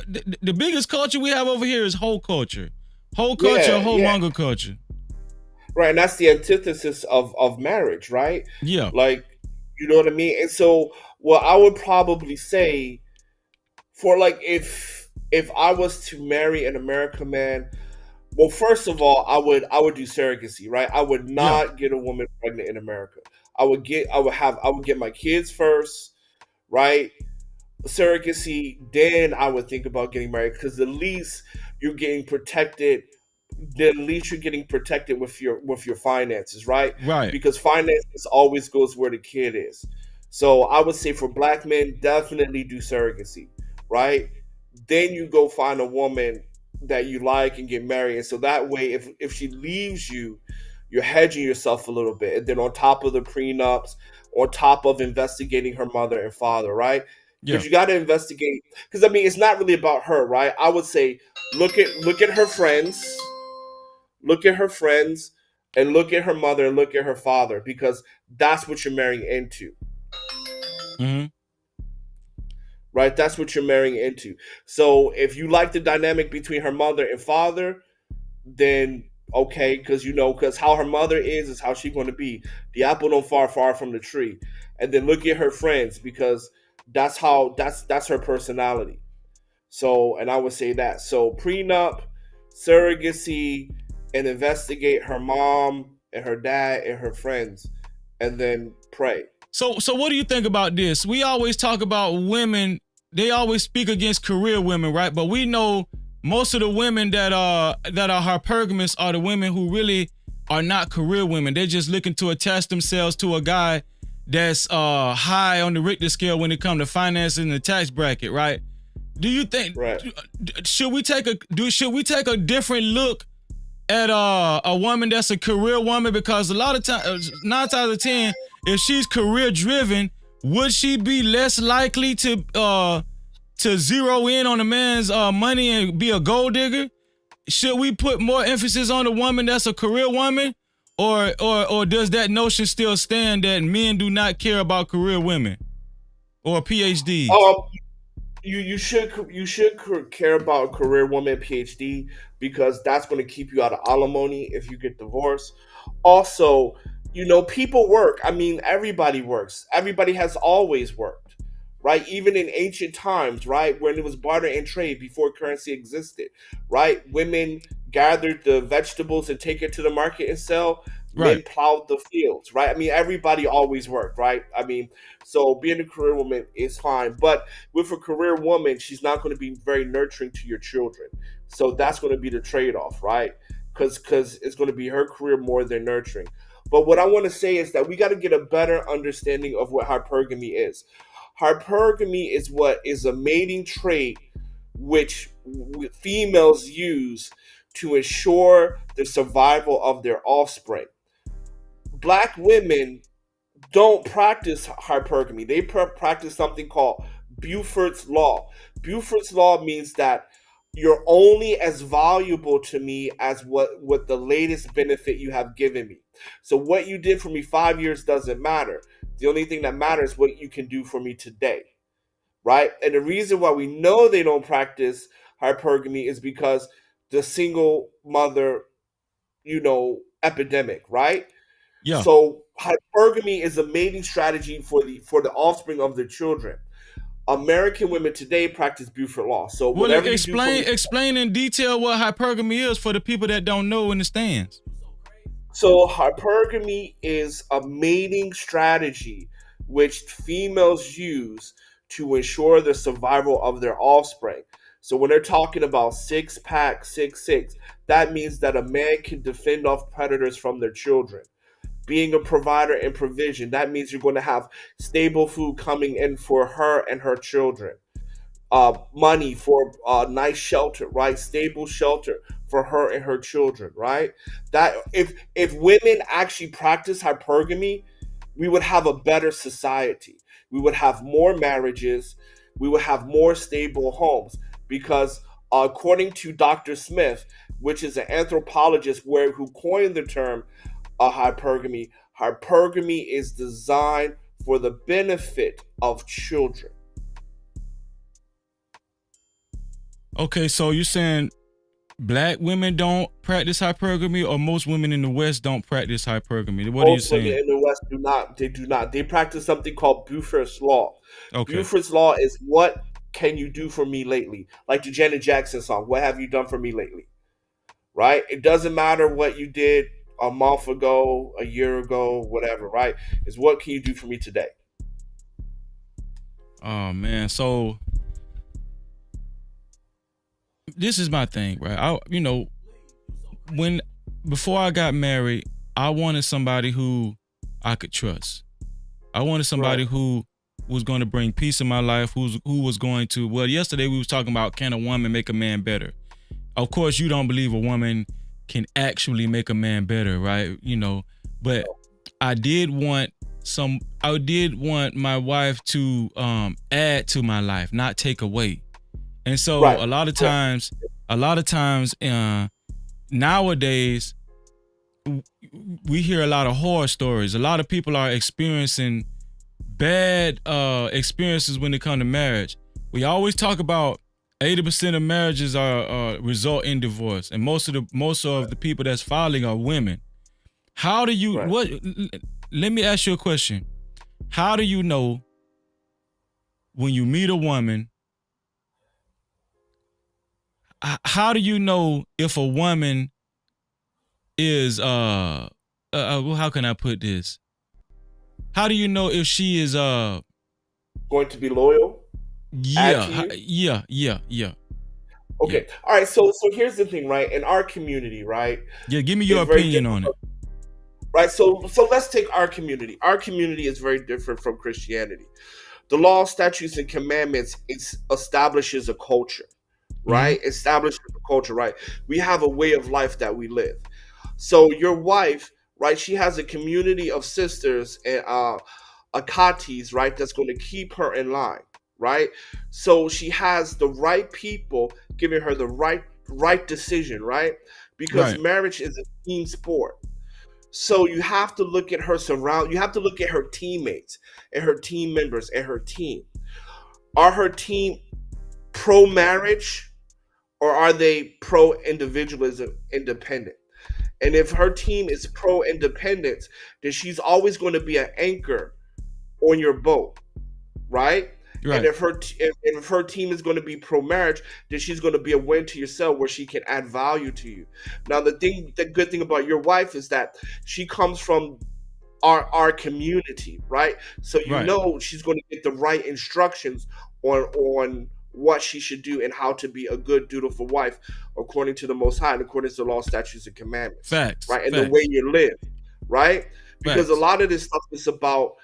Speaker 4: the biggest culture we have over here is whole culture. Whole culture, whole manga culture.
Speaker 13: Right, and that's the antithesis of marriage, right?
Speaker 4: Yeah.
Speaker 13: You know what I mean? And so what I would probably say for if I was to marry an American man, well, first of all, I would do surrogacy, right? I would not get a woman pregnant in America. I would get my kids first, right? surrogacy, then I would think about getting married because at least you're getting protected. Then at least you're getting protected with your finances, right?
Speaker 4: Right.
Speaker 13: Because finances always goes where the kid is. So I would say for black men, definitely do surrogacy, right? Then you go find a woman that you like and get married. And so that way, if she leaves you, you're hedging yourself a little bit. And then on top of the prenups, on top of investigating her mother and father, right?
Speaker 4: Yeah.
Speaker 13: Because you got to investigate. Because I mean, it's not really about her, right? I would say look at her friends, look at her friends, and look at her mother and look at her father, because that's what you're marrying into,
Speaker 4: Mm-hmm.
Speaker 13: right? That's what you're marrying into. So if you like the dynamic between her mother and father, then okay, because because how her mother is how she's going to be. The apple don't far from the tree. And then look at her friends, because that's her personality. So, and I would say that. So prenup, surrogacy, and investigate her mom and her dad and her friends, and then pray.
Speaker 4: So what do you think about this? We always talk about women. They always speak against career women, right? But we know most of the women that are hypergamous are the women who really are not career women. They're just looking to attach themselves to a guy that's high on the Richter scale when it comes to finances and the tax bracket, right? Do you think should we take a different look at a woman that's a career woman? Because a lot of times, 9 times out of 10, if she's career driven, would she be less likely to zero in on a man's money and be a gold digger? Should we put more emphasis on a woman that's a career woman, or does that notion still stand that men do not care about career women or PhDs?
Speaker 13: You should care about career woman PhD, because that's going to keep you out of alimony if you get divorced. Also, people work. I mean, everybody works. Everybody has always worked, right? Even in ancient times, right, when it was barter and trade before currency existed, right? Women gathered the vegetables and take it to the market and sell. Men
Speaker 4: Right.
Speaker 13: plowed the fields, right? I mean, everybody always worked, right? I mean, so being a career woman is fine, but with a career woman, she's not going to be very nurturing to your children. So that's going to be the trade-off, right? Because it's going to be her career more than nurturing. But what I want to say is that we got to get a better understanding of what hypergamy is. Hypergamy is what is a mating trait which females use to ensure the survival of their offspring. Black women don't practice hypergamy. They practice something called Buford's Law. Buford's Law means that you're only as valuable to me as what the latest benefit you have given me. So what you did for me 5 years doesn't matter. The only thing that matters is what you can do for me today, right? And the reason why we know they don't practice hypergamy is because the single mother, epidemic, right?
Speaker 4: Yeah.
Speaker 13: So hypergamy is a mating strategy for the offspring of their children. American women today practice Buford law. So
Speaker 4: Well,
Speaker 13: whatever
Speaker 4: explain in detail what hypergamy is for the people that don't know in the stands.
Speaker 13: So hypergamy is a mating strategy which females use to ensure the survival of their offspring. So when they're talking about 6-pack, 6-6, that means that a man can defend off predators from their children. Being a provider and provision, that means you're going to have stable food coming in for her and her children. Money for nice shelter, right? Stable shelter for her and her children, right? That if women actually practice hypergamy, we would have a better society. We would have more marriages. We would have more stable homes, because according to Dr. Smith, which is an anthropologist who coined the term hypergamy, hypergamy is designed for the benefit of children.
Speaker 4: Okay, so you're saying black women don't practice hypergamy, or most women in the West don't practice hypergamy? What are you saying?
Speaker 13: Most women in the West do not. They do not. They practice something called Buford's Law.
Speaker 4: Okay.
Speaker 13: Buford's Law is what can you do for me lately? Like the Janet Jackson song, what have you done for me lately? Right? It doesn't matter what you did a month ago, a year ago, whatever, right? It's what can you do for me today?
Speaker 4: Oh man, so this is my thing, right? Before I got married, I wanted somebody who I could trust. I wanted somebody who was going to bring peace in my life, who was going to. Well, yesterday we was talking about, can a woman make a man better? Of course, you don't believe a woman can actually make a man better, right? But I did want my wife to add to my life, not take away. And so a lot of times nowadays we hear a lot of horror stories. A lot of people are experiencing bad experiences when it comes to marriage. We always talk about 80% of marriages are result in divorce, and most of the people that's filing are women. How do you let me ask you a question. How do you know when you meet a woman? How do you know if a woman is how can I put this? How do you know if she is
Speaker 13: going to be loyal?
Speaker 4: Yeah.
Speaker 13: Okay. All right. So here's the thing, right? In our community, right?
Speaker 4: Yeah. Give me your opinion on it.
Speaker 13: Right. So let's take our community. Our community is very different from Christianity. The law, statutes, and commandments establishes a culture, right?
Speaker 4: Mm-hmm.
Speaker 13: Establishes a culture, right? We have a way of life that we live. So your wife, right? She has a community of sisters and akatis, right? That's going to keep her in line, right? So she has the right people giving her the right decision, right? Because marriage is a team sport. So you have to look at her you have to look at her teammates and her team members and her team. Are her team pro marriage or are they pro individualism, independent? And if her team is pro independence, then she's always going to be an anchor on your boat, right? And if her team is going to be pro marriage, then she's going to be a win to yourself where she can add value to you. Now, the good thing about your wife is that she comes from our community, right? So you know she's going to get the right instructions on what she should do and how to be a good, dutiful wife according to the Most High and according to the law, statutes, and commandments.
Speaker 4: Facts.
Speaker 13: Right? And the way you live, right? Because a lot of this stuff is about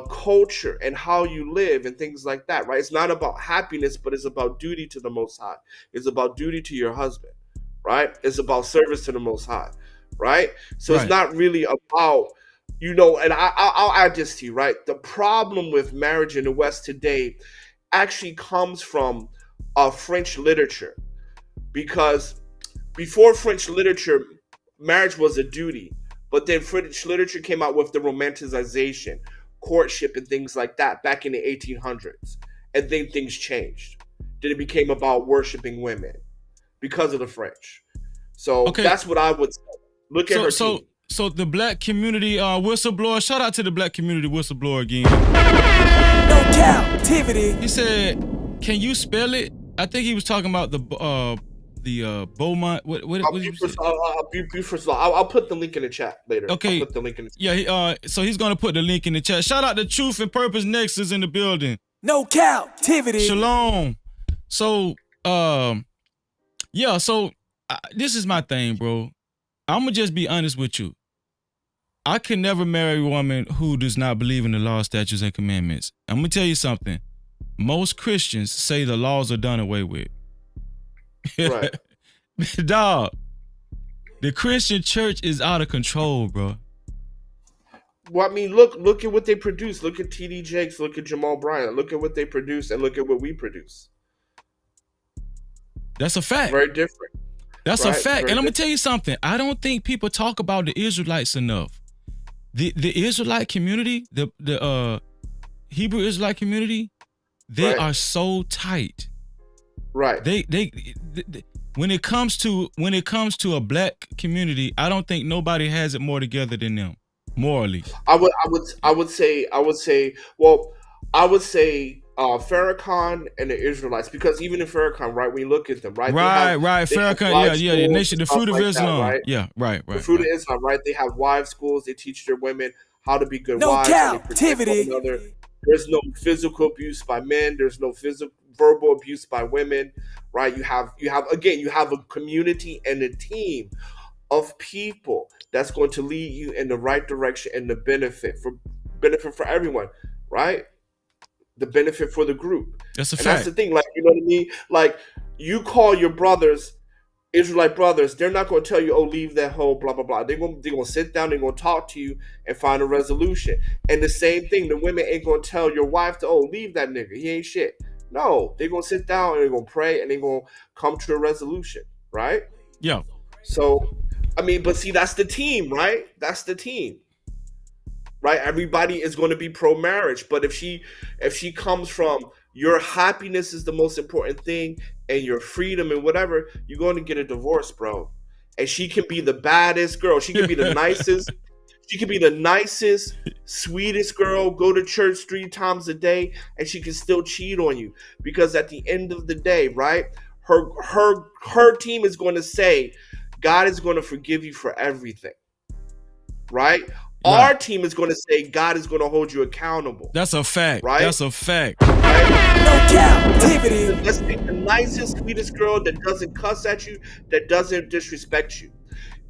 Speaker 13: culture and how you live and things like that, right? It's not about happiness, but it's about duty to the Most High. It's about duty to your husband, right? It's about service to the Most High, right? So it's not really about, and I'll add this to you, right? The problem with marriage in the West today actually comes from French literature, because before French literature, marriage was a duty, but then French literature came out with the romanticization, courtship, and things like that back in the 1800s, and then things changed. Then it became about worshiping women because of the French. So that's what I would say. Look at her team.
Speaker 4: So the black community whistleblower, shout out to the black community whistleblower again.
Speaker 7: No Cap-tivity.
Speaker 4: He said, "Can you spell it?" I think he was talking about the Beaumont.
Speaker 13: I'll put the link in the chat later.
Speaker 4: Okay.
Speaker 13: I'll put the link in the chat.
Speaker 4: Yeah. So he's gonna put the link in the chat. Shout out to Truth and Purpose Nexus in the building.
Speaker 7: No Cap-tivity.
Speaker 4: Shalom. So this is my thing, bro. I'm gonna just be honest with you. I can never marry a woman who does not believe in the law, statutes, and commandments. I'm gonna tell you something. Most Christians say the laws are done away with.
Speaker 13: Right.
Speaker 4: Dog, the Christian church is out of control, bro.
Speaker 13: Well, I mean, look at what they produce. Look at T.D. Jakes. Look at Jamal Bryant. Look at what they produce, and look at what we produce.
Speaker 4: That's a fact.
Speaker 13: Very different.
Speaker 4: That's a fact. And I'm gonna tell you something. I don't think people talk about the Israelites enough. The Israelite community, the Hebrew Israelite community, they are so tight.
Speaker 13: Right.
Speaker 4: They when it comes to a black community, I don't think nobody has it more together than them morally.
Speaker 13: I would say Farrakhan and the Israelites, because even in Farrakhan, right, when you look at them, right,
Speaker 4: Farrakhan, the nation, the fruit of Islam,
Speaker 13: right? The fruit of Islam, right? They have wives schools. They teach their women how to be good wives.
Speaker 7: Captivity.
Speaker 13: There's no physical abuse by men. There's no verbal abuse by women, right? You have a community and a team of people that's going to lead you in the right direction and the benefit for everyone, right? The benefit for the group.
Speaker 4: That's a
Speaker 13: and
Speaker 4: fact.
Speaker 13: That's the thing, like, you know what I mean? Like, you call your brothers, Israelite brothers, they're not going to tell you, oh, leave that whole blah, blah, blah. They're going to sit down, they're going to talk to you and find a resolution. And the same thing, the women ain't going to tell your wife to, oh, leave that nigga, he ain't shit. No, they're going to sit down and they're going to pray and they're going to come to a resolution, right?
Speaker 4: Yeah.
Speaker 13: So, I mean, but see, that's the team, right? That's the team, right? Everybody is going to be pro-marriage, but if she comes from your happiness is the most important thing and your freedom and whatever, you're going to get a divorce, bro. And she can be the baddest girl. She can be the nicest. She can be the nicest, sweetest girl, go to church 3 times a day, and she can still cheat on you. Because at the end of the day, right, her team is going to say, God is going to forgive you for everything, right? Our team is going to say God is going to hold you accountable.
Speaker 4: That's a fact.
Speaker 13: Right?
Speaker 4: That's a fact.
Speaker 13: Right?
Speaker 7: No captivity.
Speaker 13: Let's take the nicest, sweetest girl that doesn't cuss at you, that doesn't disrespect you.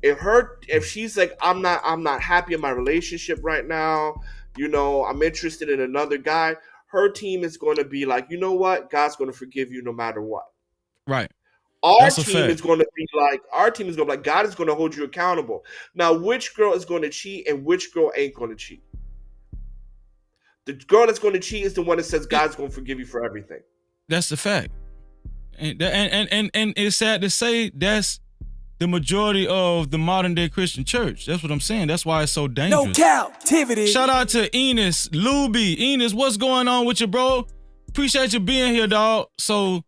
Speaker 13: If she's like, I'm not happy in my relationship right now, you know, I'm interested in another guy, her team is going to be like, you know what? God's going to forgive you no matter what.
Speaker 4: Right.
Speaker 13: Our team is going to be like, God is going to hold you accountable. Now, which girl is going to cheat and which girl ain't going to cheat? The girl that's going to cheat is the one that says God's going to forgive you for everything.
Speaker 4: That's the fact. And it's sad to say that's the majority of the modern day Christian church. That's what I'm saying. That's why it's so dangerous.
Speaker 7: No captivity.
Speaker 4: Shout out to Enos, Luby. Enos, what's going on with you, bro? Appreciate you being here, dog. So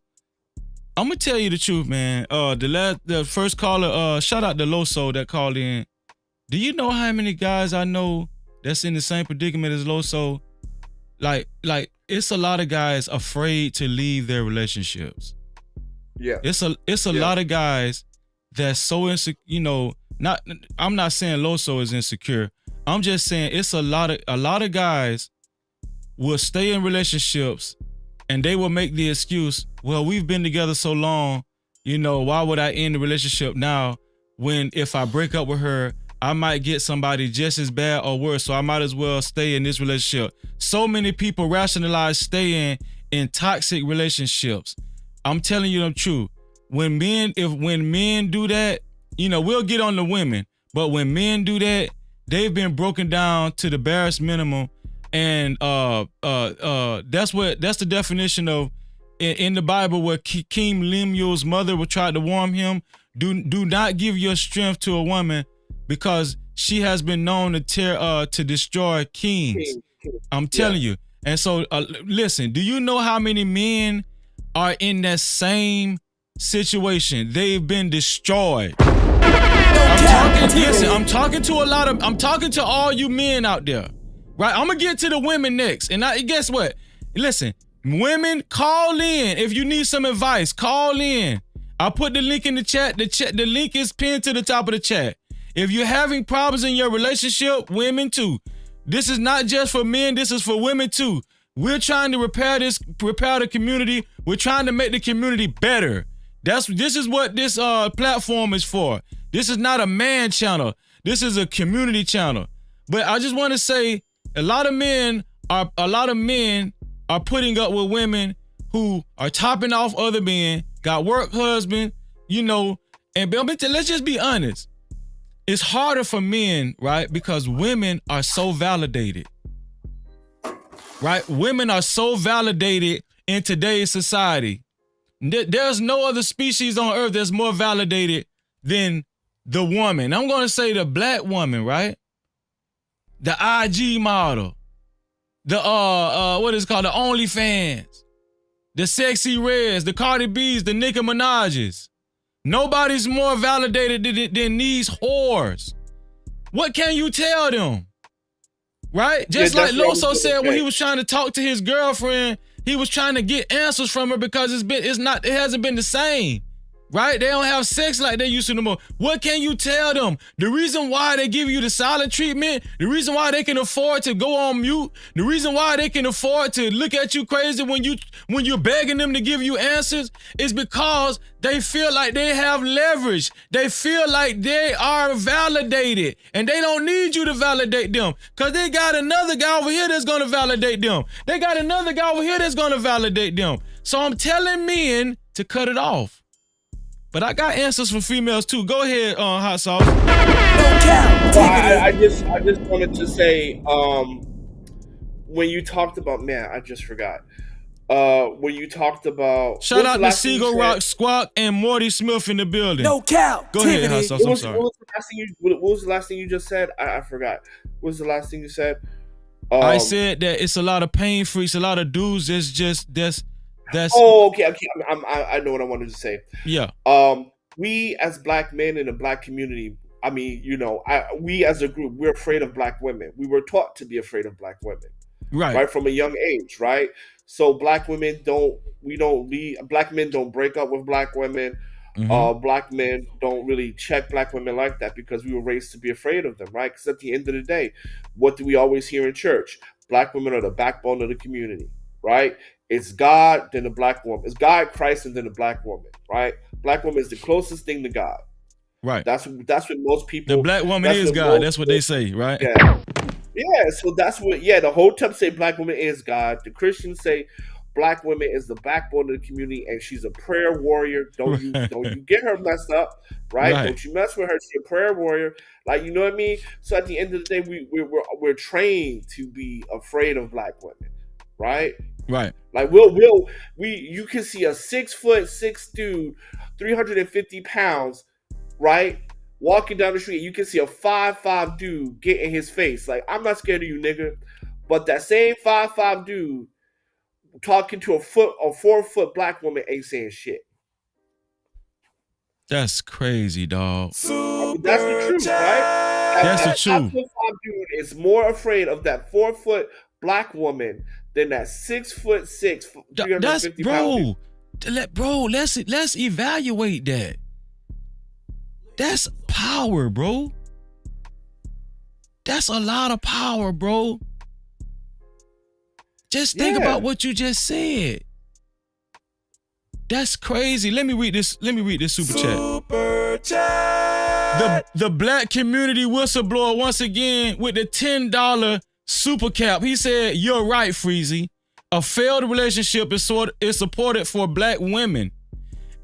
Speaker 4: I'm gonna tell you the truth, man. The first caller, shout out to Loso that called in. Do you know how many guys I know that's in the same predicament as Loso? Like it's a lot of guys afraid to leave their relationships.
Speaker 13: Yeah.
Speaker 4: It's a lot of guys that's so insecure, you know, I'm not saying Loso is insecure. I'm just saying it's a lot of guys will stay in relationships and they will make the excuse, well, we've been together so long, you know, why would I end the relationship now when if I break up with her, I might get somebody just as bad or worse, so I might as well stay in this relationship. So many people rationalize staying in toxic relationships. I'm telling you the truth. When men do that, you know, we'll get on the women, but when men do that, they've been broken down to the barest minimum. And that's the definition of in the Bible where King Lemuel's mother would try to warn him, do not give your strength to a woman because she has been known to destroy kings. I'm telling you. And so listen, do you know how many men are in that same situation? They've been destroyed. I'm talking to all you men out there. Right, I'm gonna get to the women next, and guess what? Listen, women, call in if you need some advice. Call in. I'll put the link in the chat. The link is pinned to the top of the chat. If you're having problems in your relationship, women too. This is not just for men. This is for women too. We're trying to repair the community. We're trying to make the community better. This is what this platform is for. This is not a man channel. This is a community channel. But I just want to say, a lot of men are putting up with women who are topping off other men, got work husband, you know, and let's just be honest. It's harder for men, right? Because women are so validated, right? Women are so validated in today's society. There's no other species on earth that's more validated than the woman. I'm going to say the black woman, right? The IG model, the what is it called, the OnlyFans, the Sexy Reds, the Cardi B's, the Nicki Minaj's. Nobody's more validated than these whores. What can you tell them? Right? Just like Loso said when he was trying to talk to his girlfriend, he was trying to get answers from her because it hasn't been the same. Right? They don't have sex like they used to no more. What can you tell them? The reason why they give you the silent treatment, the reason why they can afford to go on mute, the reason why they can afford to look at you crazy when you're begging them to give you answers is because they feel like they have leverage. They feel like they are validated and they don't need you to validate them because they got another guy over here that's going to validate them. They got another guy over here that's going to validate them. So I'm telling men to cut it off. But I got answers from females too. Go ahead, Hot Sauce.
Speaker 13: I just wanted to say, when you talked about, man, I just forgot. When you talked about,
Speaker 4: shout out to Seagull Rock Squawk and Morty Smith in the building.
Speaker 7: No cap.
Speaker 4: Go ahead, Hot Sauce. I'm sorry.
Speaker 13: What was the last thing you just said? I forgot. What was the last thing you said?
Speaker 4: I said that it's a lot of pain freaks, a lot of dudes that's.
Speaker 13: Oh, okay. I know what I wanted to say.
Speaker 4: Yeah.
Speaker 13: We as black men in the black community, I mean, we as a group, we're afraid of black women. We were taught to be afraid of black women, right from a young age, right? So black men don't break up with black women.
Speaker 4: Mm-hmm.
Speaker 13: Black men don't really check black women like that because we were raised to be afraid of them, right? Because at the end of the day, what do we always hear in church? Black women are the backbone of the community, right? It's God, then the black woman. It's God, Christ, and then the black woman, right? Black woman is the closest thing to God.
Speaker 4: Right.
Speaker 13: That's what most people.
Speaker 4: The black woman is God. That's what they say, right?
Speaker 13: Yeah. Yeah. So that's what. Yeah. The whole time say black woman is God. The Christians say black woman is the backbone of the community, and she's a prayer warrior. Don't you get her messed up, right? Don't you mess with her? She's a prayer warrior. Like, you know what I mean? So at the end of the day, we're trained to be afraid of black women, right?
Speaker 4: Right.
Speaker 13: Like you can see a 6'6" dude, 350 pounds, right? Walking down the street, you can see a 5'5" dude get in his face. Like, I'm not scared of you, nigga. But that same 5'5" dude talking to a 4-foot black woman ain't saying shit.
Speaker 4: That's crazy, dog.
Speaker 13: That's the truth, right?
Speaker 4: That's the truth.
Speaker 13: That 5'5" dude is more afraid of that 4-foot black woman than that 6'6", 350 pound dude.
Speaker 4: Bro, let's evaluate that. That's power, bro. That's a lot of power, bro. Just think about what you just said. That's crazy. Let me read this super chat. The black community whistleblower once again with the $10 super cap. He said, "You're right, Freezy. A failed relationship is supported for black women.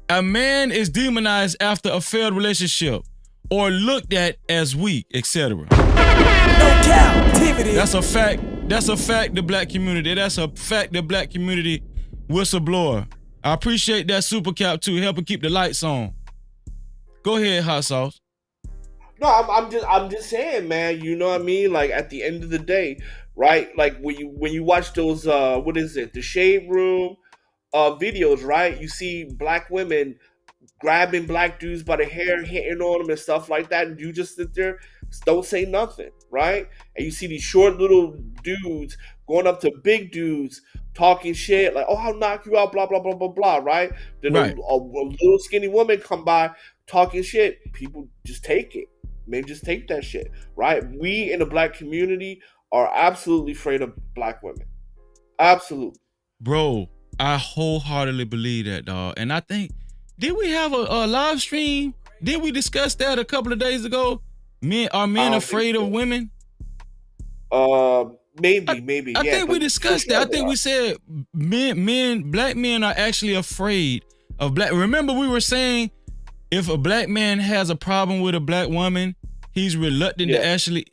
Speaker 4: A man is demonized after a failed relationship or looked at as weak, etc." No Cap-tivity. That's a fact. That's a fact, the black community. That's a fact, the black community whistleblower. I appreciate that super cap too, helping keep the lights on. Go ahead, Hot Sauce.
Speaker 13: No, I'm just saying, man. You know what I mean? Like, at the end of the day, right? Like when you watch those the Shade Room videos, right? You see black women grabbing black dudes by the hair, hitting on them and stuff like that, and you just sit there, don't say nothing, right? And you see these short little dudes going up to big dudes talking shit like, "Oh, I'll knock you out," blah blah blah blah blah, right? Then a little skinny woman come by talking shit. People just take it. Man, just take that shit, right? We in the black community are absolutely afraid of black women. Absolutely.
Speaker 4: Bro, I wholeheartedly believe that, dog. And I think, did we have a live stream? Did we discuss that a couple of days ago? Are men afraid of women?
Speaker 13: Maybe.
Speaker 4: I think we discussed that. I think we said black men are actually afraid of black. Remember, we were saying if a black man has a problem with a black woman, he's reluctant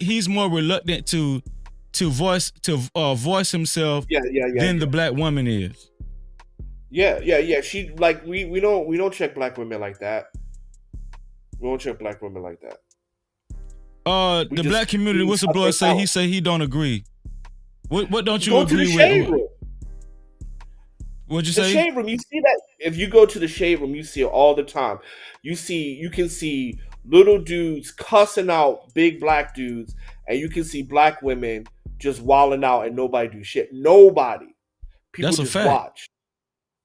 Speaker 4: he's more reluctant to voice himself than the black woman is.
Speaker 13: Yeah. She like we don't check black women like that. We don't check black women like that.
Speaker 4: The black community whistleblower say he don't agree. What don't you
Speaker 13: go
Speaker 4: agree
Speaker 13: to the shade
Speaker 4: with?
Speaker 13: Room.
Speaker 4: What'd you
Speaker 13: The
Speaker 4: say?
Speaker 13: Shade Room, you see that? If you go to the Shade Room, you see it all the time. You can see little dudes cussing out big black dudes, and you can see black women just wilding out and nobody do shit. Nobody. People
Speaker 4: That's a
Speaker 13: just
Speaker 4: fact.
Speaker 13: watch.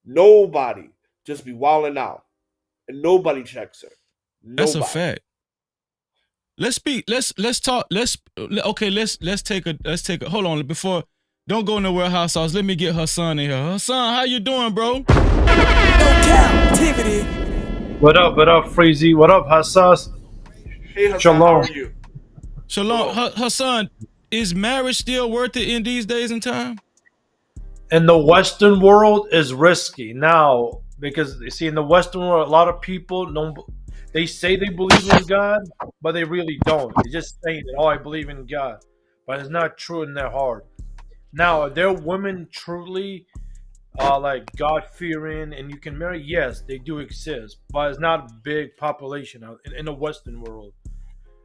Speaker 13: Nobody just be wilding out. and nobody checks her.
Speaker 4: That's
Speaker 13: Nobody.
Speaker 4: a fact. Let's speak. Let's talk. Let's take a hold on before. Don't go nowhere, Hot Sauce. Let me get her son in here. Her son, how you doing, bro?
Speaker 7: No Cap-tivity.
Speaker 14: What up, Freezy? What up, Hot Sauce?
Speaker 13: Hey, Hassan,
Speaker 14: Shalom.
Speaker 13: how are you?
Speaker 4: Shalom. Her son, is marriage still worth it in these days and time?
Speaker 14: In the Western world is risky now because you see in the Western world a lot of people don't. They say they believe in God, but they really don't. They just say that, oh, I believe in God, but it's not true in their heart. Now, are there women truly like God fearing and you can marry? Yes, they do exist, but it's not a big population out in the Western world.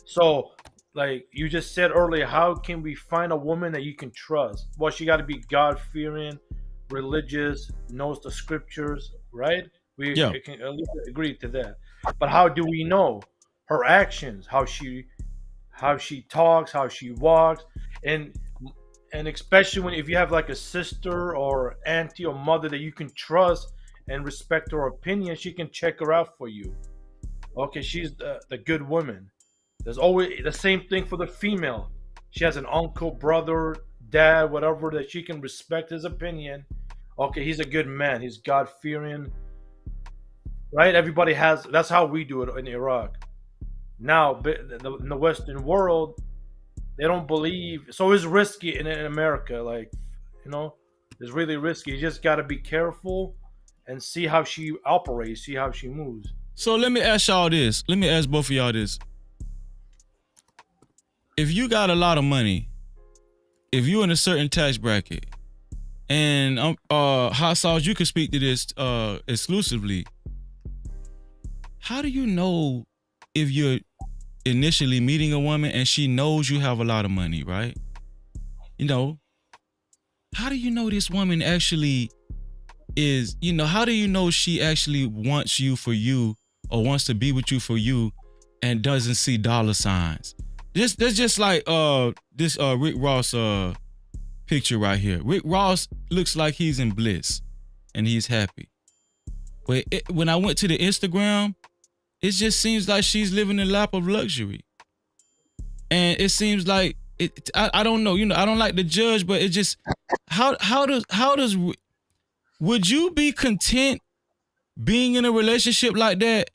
Speaker 14: So, like you just said earlier, how can we find a woman that you can trust? Well, she got to be God fearing, religious, knows the scriptures, right? We can at least agree to that. But how do we know her actions? How she talks, how she walks, and especially when if you have like a sister or auntie or mother that you can trust and respect her opinion, she can check her out for you. Okay, she's the good woman. There's always the same thing for the female. She has an uncle, brother, dad, whatever that she can respect his opinion. Okay, he's a good man. He's God fearing. Right? Everybody has. That's how we do it in Iraq. Now, in the Western world, they don't believe. So it's risky in America. Like, it's really risky. You just got to be careful and see how she operates, see how she moves.
Speaker 4: So let me ask y'all this. Let me ask both of y'all this. If you got a lot of money, if you in a certain tax bracket, and Hot Sauce, you can speak to this exclusively. How do you know if you're initially meeting a woman and she knows you have a lot of money, right? How do you know this woman actually is, how do you know she actually wants you for you or wants to be with you for you and doesn't see dollar signs? That's just like this Rick Ross picture right here. Rick Ross looks like he's in bliss and he's happy. But when I went to the Instagram, it just seems like she's living in a lap of luxury. And it seems like I don't know, I don't like to judge, but it just how does would you be content being in a relationship like that?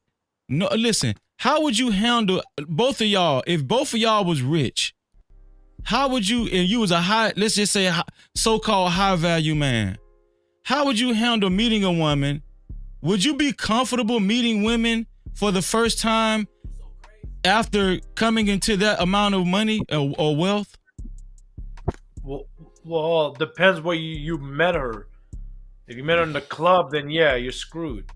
Speaker 4: No, listen. How would you handle both of y'all if both of y'all was rich? How would you, and you was let's just say so-called high value man, how would you handle meeting a woman? Would you be comfortable meeting women for the first time after coming into that amount of money or wealth?
Speaker 14: Well, depends where you met her. If you met her in the club, then yeah, you're screwed.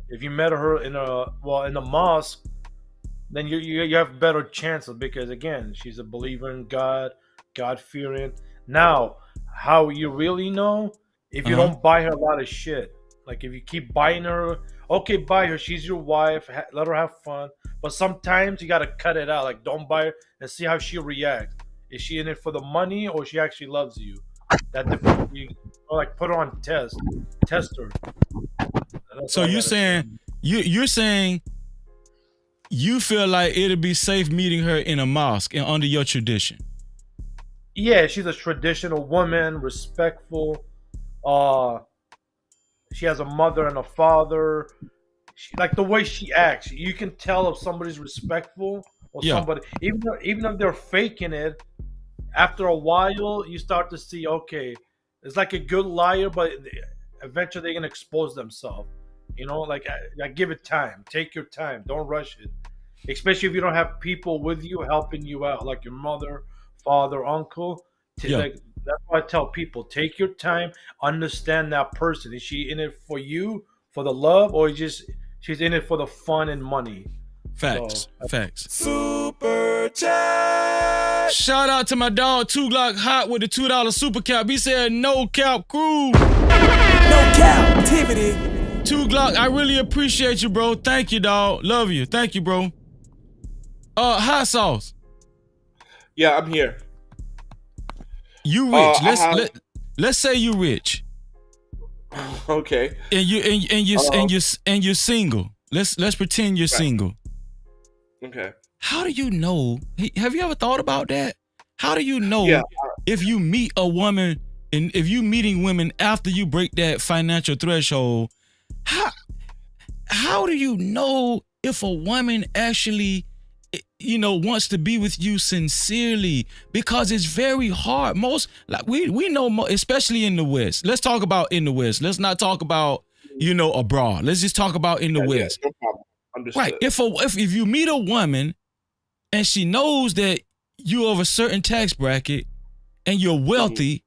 Speaker 14: If you met her in the mosque, then you have better chances because again, she's a believer in God, God fearing. Now, how you really know if you don't buy her a lot of shit. Like if you keep buying her, okay, buy her. She's your wife. Let her have fun. But sometimes you gotta cut it out. Like don't buy her and see how she reacts. Is she in it for the money or she actually loves you? That depends. You like put her on test her.
Speaker 4: So you're saying you feel like it'd be safe meeting her in a mosque and under your tradition?
Speaker 14: Yeah, she's a traditional woman, respectful. She has a mother and a father. Like the way she acts, you can tell if somebody's respectful or somebody, even if they're faking it. After a while, you start to see, okay, it's like a good liar, but eventually they're gonna expose themselves. Like give it time. Take your time. Don't rush it. Especially if you don't have people with you helping you out, like your mother, father, uncle. That's why I tell people, take your time, understand that person. Is she in it for you, for the love, or she's in it for the fun and money?
Speaker 4: Facts.
Speaker 7: Super chat.
Speaker 4: Shout out to my dog 2 Glock Hot with the $2 super cap. He said no cap crew.
Speaker 7: No Cap-tivity.
Speaker 4: 2 Glock, I really appreciate you, bro. Thank you, dog. Love you. Thank you, bro. Hot Sauce.
Speaker 13: Yeah, I'm here.
Speaker 4: You rich. Let's say you rich.
Speaker 13: Okay.
Speaker 4: And you're single. let's pretend you're single.
Speaker 13: Okay.
Speaker 4: How do you know? Have you ever thought about that? How do you know if you meet a woman and if you meeting women after you break that financial threshold? How do you know if a woman actually, wants to be with you sincerely? Because it's very hard. Most, like we know, especially in the West. Let's talk about in the West. Let's not talk about abroad. Let's just talk about in the West.
Speaker 13: No problem. Understood.
Speaker 4: Right. If you meet a woman and she knows that you're of a certain tax bracket and you're wealthy,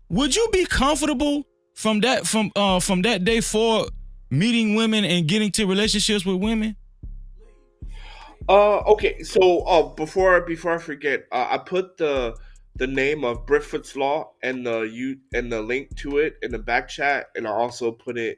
Speaker 4: would you be comfortable from that day forward meeting women and getting to relationships with women?
Speaker 13: Okay. So before I forget, I put the name of Brifoot's Law and the link to it in the back chat, and I also put it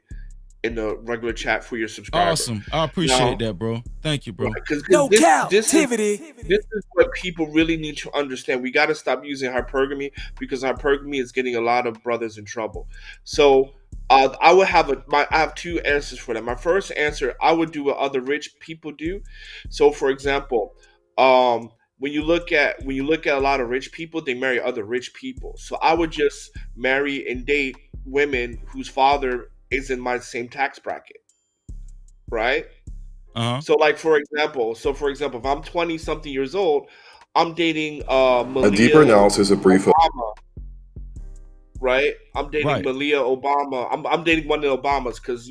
Speaker 13: in the regular chat for your subscriber.
Speaker 4: Awesome. I appreciate that, bro. Thank you, bro.
Speaker 13: Because
Speaker 7: No
Speaker 13: this
Speaker 7: Cap-tivity.
Speaker 13: is what people really need to understand. We got to stop using hypergamy because hypergamy is getting a lot of brothers in trouble. So I would have I have two answers for that. My first answer, I would do what other rich people do. So, for example, when you look at a lot of rich people, they marry other rich people. So I would just marry and date women whose father is in my same tax bracket, right? So, like for example, if I'm 20 something years old, I'm dating Malia
Speaker 15: A deeper analysis of brief.
Speaker 13: Obama, right? I'm dating Malia Obama. I'm dating one of the Obamas because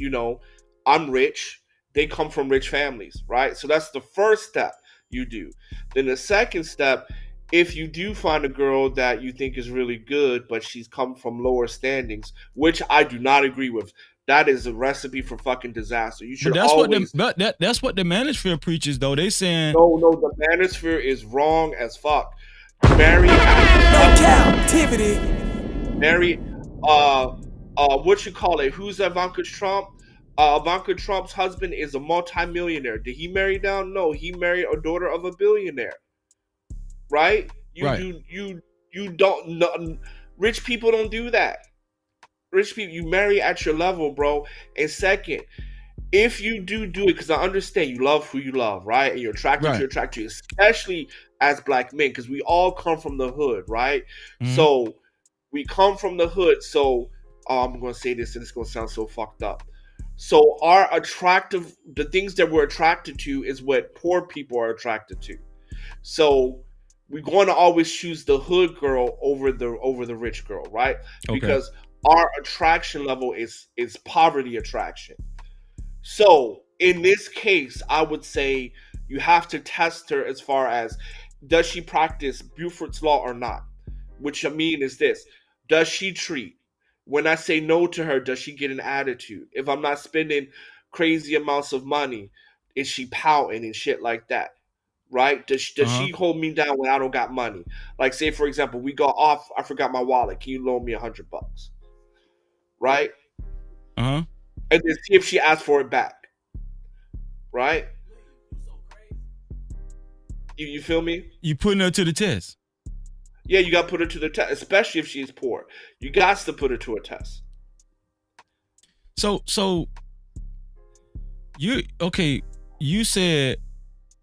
Speaker 13: I'm rich. They come from rich families, right? So that's the first step you do. Then the second step, if you do find a girl that you think is really good, but she's come from lower standings, which I do not agree with, that is a recipe for fucking disaster. You should
Speaker 4: that's
Speaker 13: always.
Speaker 4: That's what the manosphere preaches, though. They saying
Speaker 13: no, the manosphere is wrong as fuck. Marry.
Speaker 7: No Cap-tivity.
Speaker 13: Marry. What you call it? Who's Ivanka Trump? Ivanka Trump's husband is a multimillionaire. Did he marry down? No, he married a daughter of a billionaire. Right? You don't know. Rich people don't do that. Rich people, you marry at your level, bro. And second, if you do it, because I understand you love who you love, right? And you're attracted to, especially as black men, because we all come from the hood, right? So we come from the hood. So I'm going to say this, and it's going to sound so fucked up. So the things that we're attracted to is what poor people are attracted to. So we're going to always choose the hood girl over the rich girl, right? Okay. Because our attraction level is poverty attraction. So in this case, I would say you have to test her as far as, does she practice Buford's Law or not? Which I mean is this: does she treat? When I say no to her, does she get an attitude? If I'm not spending crazy amounts of money, is she pouting and shit like that? Right? Does she hold me down when I don't got money? Like, say for example, we go off, I forgot my wallet. Can you loan me $100? Right? And then see if she asks for it back. Right? You feel me?
Speaker 4: You putting her to the test.
Speaker 13: Yeah, you got to put her to the test, especially if she's poor. You got to put her to a test.
Speaker 4: So you said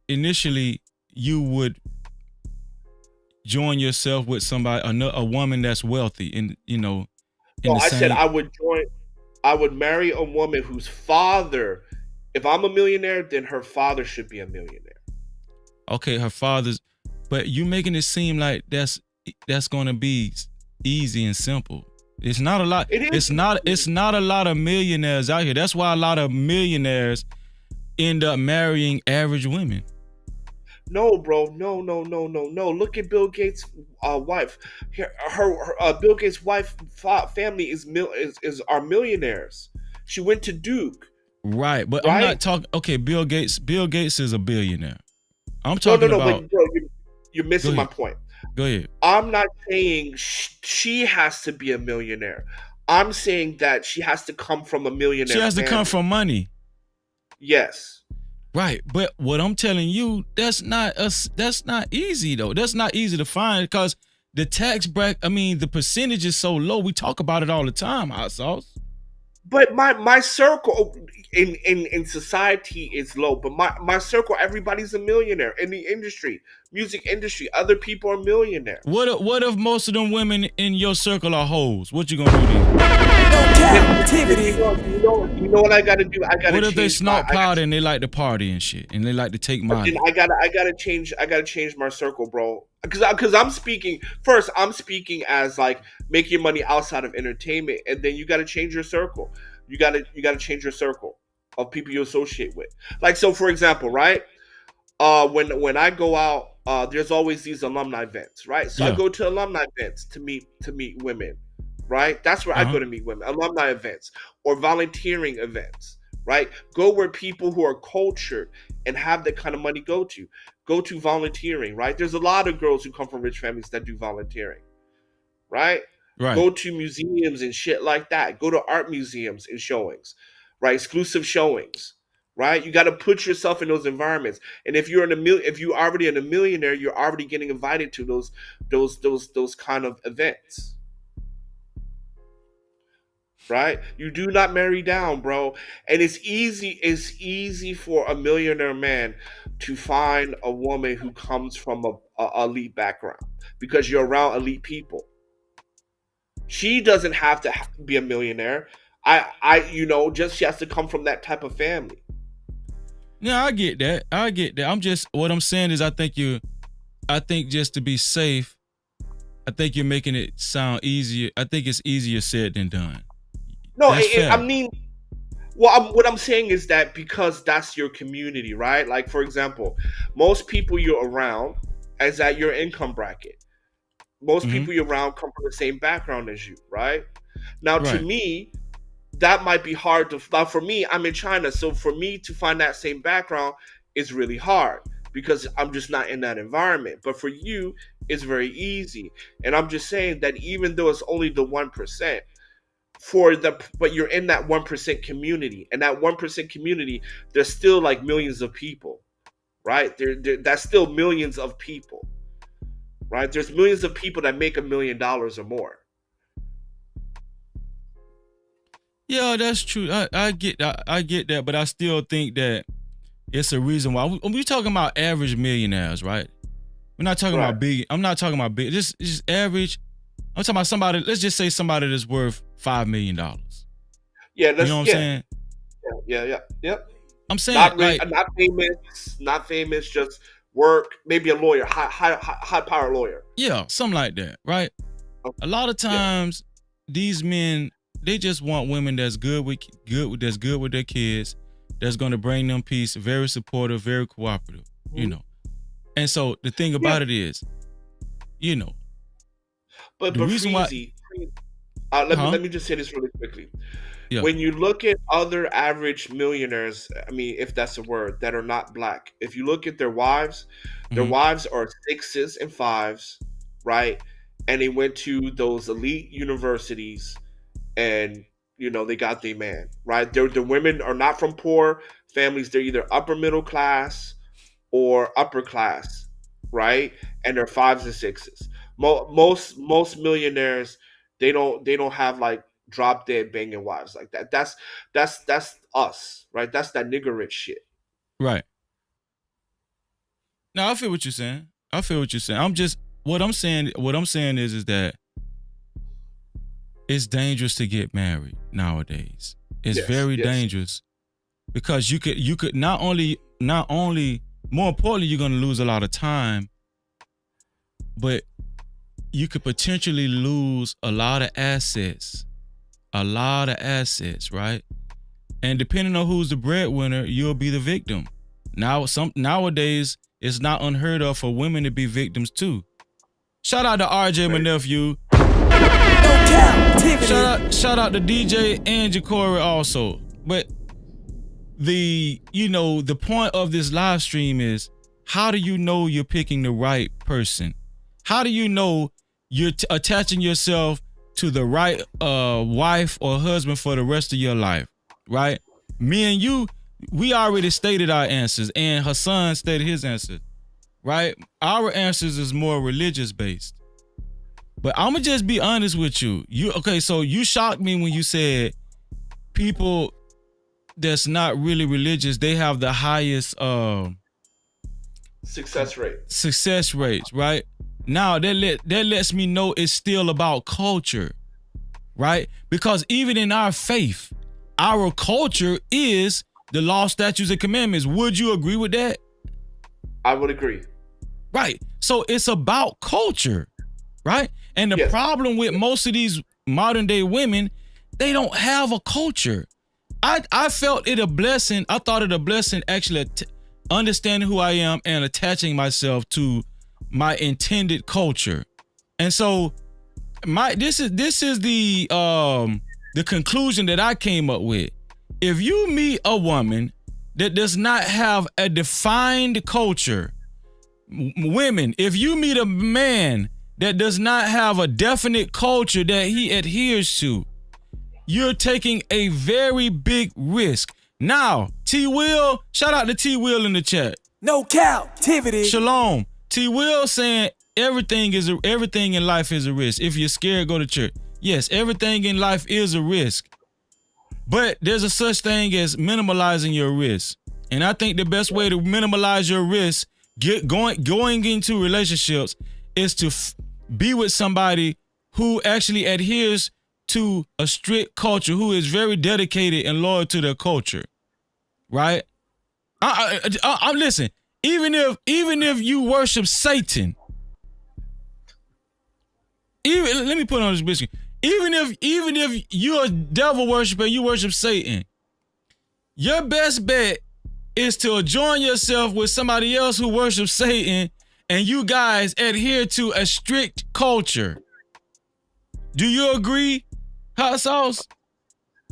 Speaker 4: initially you would join yourself with somebody, a woman that's wealthy, and
Speaker 13: I said I would marry a woman whose father, if I'm a millionaire, then her father should be a millionaire.
Speaker 4: Okay, her father's, but you making it seem like that's going to be easy and simple. It's not a lot. It's not a lot of millionaires out here. That's why a lot of millionaires end up marrying average women.
Speaker 13: No, bro. No. Look at Bill Gates' wife. Her Bill Gates' wife family are millionaires. She went to Duke.
Speaker 4: Right, but I'm not talking. Okay, Bill Gates is a billionaire. I'm talking about.
Speaker 13: But bro, you're missing my point.
Speaker 4: Go ahead.
Speaker 13: I'm not saying she has to be a millionaire. I'm saying that she has to come from a millionaire.
Speaker 4: She has to come from money.
Speaker 13: Yes.
Speaker 4: Right, but what I'm telling you, that's not easy though. That's not easy to find because the tax bracket, the percentage is so low. We talk about it all the time, hot sauce.
Speaker 13: But my circle, in society it's low, but my circle, everybody's a millionaire in the industry, music industry. Other people are millionaires.
Speaker 4: What if most of them women in your circle are hoes? What you gonna do then?
Speaker 7: Cap-tivity.
Speaker 13: You know what I gotta do? I gotta.
Speaker 4: What if they
Speaker 13: change
Speaker 4: snort powder and they like to party and shit, and they like to take money?
Speaker 13: I gotta change my circle, bro. Because I'm speaking first. I'm speaking as like make your money outside of entertainment, and then you gotta change your circle. You gotta change your circle of people you associate with. Like, so for example, right? When I go out, there's always these alumni events, right? So I go to alumni events to meet women, right? That's where I go to meet women. Alumni events or volunteering events, right? Go where people who are cultured and have that kind of money go to. Go to volunteering, right? There's a lot of girls who come from rich families that do volunteering, right? Go to museums and shit like that. Go to art museums and showings, right? Exclusive showings, right? You got to put yourself in those environments. And if you're if you already in a millionaire, you're already getting invited to those kind of events, right? You do not marry down, bro. And it's easy for a millionaire man to find a woman who comes from a elite background because you're around elite people. She doesn't have to be a millionaire. Just she has to come from that type of family.
Speaker 4: Yeah, I get that. What I'm saying is I think just to be safe, I think you're making it sound easier. I think it's easier said than done.
Speaker 13: No, I mean, what I'm saying is that because that's your community, right? Like, for example, most people you're around is at your income bracket. Most people you're around come from the same background as you, right? Now, to me, that might be hard to. Now, for me, I'm in China, so for me to find that same background is really hard because I'm just not in that environment. But for you, it's very easy. And I'm just saying that even though it's only the 1%, but you're in that 1% community, and that 1% community, there's still like millions of people, right? That's still millions of people. Right, there's millions of people that make $1 million or more.
Speaker 4: Yeah, that's true. I get that, but I still think that it's a reason why we're talking about average millionaires, right? We're not talking about big. I'm not talking about big. Just average. I'm talking about somebody. Let's just say somebody that's worth $5 million.
Speaker 13: Yeah,
Speaker 4: you know what I'm saying?
Speaker 13: Yeah.
Speaker 4: I'm saying
Speaker 13: not famous, just work, maybe a lawyer, high power lawyer.
Speaker 4: Yeah, something like that, right? Okay. A lot of times, these men, they just want women that's good with their kids, that's going to bring them peace, very supportive, very cooperative, you know. And so the thing about it is, you know,
Speaker 13: but the reason why. Let me just say this really quickly. Yeah. When you look at other average millionaires, I mean, if that's a word, that are not black, if you look at their wives are 6s and 5s, right? And they went to those elite universities and, you know, they got their man, right? The women are not from poor families. They're either upper middle class or upper class, right? And they're 5s and 6s. Most millionaires, they don't have like drop dead banging wives like that. That's us, right? That's that nigger rich shit.
Speaker 4: Right. Now I feel what you're saying. What I'm saying is that it's dangerous to get married nowadays. It's very dangerous because you could not only more importantly, you're gonna lose a lot of time, but you could potentially lose a lot of assets. Right? And depending on who's the breadwinner, you'll be the victim. Nowadays, it's not unheard of for women to be victims too. Shout out to RJ, my nephew. Shout out to DJ and Jacory also. But the point of this live stream is, how do you know you're picking the right person? How do you know you're attaching yourself to the right wife or husband for the rest of your life, right? Me and you, we already stated our answers, and Hassan stated his answers, right? Our answers is more religious based. But I'ma just be honest with you. So you shocked me when you said people that's not really religious, they have the highest
Speaker 13: success
Speaker 4: rates, right? Now that lets me know it's still about culture, right? Because even in our faith, our culture is the law, statutes, and commandments. Would you agree with that?
Speaker 13: I would agree.
Speaker 4: Right. So it's about culture, right? And the problem with most of these modern day women, they don't have a culture. I felt it a blessing. I thought it a blessing actually understanding who I am and attaching myself to my intended culture. And so this is the conclusion that I came up with. If you meet a woman that does not have a defined culture, women, if you meet a man that does not have a definite culture that he adheres to, you're taking a very big risk. Now, T Will, shout out to T Will in the chat.
Speaker 7: No Cap-tivity.
Speaker 4: Shalom. T Will saying everything in life is a risk. If you're scared, go to church. Yes, everything in life is a risk. But there's a such thing as minimalizing your risk. And I think the best way to minimize your risk going into relationships is to be with somebody who actually adheres to a strict culture, who is very dedicated and loyal to their culture, right? I'm listen. Even if you worship Satan, let me put on this biscuit. Even if you're a devil worshiper and you worship Satan, your best bet is to join yourself with somebody else who worships Satan, and you guys adhere to a strict culture. Do you agree? Hot sauce?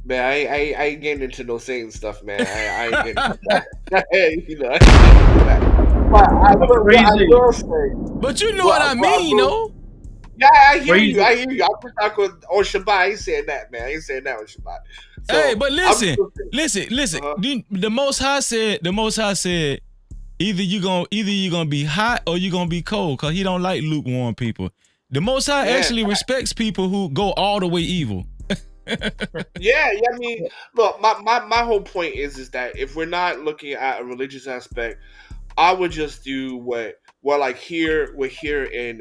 Speaker 13: Man, I ain't getting into no Satan stuff, man. I ain't getting into that. You know,
Speaker 4: but you know what I mean, though.
Speaker 13: Yeah, I hear you. I just talk on Shabbat. I ain't saying that, man. I ain't saying that on Shabbat. So,
Speaker 4: hey, but listen. The Most High said, either you gonna be hot or you gonna be cold, cause He don't like lukewarm people. The Most High actually respects people who go all the way evil.
Speaker 13: Yeah. I mean, look, my whole point is that if we're not looking at a religious aspect, I would just do what like we're here in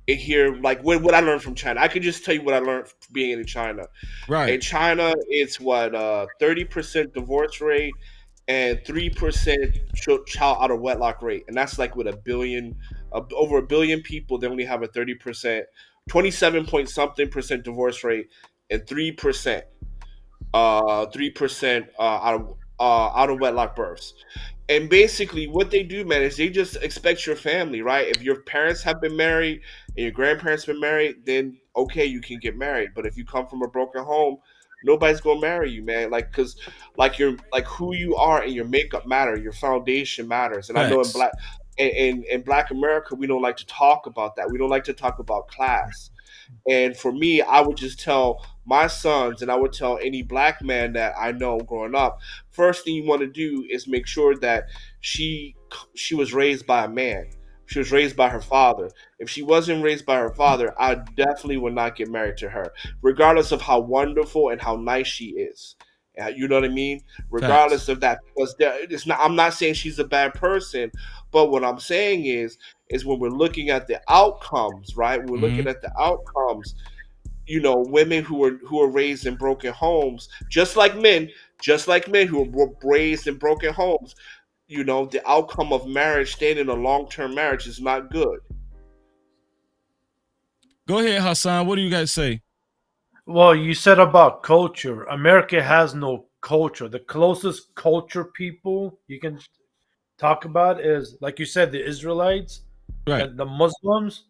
Speaker 13: here, like what I learned from China. I can just tell you what I learned being in China.
Speaker 4: Right.
Speaker 13: In China, it's 30% divorce rate and 3% child out of wedlock rate, and that's like with over a billion people. They only have a 30%, 27 point something percent divorce rate, and 3% out of wedlock births. And basically what they do, man, is they just expect your family, right? If your parents have been married and your grandparents been married, then okay, you can get married. But if you come from a broken home, nobody's gonna marry you, man. Like, cause like who you are and your makeup matter, your foundation matters. And I know in Black America, we don't like to talk about that. We don't like to talk about class. And for me, I would just tell my sons, and I would tell any Black man that I know growing up, first thing you want to do is make sure that she was raised by a man. She was raised by her father. If she wasn't raised by her father, I definitely would not get married to her, regardless of how wonderful and how nice she is. You know what I mean? Regardless of that, because it's not. I'm not saying she's a bad person, but what I'm saying is when we're looking at the outcomes, right? We're looking at the outcomes. You know, women who are raised in broken homes, just like men who were raised in broken homes. You know, the outcome of marriage, staying in a long-term marriage, is not good.
Speaker 4: Go ahead, Hassan. What do you guys say?
Speaker 14: Well, you said about culture. America has no culture. The closest culture people you can talk about is, like you said, the Israelites,
Speaker 4: right,
Speaker 14: the Muslims,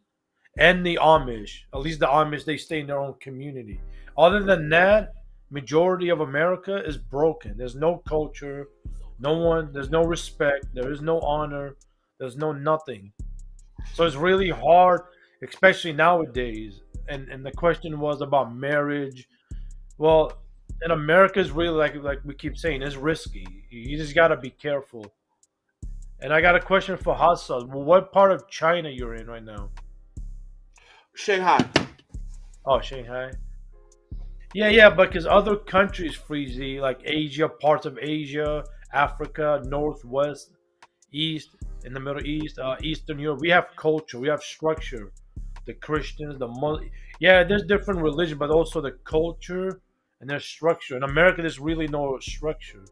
Speaker 14: and the Amish. At least the Amish, they stay in their own community. Other than that, majority of America is broken. There's no culture, there's no respect, there is no honor, there's no nothing. So it's really hard, especially nowadays. And the question was about marriage. Well, in America is really like we keep saying, it's risky. You just gotta be careful. And I got a question for Hassan. Well, what part of China you're in right now?
Speaker 13: Shanghai.
Speaker 14: Oh, Shanghai. Yeah, because other countries, Freezy, like Asia, parts of Asia, Africa, Northwest, East, in the Middle East, Eastern Europe, we have culture, we have structure. The Christians, the Muslims, yeah, there's different religion, but also the culture and their structure. In America, there's really no structure.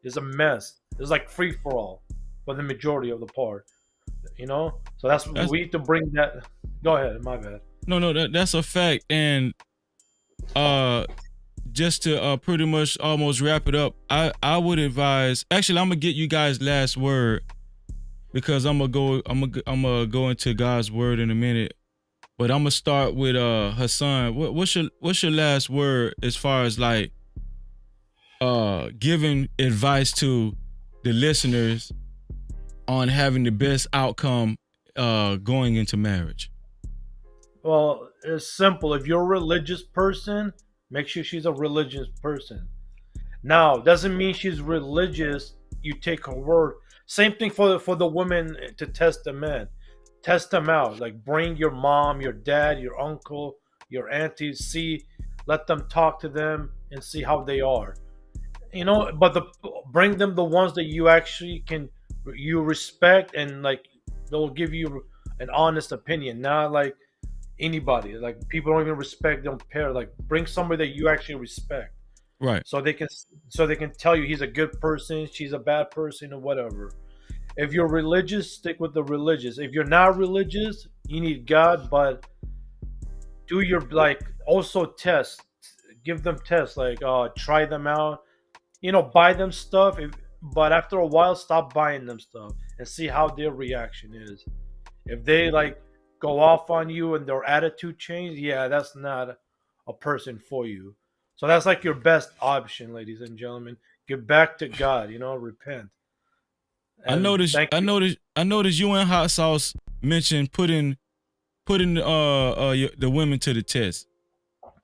Speaker 14: There's a mess. There's like free for all for the majority of the part, you know. So that's
Speaker 4: That's
Speaker 14: we need to bring that. Go ahead, my bad.
Speaker 4: no, that's a fact. And uh, just to pretty much almost wrap it up, I would advise. Actually, I'm gonna get you guys last word because I'm gonna go into God's word in a minute. But I'm gonna start with Hassan. What's your last word as far as like giving advice to the listeners on having the best outcome going into marriage?
Speaker 14: Well, it's simple. If you're a religious person, make sure she's a religious person. Now, doesn't mean she's religious. You take her word. Same thing for the women to test the men. Test them out. Like bring your mom, your dad, your uncle, your aunties. See, let them talk to them and see how they are. But bring them the ones that you actually can you respect and like they'll give you an honest opinion. Not like anybody. Like people don't even respect, don't care. Like bring somebody that you actually respect
Speaker 4: Right.
Speaker 14: so they can tell you he's a good person, she's a bad person, or whatever. If you're religious, stick with the religious. If you're not religious, you need God, but do your like also test, give them tests, like try them out, buy them stuff. But after a while, stop buying them stuff and see how their reaction is. If they like go off on you and their attitude change, yeah, that's not a person for you. So that's like your best option, ladies and gentlemen. Get back to God, repent.
Speaker 4: I
Speaker 14: And
Speaker 4: noticed
Speaker 14: thank
Speaker 4: I
Speaker 14: you.
Speaker 4: noticed I noticed you and Hot Sauce mentioned putting the women to the test.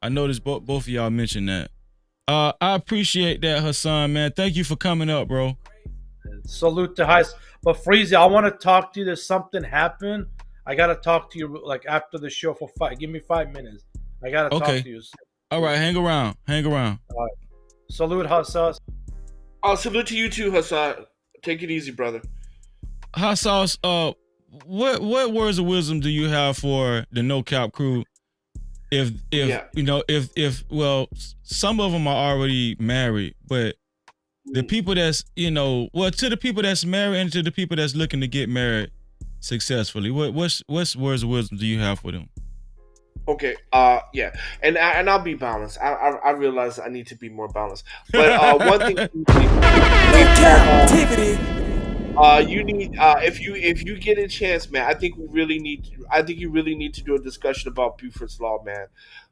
Speaker 4: I noticed both of y'all mentioned that. I appreciate that, Hassan, man. Thank you for coming up, bro.
Speaker 14: Salute to Heist. But Freezy, I want to talk to you. There's something happened. I gotta talk to you like after the show for five. Give me 5 minutes. I gotta talk
Speaker 4: Okay.
Speaker 14: to you.
Speaker 4: All right, hang around. Hang around.
Speaker 14: All right. Salute Hassas.
Speaker 13: I'll salute to you too, Hassan. Take it easy, brother.
Speaker 4: Hot Sauce, what words of wisdom do you have for the No Cap crew? If
Speaker 13: Yeah.
Speaker 4: if well, some of them are already married, but the people that's to the people that's married and to the people that's looking to get married successfully, what's words of wisdom do you have for them?
Speaker 13: Okay. Yeah. And I'll be balanced. I realize I need to be more balanced. But one thing
Speaker 7: No captivity.
Speaker 13: you need if you get a chance, man. I think you really need to do a discussion about Buford's Law, man,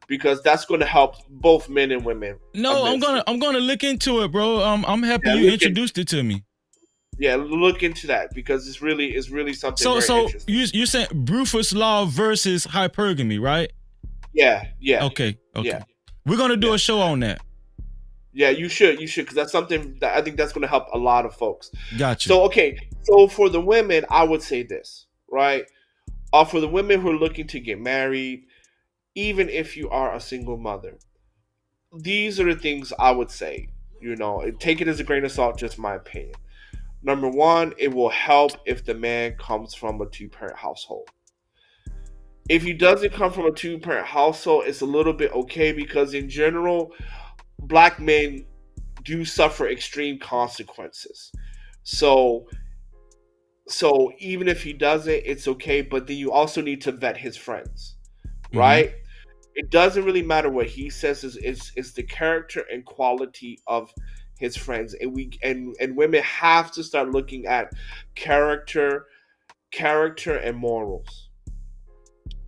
Speaker 13: because that's going to help both men and women.
Speaker 4: No,
Speaker 13: immensely.
Speaker 4: I'm gonna look into it, bro. I'm happy
Speaker 13: Yeah,
Speaker 4: you introduced it to me.
Speaker 13: Yeah, look into that because it's really something very
Speaker 4: So
Speaker 13: interesting.
Speaker 4: you saying Buford's Law versus hypergamy, right?
Speaker 13: Yeah.
Speaker 4: Okay.
Speaker 13: Yeah.
Speaker 4: We're gonna do a show on that.
Speaker 13: Yeah, you should, because that's something that I think that's going to help a lot of folks.
Speaker 4: Gotcha.
Speaker 13: So, okay, so for the women, I would say this, right? For the women who are looking to get married, even if you are a single mother, these are the things I would say. Take it as a grain of salt, just my opinion. Number one, it will help if the man comes from a two-parent household. If he doesn't come from a two-parent household, it's a little bit okay because in general, black men do suffer extreme consequences. So so even if he doesn't, it's okay, but then you also need to vet his friends, right? It doesn't really matter what he says, is the character and quality of his friends. And women have to start looking at character and morals,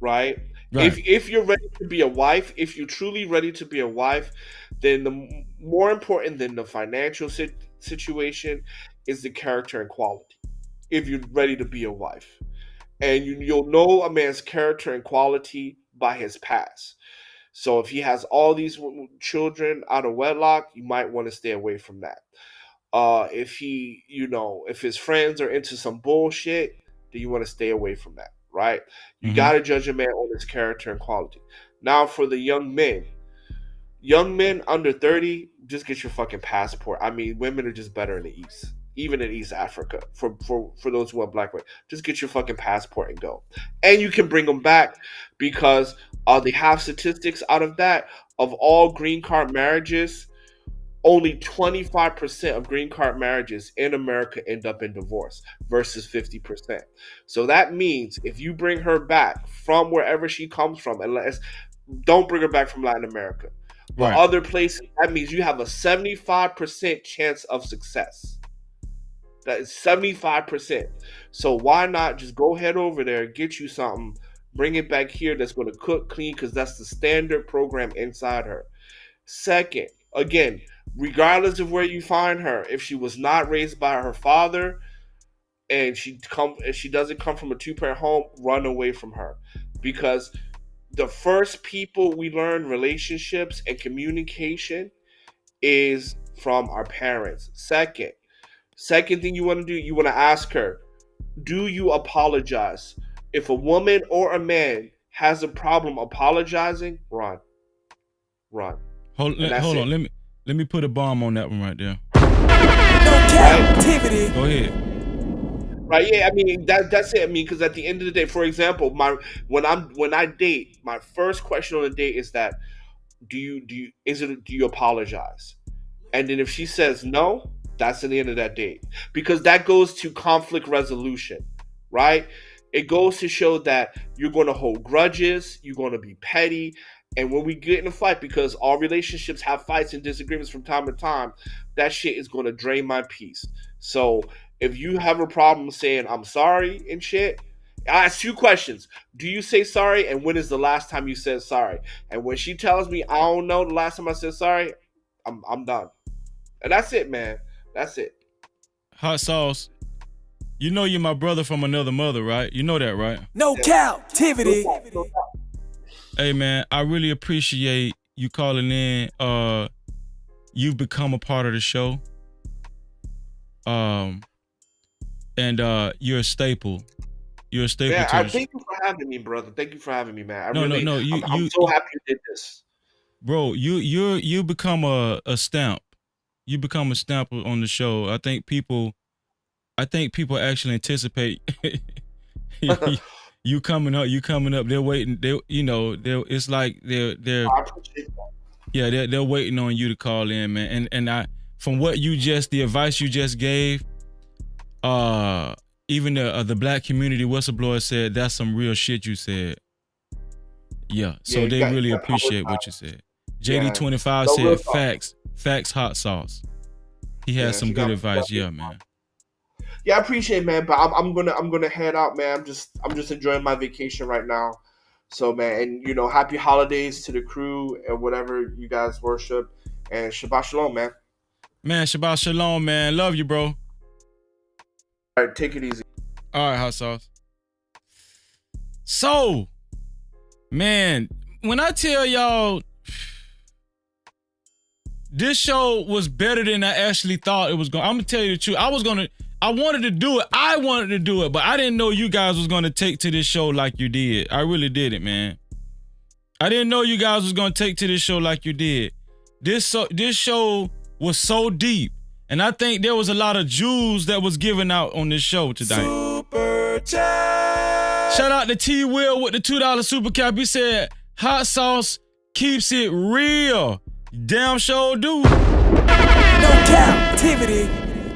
Speaker 13: right?
Speaker 4: Right.
Speaker 13: If you're ready to be a wife, if you're truly ready to be a wife, then the more important than the financial situation is the character and quality. If you're ready to be a wife, and you'll know a man's character and quality by his past. So if he has all these children out of wedlock, you might want to stay away from that. If if his friends are into some bullshit, then you want to stay away from that, right? You got to judge a man on his character and quality. Now, for the young men, Young men under 30, just get your fucking passport. I mean, women are just better in the East, even in East Africa. For those who want black women, just get your fucking passport and go. And you can bring them back because they have statistics out of that. Of all green card marriages, only 25% of green card marriages in America end up in divorce versus 50%. So that means if you bring her back from wherever she comes from, unless don't bring her back from Latin America, but other places, that means you have a 75% chance of success. That is 75%. So why not just go head over there, get you something, bring it back here that's going to cook clean, because that's the standard program inside her. Second, again, regardless of where you find her, if she was not raised by her father and she doesn't come from a two-parent home, run away from her. Because the first people we learn relationships and communication is from our parents. Second thing you want to do, you want to ask her, do you apologize? If a woman or a man has a problem apologizing, run.
Speaker 4: Hold on. Let me put a bomb on that one right there.
Speaker 7: No captivity.
Speaker 4: Go ahead.
Speaker 13: Right? Yeah, I mean that's it. I mean, because at the end of the day, for example, when I date, my first question on a date is that do you apologize? And then if she says no, that's the end of that date, because that goes to conflict resolution, right? It goes to show that you're going to hold grudges, you're going to be petty. And when we get in a fight, because all relationships have fights and disagreements from time to time, that shit is going to drain my peace. So if you have a problem saying I'm sorry and shit, I ask 2 questions. Do you say sorry? And when is the last time you said sorry? And when she tells me I don't know the last time I said sorry, I'm done. And that's it, man. That's it.
Speaker 4: Hot sauce. You know you're my brother from another mother, right? You know that, right?
Speaker 7: No captivity.
Speaker 4: Hey, man, I really appreciate you calling in. You've become a part of the show. And you're a staple. You're a staple.
Speaker 13: Yeah,
Speaker 4: to the
Speaker 13: thank you for having me, brother. Thank you for having me, man.
Speaker 4: No.
Speaker 13: I'm so happy you did this.
Speaker 4: Bro, you become a stamp. You become a stamp on the show. I think people actually anticipate you coming up. They're waiting. It's like they're
Speaker 13: I appreciate that.
Speaker 4: Yeah, they're waiting on you to call in, man. And I, from what the advice you just gave, even the black community whistleblower said that's some real shit you said. Yeah, so they really appreciate what you said. JD25 said facts, hot sauce. He has some good advice. Yeah, man.
Speaker 13: Yeah, I appreciate it, man. But I'm gonna head out, man. I'm just enjoying my vacation right now. So, man, and happy holidays to the crew and whatever you guys worship. And Shabbat Shalom, man.
Speaker 4: Man, Shabbat Shalom, man. Love you, bro.
Speaker 13: All right, take it easy.
Speaker 4: All right, hot sauce. So, man, when I tell y'all this show was better than I actually thought it was going, I'm gonna tell you the truth. I wanted to do it, but I didn't know you guys was gonna take to this show like you did. I really didn't, man. I didn't know you guys was gonna take to this show like you did. This show was so deep, and I think there was a lot of jewels that was given out on this show tonight.
Speaker 7: Super chat.
Speaker 4: Shout out to T Will with the $2 super cap. He said hot sauce keeps it real. Damn sure do.
Speaker 7: No captivity.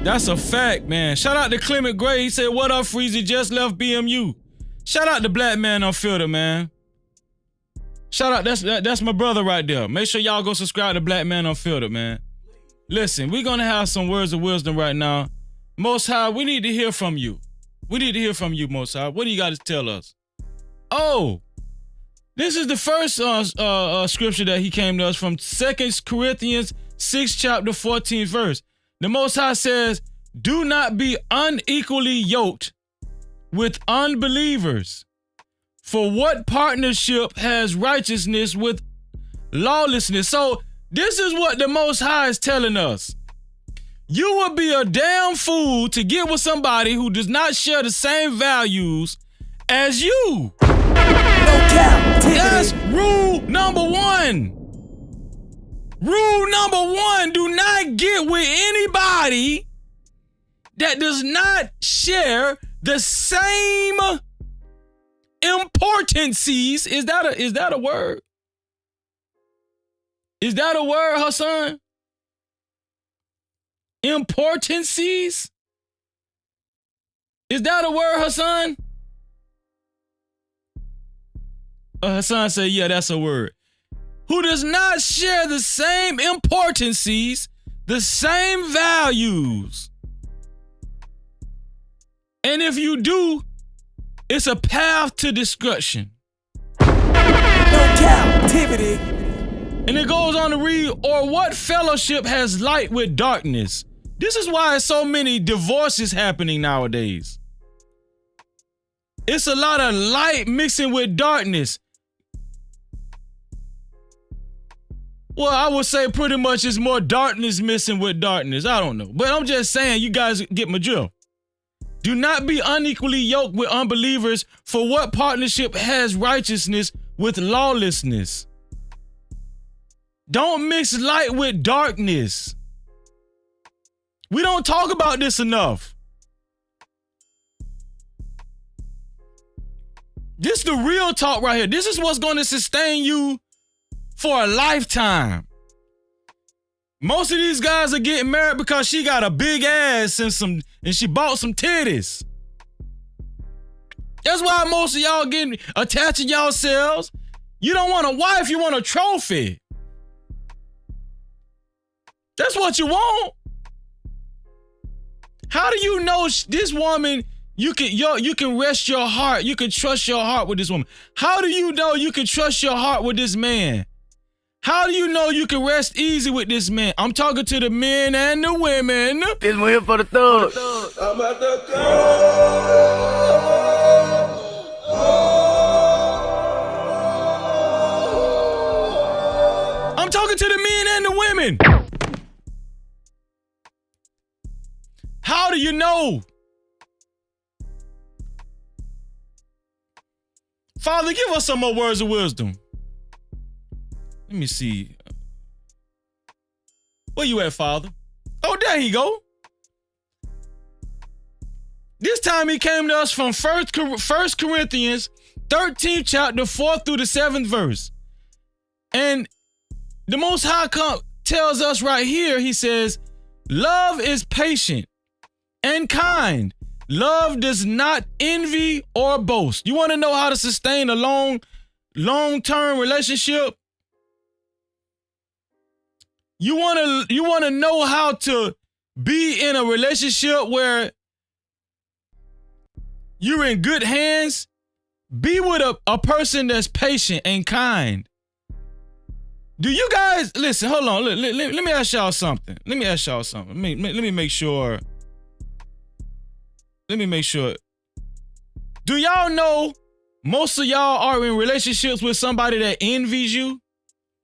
Speaker 4: That's a fact, man. Shout out to Clement Gray. He said, what up, Freezy? Just left BMU. Shout out to Black Man Unfiltered, man. Shout out, that's my brother right there. Make sure y'all go subscribe to Black Man Unfiltered, man. Listen, we're gonna have some words of wisdom right now. Most High, we need to hear from you. We need to hear from you, Most High. What do you got to tell us? Oh, this is the first scripture that he came to us from 2 Corinthians 6 chapter 14th verse. The Most High says, do not be unequally yoked with unbelievers. For what partnership has righteousness with lawlessness? So this is what the Most High is telling us. You will be a damn fool to get with somebody who does not share the same values as you.
Speaker 7: No captivity.
Speaker 4: That's rule number 1. Rule number 1, do not get with anybody that does not share the same importances. Is that a word? Is that a word, Hassan? Importances? Is that a word, Hassan? Hassan said, yeah, that's a word. Who does not share the same importances, the same values. And if you do, it's a path to destruction.
Speaker 7: No captivity.
Speaker 4: And it goes on to read, or what fellowship has light with darkness? This is why so many divorces happening nowadays. It's a lot of light mixing with darkness. Well, I would say pretty much it's more darkness mixing with darkness. I don't know. But I'm just saying, you guys get my drill. Do not be unequally yoked with unbelievers, for what partnership has righteousness with lawlessness? Don't mix light with darkness. We don't talk about this enough. This is the real talk right here. This is what's going to sustain you for a lifetime. Most of these guys are getting married because she got a big ass and she bought some titties. That's why most of y'all getting attaching yourselves. You don't want a wife, you want a trophy. That's what you want. How do you know this woman, you can rest your heart, you can trust your heart with this woman? How do you know you can trust your heart with this man? How do you know you can rest easy with this man? I'm talking to the men and the women.
Speaker 15: This one here for the thug.
Speaker 1: I'm at the
Speaker 4: I'm talking to the men and the women. How do you know? Father, give us some more words of wisdom. Let me see. Where you at, Father? Oh, there he go. This time he came to us from 1 Corinthians 13th chapter, 4th through the 7th verse. And the Most High tells us right here, he says, love is patient and kind. Love does not envy or boast. You want to know how to sustain a long-term relationship? You want to know how to be in a relationship where you're in good hands? Be with a person that's patient and kind. Do you guys, listen, hold on, let me ask y'all something. Let me make sure. Do y'all know most of y'all are in relationships with somebody that envies you?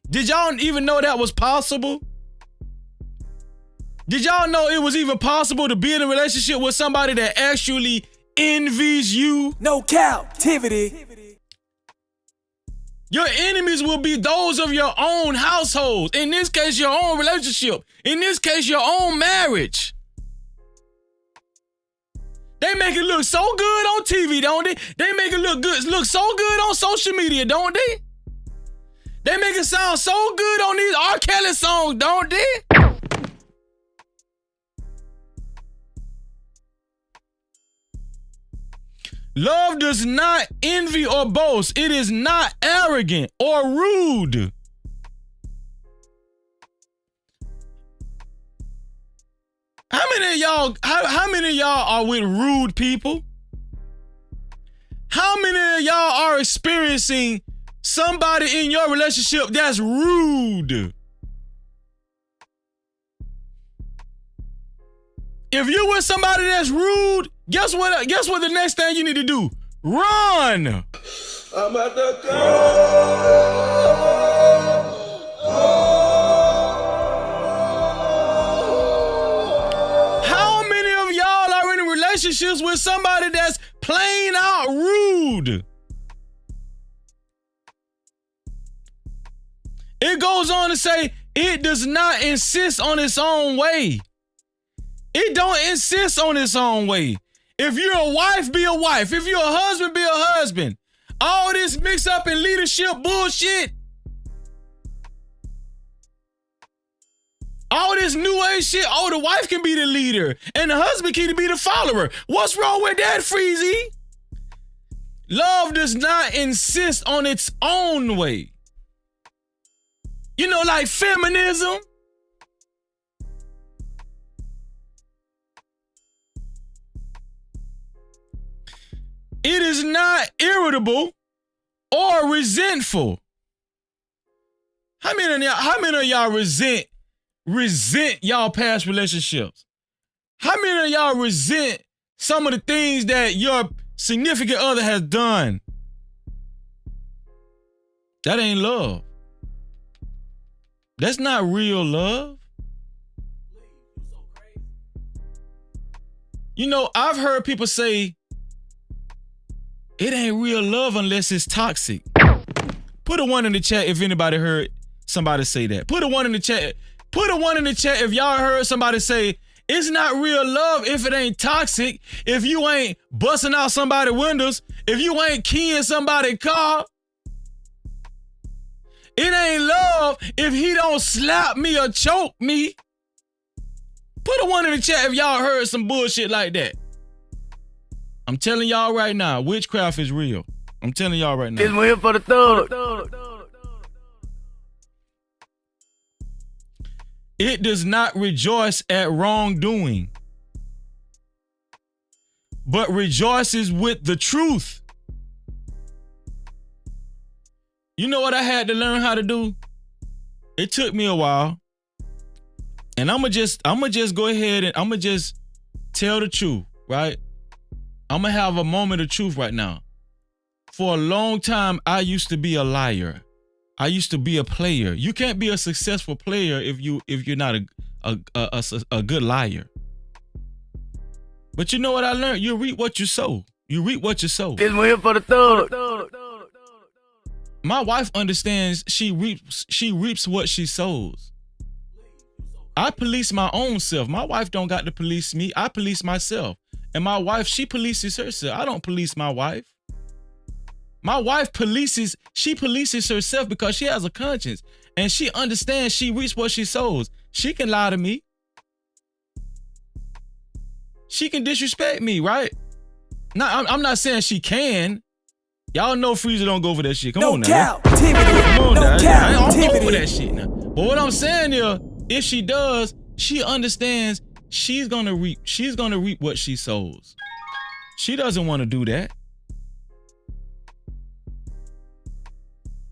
Speaker 4: Did y'all even know that was possible? Did y'all know it was even possible to be in a relationship with somebody that actually envies you?
Speaker 7: No captivity.
Speaker 4: Your enemies will be those of your own households. In this case, your own relationship. In this case, your own marriage. They make it look so good on TV, don't they? They make it look so good on social media, don't they? They make it sound so good on these R. Kelly songs, don't they? Love does not envy or boast. It is not arrogant or rude. How many of y'all are with rude people? How many of y'all are experiencing somebody in your relationship that's rude? If you with somebody that's rude, guess what the next thing you need to do? Run!
Speaker 1: I'm at the
Speaker 4: How many of y'all are in relationships with somebody that's plain out rude? It goes on to say, It does not insist on its own way. It don't insist on its own way. If you're a wife, be a wife. If you're a husband, be a husband. All this mix up in leadership bullshit. All this new age shit. Oh, the wife can be the leader and the husband can be the follower. What's wrong with that, Freezy? Love does not insist on its own way. You know, like feminism. It is not irritable or resentful. How many of y'all resent y'all past relationships? How many of y'all resent some of the things that your significant other has done? That ain't love. That's not real love. You know, I've heard people say, it ain't real love unless it's toxic. Put a 1 in the chat if anybody heard somebody say that. Put a 1 in the chat. Put a 1 in the chat if y'all heard somebody say, it's not real love if it ain't toxic, if you ain't busting out somebody's windows, if you ain't keying somebody's car. It ain't love if he don't slap me or choke me. Put a 1 in the chat if y'all heard some bullshit like that. I'm telling y'all right now, witchcraft is real. I'm telling y'all right now.
Speaker 15: It's real for the thug.
Speaker 4: It does not rejoice at wrongdoing, but rejoices with the truth. You know what I had to learn how to do? It took me a while. And I'ma just go ahead and I'ma just tell the truth, right? I'm gonna have a moment of truth right now. For a long time, I used to be a liar. I used to be a player. You can't be a successful player if you're not a good liar. But you know what I learned? You reap what you sow. You reap what you sow.
Speaker 15: It's real for the thug.
Speaker 4: My wife understands she reaps what she sows. I police my own self. My wife don't got to police me. I police myself. And my wife, she polices herself. I don't police my wife. My wife polices herself because she has a conscience and she understands she reaps what she sows. She can lie to me. She can disrespect me, right? Now, I'm not saying she can. Y'all know Freezer don't go for that shit. Come on now. Come on now. I don't go for that shit now. But what I'm saying is, if she does, she understands she's gonna reap what she sows. She doesn't want to do that.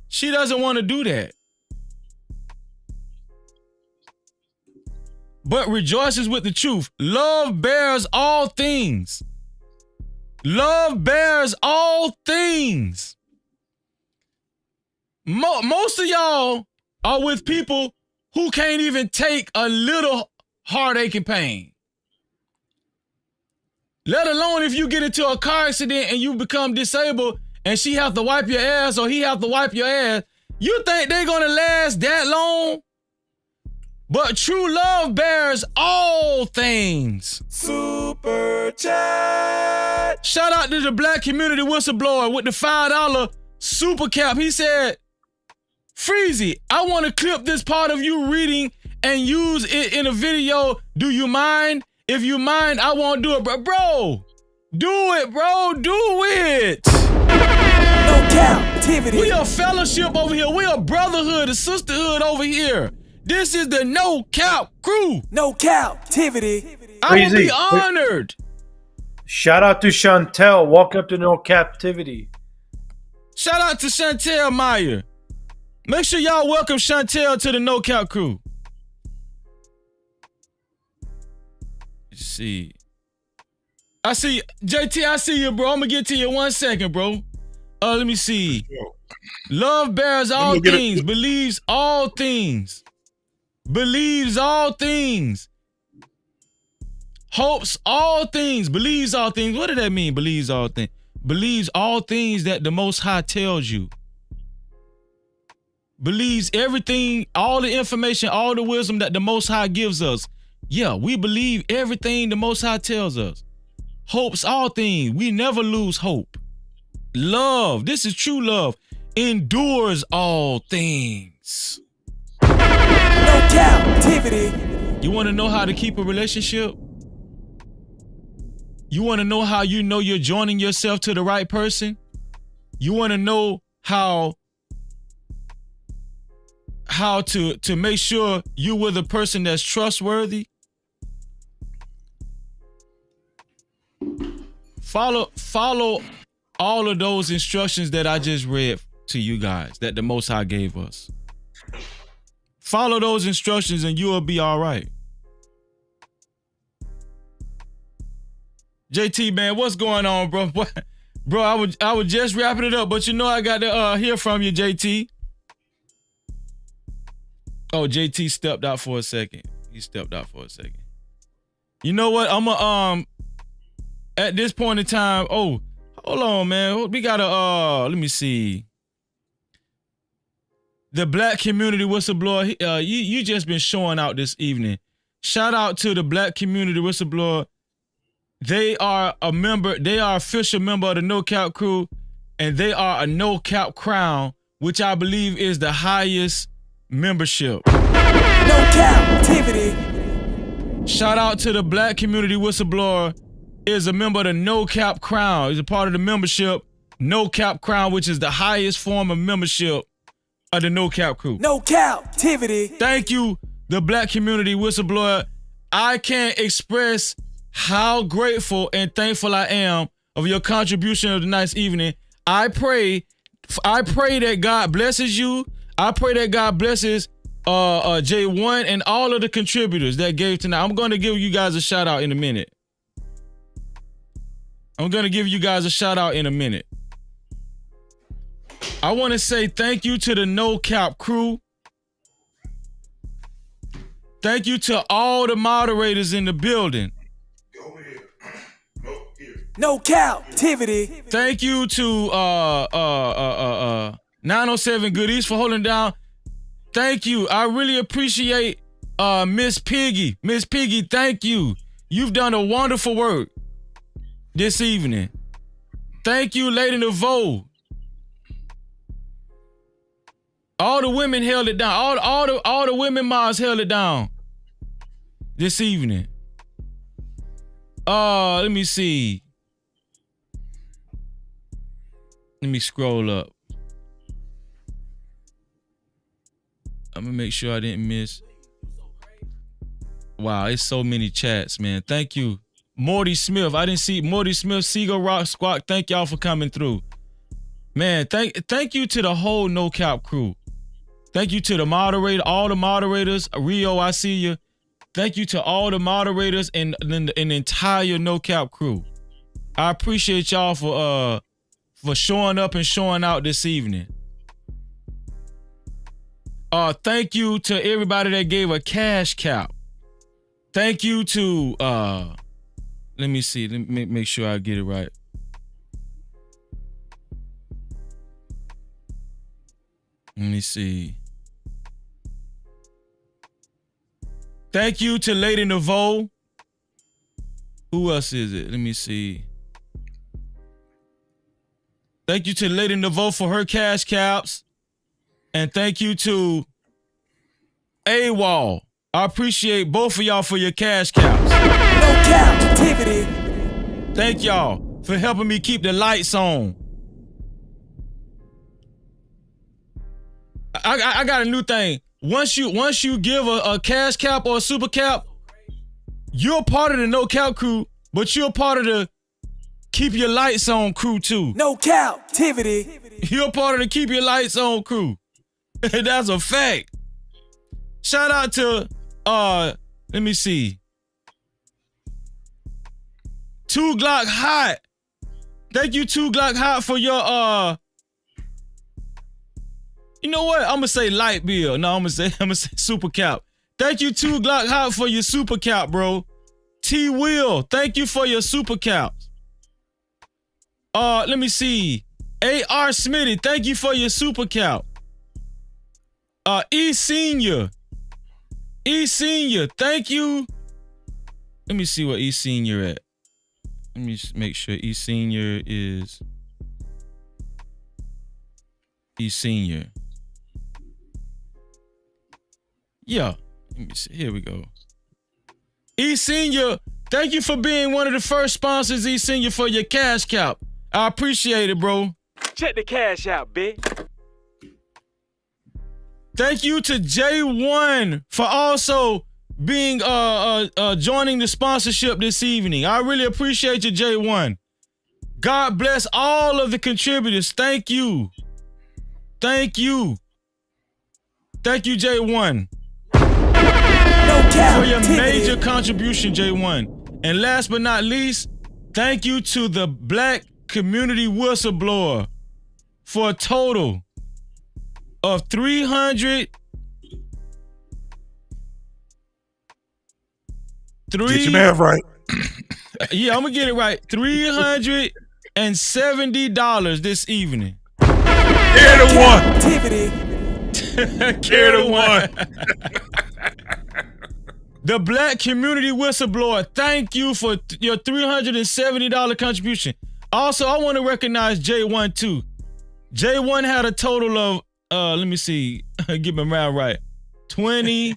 Speaker 4: She doesn't want to do that. But rejoices with the truth. Love bears all things. Love bears all things. Most of y'all are with people who can't even take a little heartache and pain. Let alone if you get into a car accident and you become disabled and she have to wipe your ass or he have to wipe your ass. You think they're gonna last that long? But true love bears all things. Super chat. Shout out to the Black community whistleblower with the $5 super cap. He said, Freezy, I want to clip this part of you reading and use it in a video. Do you mind? If you mind, I won't do it, bro. Bro, do it, bro. Do it.
Speaker 7: No Cap-tivity.
Speaker 4: We a fellowship over here. We a brotherhood, a sisterhood over here. This is the No Cap crew.
Speaker 7: No Cap-tivity.
Speaker 4: I will be honored.
Speaker 14: Shout out to Chantel. Welcome to No Cap-tivity.
Speaker 4: Shout out to Chantel Meyer. Make sure y'all welcome Chantel to the No Cap crew. Let's see. I see, JT, I see you, bro. I'm gonna get to you 1 second, bro. Let me see. Love bears all things, believes all things. Believes all things. Hopes all things, believes all things. What did that mean, believes all things? Believes all things that the Most High tells you. believes everything, all the information, all the wisdom that the Most High gives us. Yeah, we believe everything the Most High tells us. Hope's all things. We never lose hope. Love, this is true love, endures all things.
Speaker 7: No captivity.
Speaker 4: You want to know how to keep a relationship? You want to know how you know you're joining yourself to the right person? You want to know how to make sure you with a person that's trustworthy? Follow all of those instructions that I just read to you guys that the Most High gave us. Follow those instructions and you will be all right. JT, man, what's going on, bro? Bro, I was just wrapping it up, but you know I got to hear from you, JT. Oh, JT stepped out for a second. He stepped out for a second. You know what? I'm at this point in time. Oh, hold on, man. We gotta let me see. The Black community whistleblower. You just been showing out this evening. Shout out to the Black community whistleblower. They are a member. They are official member of the No Cap crew, and they are a No Cap crown, which I believe is the highest membership.
Speaker 7: No captivity.
Speaker 4: Shout out to the Black community whistleblower. Is a member of the No Cap crown. He's a part of the membership No Cap crown, which is the highest form of membership of the No Cap crew.
Speaker 7: No captivity.
Speaker 4: Thank you, the Black community whistleblower. I can't express how grateful and thankful I am of your contribution of the nice evening. I pray that God blesses you. I pray that God blesses J1 and all of the contributors that gave tonight. I'm going to give you guys a shout out in a minute. I want to say thank you to the No Cap crew. Thank you to all the moderators in the building.
Speaker 7: No captivity.
Speaker 4: Thank you to 907 Goodies for holding down. Thank you. I really appreciate Miss Piggy. Miss Piggy, thank you. You've done a wonderful work this evening. Thank you, Lady Nevo. All the women held it down. All the women mods held it down this evening. Let me see. Let me scroll up. I'm gonna make sure I didn't miss. Wow, it's so many chats, man. Thank you. Morty Smith. I didn't see Morty Smith, Seagull Rock Squawk. Thank y'all for coming through. Man, thank you to the whole No Cap crew. Thank you to the moderator, all the moderators. Rio, I see you. Thank you to all the moderators and the entire No Cap crew. I appreciate y'all for showing up and showing out this evening. Thank you to everybody that gave a cash cap. Thank you to let me see. Let me make sure I get it right. Let me see. Thank you to Lady Nevo. Who else is it? Let me see. Thank you to Lady Nevo for her cash caps. And thank you to AWOL. I appreciate both of y'all for your cash caps.
Speaker 7: No captivity.
Speaker 4: Thank y'all for helping me keep the lights on. I got a new thing. Once you give a cash cap or a super cap, you're part of the No Cap crew, but you're part of the keep your lights on crew too.
Speaker 7: No captivity.
Speaker 4: You're part of the keep your lights on crew. That's a fact. Shout out to let me see. 2 Glock Hot. Thank you, 2 Glock Hot, for your you know what? I'm gonna say light bill. No, I'm gonna say super cap. Thank you, 2 Glock Hot, for your super cap, bro. T Will, thank you for your super caps. Let me see. AR Smitty, thank you for your super cap. E Senior, thank you. Let me see what E Senior at. Let me make sure E Senior is E Senior. Yeah, let me see. Here we go. E Senior, thank you for being one of the first sponsors, E Senior, for your cash cap. I appreciate it, bro.
Speaker 10: Check the cash out, bitch.
Speaker 4: Thank you to J1 for also being joining the sponsorship this evening. I really appreciate you, J1. God bless all of the contributors. Thank you. Thank you. Thank you, J1. For your major contribution, J1. And last but not least, thank you to the Black Community Whistleblower for a total of 300.
Speaker 16: Get your math right.
Speaker 4: Yeah, I'm gonna get it right. $370 this evening.
Speaker 16: Carry the one.
Speaker 4: Carry the one. The Black Community Whistleblower, thank you for your $370 contribution. Also, I want to recognize J1 too. J1 had a total of, let me see, get my math right. 20,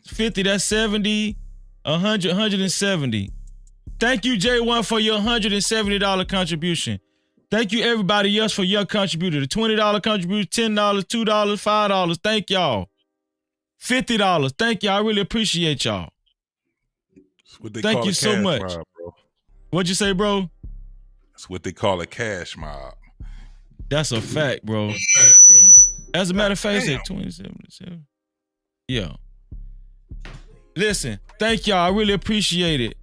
Speaker 4: 50, that's 70, 100, 170. Thank you, J1, for your $170 contribution. Thank you, everybody else, for your contribution. The $20 contribution, $10, $2, $5. Thank y'all. $50. Thank y'all. I really appreciate y'all. Thank you so much.
Speaker 16: Mob, bro.
Speaker 4: What'd you say, bro?
Speaker 16: That's what they call a cash mob.
Speaker 4: That's a fact, bro. As a matter of fact, it's at 27. Yeah. Listen, thank y'all. I really appreciate it.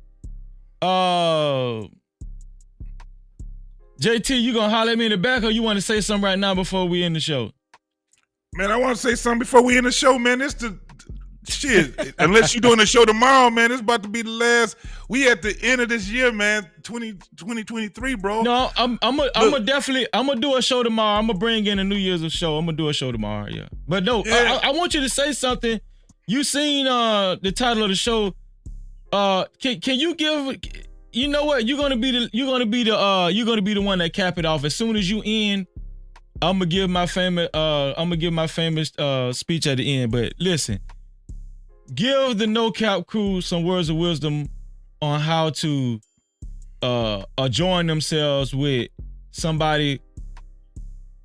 Speaker 4: JT, you gonna holler at me in the back, or you want to say something right now before we end the show?
Speaker 16: Man, I want to say something before we end the show, man. This the shit. Unless you're doing the show tomorrow, man, it's about to be the last. We at the end of this year, man. 2023, bro.
Speaker 4: No, I'm gonna do a show tomorrow. I'm gonna bring in a New Year's show. I'm gonna do a show tomorrow, yeah. But no, yeah. I want you to say something. You seen the title of the show? Can you give? You know what? You're gonna be the one that cap it off. As soon as you end, I'm gonna give my famous speech at the end. But listen, give the No Cap crew some words of wisdom on how to join themselves with somebody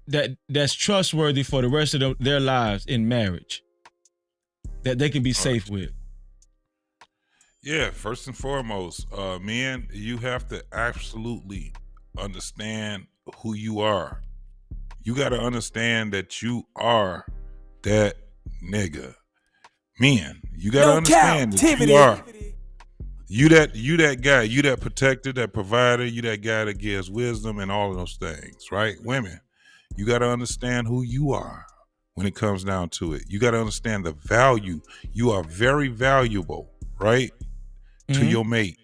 Speaker 4: that's trustworthy for the rest of their lives in marriage, that they can be safe with.
Speaker 16: Yeah, first and foremost, men, you have to absolutely understand who you are. You got to understand that you are that nigga. Men, you got to understand that you are. You that guy, you that protector, that provider, you that guy that gives wisdom and all of those things, right? Women, you got to understand who you are when it comes down to it. You got to understand the value. You are very valuable, right? To your mate.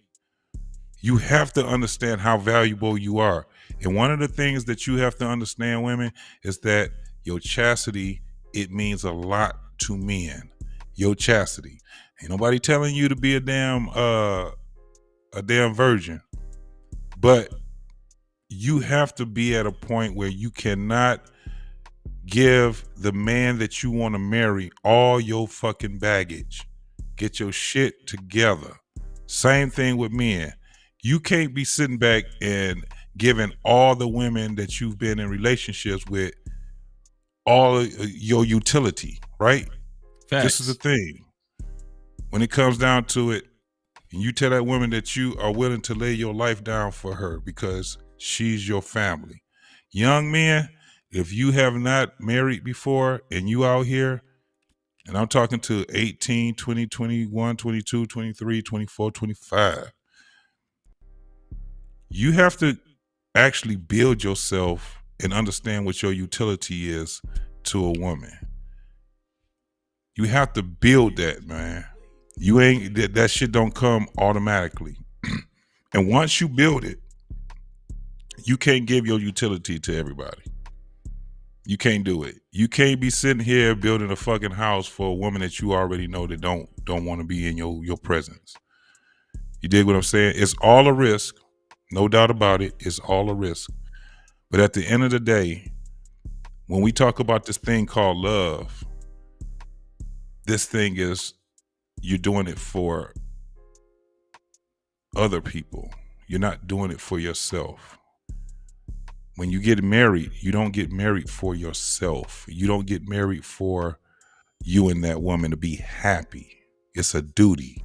Speaker 16: You have to understand how valuable you are. And one of the things that you have to understand, women, is that your chastity, it means a lot to men. Your chastity. Ain't nobody telling you to be a damn virgin. But you have to be at a point where you cannot give the man that you want to marry all your fucking baggage. Get your shit together. Same thing with men. You can't be sitting back and giving all the women that you've been in relationships with all of your utility, right?
Speaker 4: Facts.
Speaker 16: This is the thing. When it comes down to it, and you tell that woman that you are willing to lay your life down for her because she's your family. Young men, if you have not married before and you out here, and I'm talking to 18, 20, 21, 22, 23, 24, 25. You have to actually build yourself and understand what your utility is to a woman. You have to build that, man. You ain't that shit don't come automatically. And once you build it, you can't give your utility to everybody. You can't do it. You can't be sitting here building a fucking house for a woman that you already know that don't want to be in your presence. You dig what I'm saying? It's all a risk. No doubt about it. It's all a risk. But at the end of the day, when we talk about this thing called love, this thing is you're doing it for other people. You're not doing it for yourself. When you get married, you don't get married for yourself. You don't get married for you and that woman to be happy. It's a duty.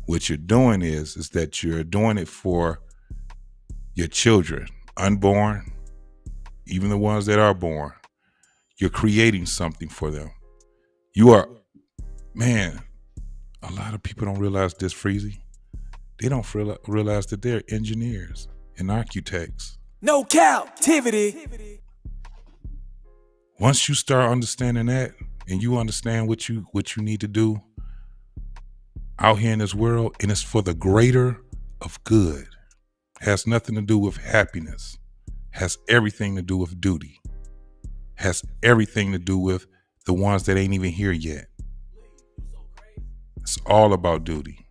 Speaker 16: What you're doing is that you're doing it for your children, unborn, even the ones that are born. You're creating something for them. You are, man, a lot of people don't realize this, Freezy. They don't realize that they're engineers and architects.
Speaker 7: No captivity.
Speaker 16: Once you start understanding that and you understand what you need to do out here in this world, and it's for the greater of good, has nothing to do with happiness, has everything to do with duty, has everything to do with the ones that ain't even here yet. It's all about duty.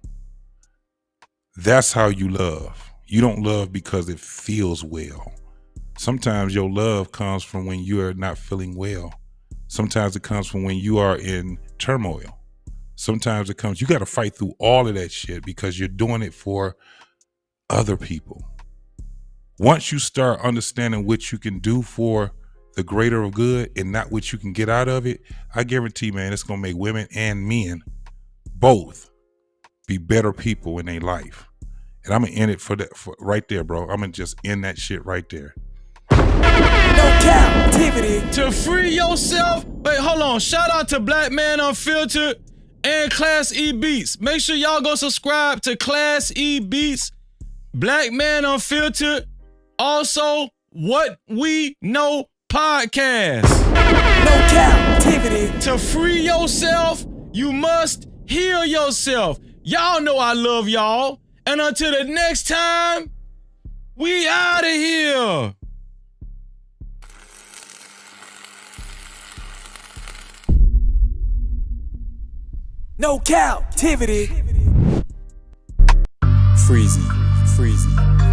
Speaker 16: That's how you love. You don't love because it feels well. Sometimes your love comes from when you are not feeling well. Sometimes it comes from when you are in turmoil. Sometimes it comes, you got to fight through all of that shit because you're doing it for other people. Once you start understanding what you can do for the greater of good and not what you can get out of it, I guarantee, man, it's going to make women and men both be better people in their life. And I'm going to end it for right there, bro. I'm going to just end that shit right there.
Speaker 7: No captivity.
Speaker 4: To free yourself. Wait, hold on. Shout out to Black Man Unfiltered and Class E Beats. Make sure y'all go subscribe to Class E Beats, Black Man Unfiltered, also What We Know Podcast.
Speaker 7: No captivity.
Speaker 4: To free yourself, you must heal yourself. Y'all know I love y'all. And until the next time, we out of here.
Speaker 7: No captivity. Freezy.